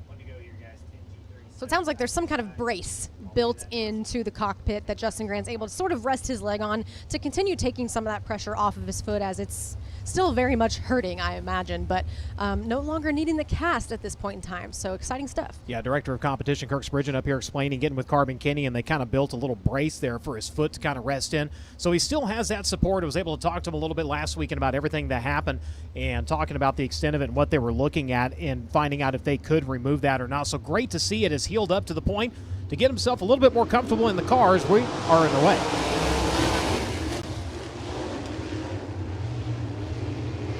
Wanted to go here, guys. 10G3. So it sounds like there's some kind of brace built into the cockpit that Justin Grant's able to sort of rest his leg on to continue taking some of that pressure off of his foot, as it's still very much hurting, I imagine, but no longer needing the cast at this point in time. So exciting stuff. Yeah, Director of Competition Kirk Spridgen up here explaining, getting with Carbon Kenny, and they kind of built a little brace there for his foot to kind of rest in. So he still has that support. I was able to talk to him a little bit last weekend about everything that happened and talking about the extent of it and what they were looking at and finding out if they could remove that or not. So great to see it has healed up to the point to get himself a little bit more comfortable in the car as we are in the way.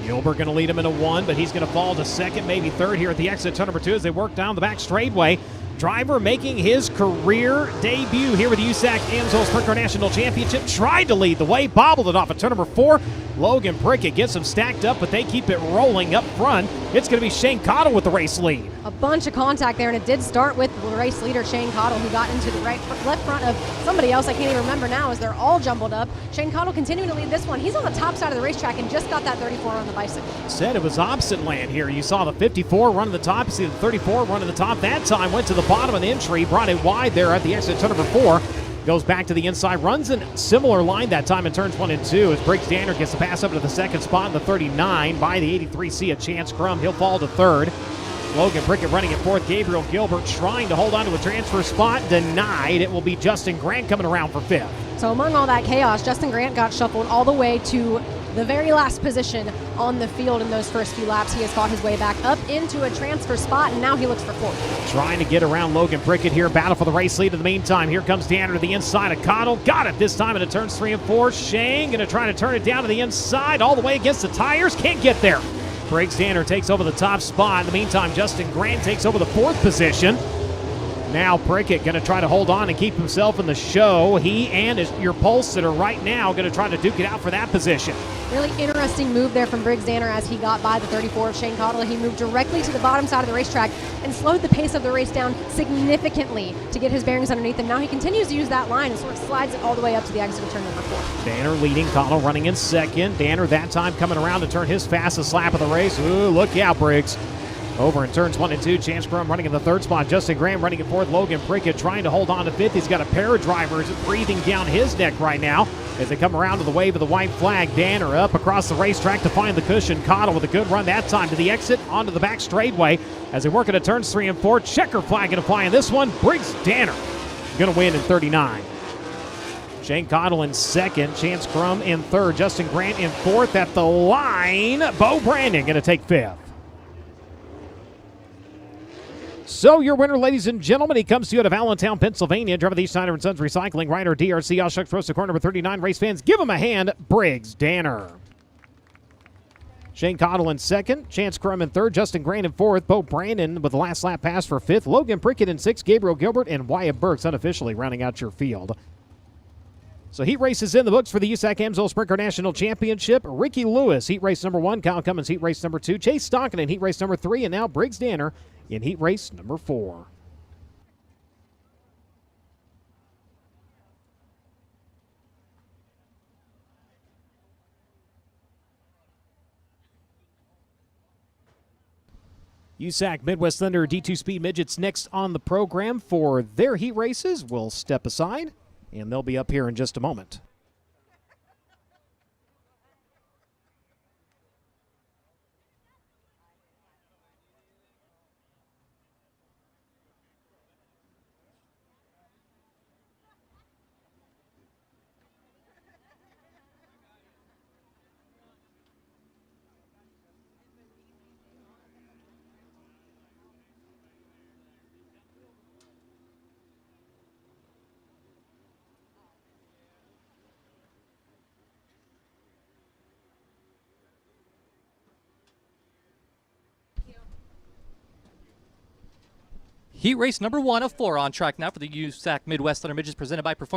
Gilbert going to lead him into one, but he's going to fall to second, maybe third here at the exit turn number 2 as they work down the back straightaway. Driver making his career debut here with the USAC AMSOIL Sprint Car National Championship. Tried to lead the way, bobbled it off at turn number 4. Logan Prickett gets them stacked up, but they keep it rolling up front. It's going to be Shane Cottle with the race lead. A bunch of contact there, and it did start with the race leader, Shane Cottle, who got into the left front of somebody else I can't even remember now as they're all jumbled up. Shane Cottle continuing to lead this one. He's on the top side of the racetrack and just got that 34 on the bicycle. Said it was opposite land here. You saw the 54 run to the top. You see the 34 run to the top. That time went to the bottom of the entry, brought it wide there at the exit turn number 4. Goes back to the inside, runs in similar line that time in turns 1 and 2 as Briggs Danner gets the pass up to the second spot in the 39 by the 83C of Chance Crum. He'll fall to third. Logan Prickett running at fourth. Gabriel Gilbert trying to hold on to a transfer spot. Denied. It will be Justin Grant coming around for fifth. So among all that chaos, Justin Grant got shuffled all the way to the very last position on the field in those first few laps. He has fought his way back up into a transfer spot, and now he looks for fourth. Trying to get around Logan Prickett here. Battle for the race lead in the meantime. Here comes Danner to the inside of Cottle. Got it this time into turns 3 and 4. Shane going to try to turn it down to the inside all the way against the tires. Can't get there. Briggs Danner takes over the top spot. In the meantime, Justin Grant takes over the 4th position. Now Prickett going to try to hold on and keep himself in the show. He and your pole sitter right now going to try to duke it out for that position. Really interesting move there from Briggs Danner as he got by the 34 of Shane Cottle. He moved directly to the bottom side of the racetrack and slowed the pace of the race down significantly to get his bearings underneath him. Now he continues to use that line and sort of slides it all the way up to the exit of turn number 4. Danner leading, Cottle running in second. Danner that time coming around to turn his fastest lap of the race. Ooh, look out, Briggs. Over in turns 1 and 2, Chance Crum running in the 3rd spot. Justin Graham running in 4th. Logan Prickett trying to hold on to 5th. He's got a pair of drivers breathing down his neck right now as they come around to the wave of the white flag. Danner up across the racetrack to find the cushion. Cottle with a good run that time to the exit onto the back straightaway as they work into turns 3 and 4. Checker flag going to fly in this one. Briggs Danner going to win in 39. Shane Cottle in 2nd. Chance Crum in 3rd. Justin Grant in 4th. At the line, Bo Brandon going to take 5th. So your winner, ladies and gentlemen, he comes to you out of Allentown, Pennsylvania. Driver of the Schneider & Sons Recycling, rider DRC, Oshucks Roast to car number 39. Race fans, give him a hand, Briggs Danner. Shane Cottle in 2nd, Chance Crum in 3rd, Justin Grant in 4th, Bo Brandon with the last lap pass for 5th, Logan Prickett in 6th, Gabriel Gilbert, and Wyatt Burks unofficially rounding out your field. So heat races in the books for the USAC AMSOIL Sprint Car National Championship. Ricky Lewis, heat race number 1. Kyle Cummins, heat race number 2. Chase Stockton in heat race number 3. And now Briggs Danner in heat race number 4. USAC Midwest Thunder D2 Speed Midgets next on the program for their heat races. We'll step aside, and they'll be up here in just a moment. Heat race number 1 of 4 on track now for the USAC Midwest Thunder Midgets presented by Performance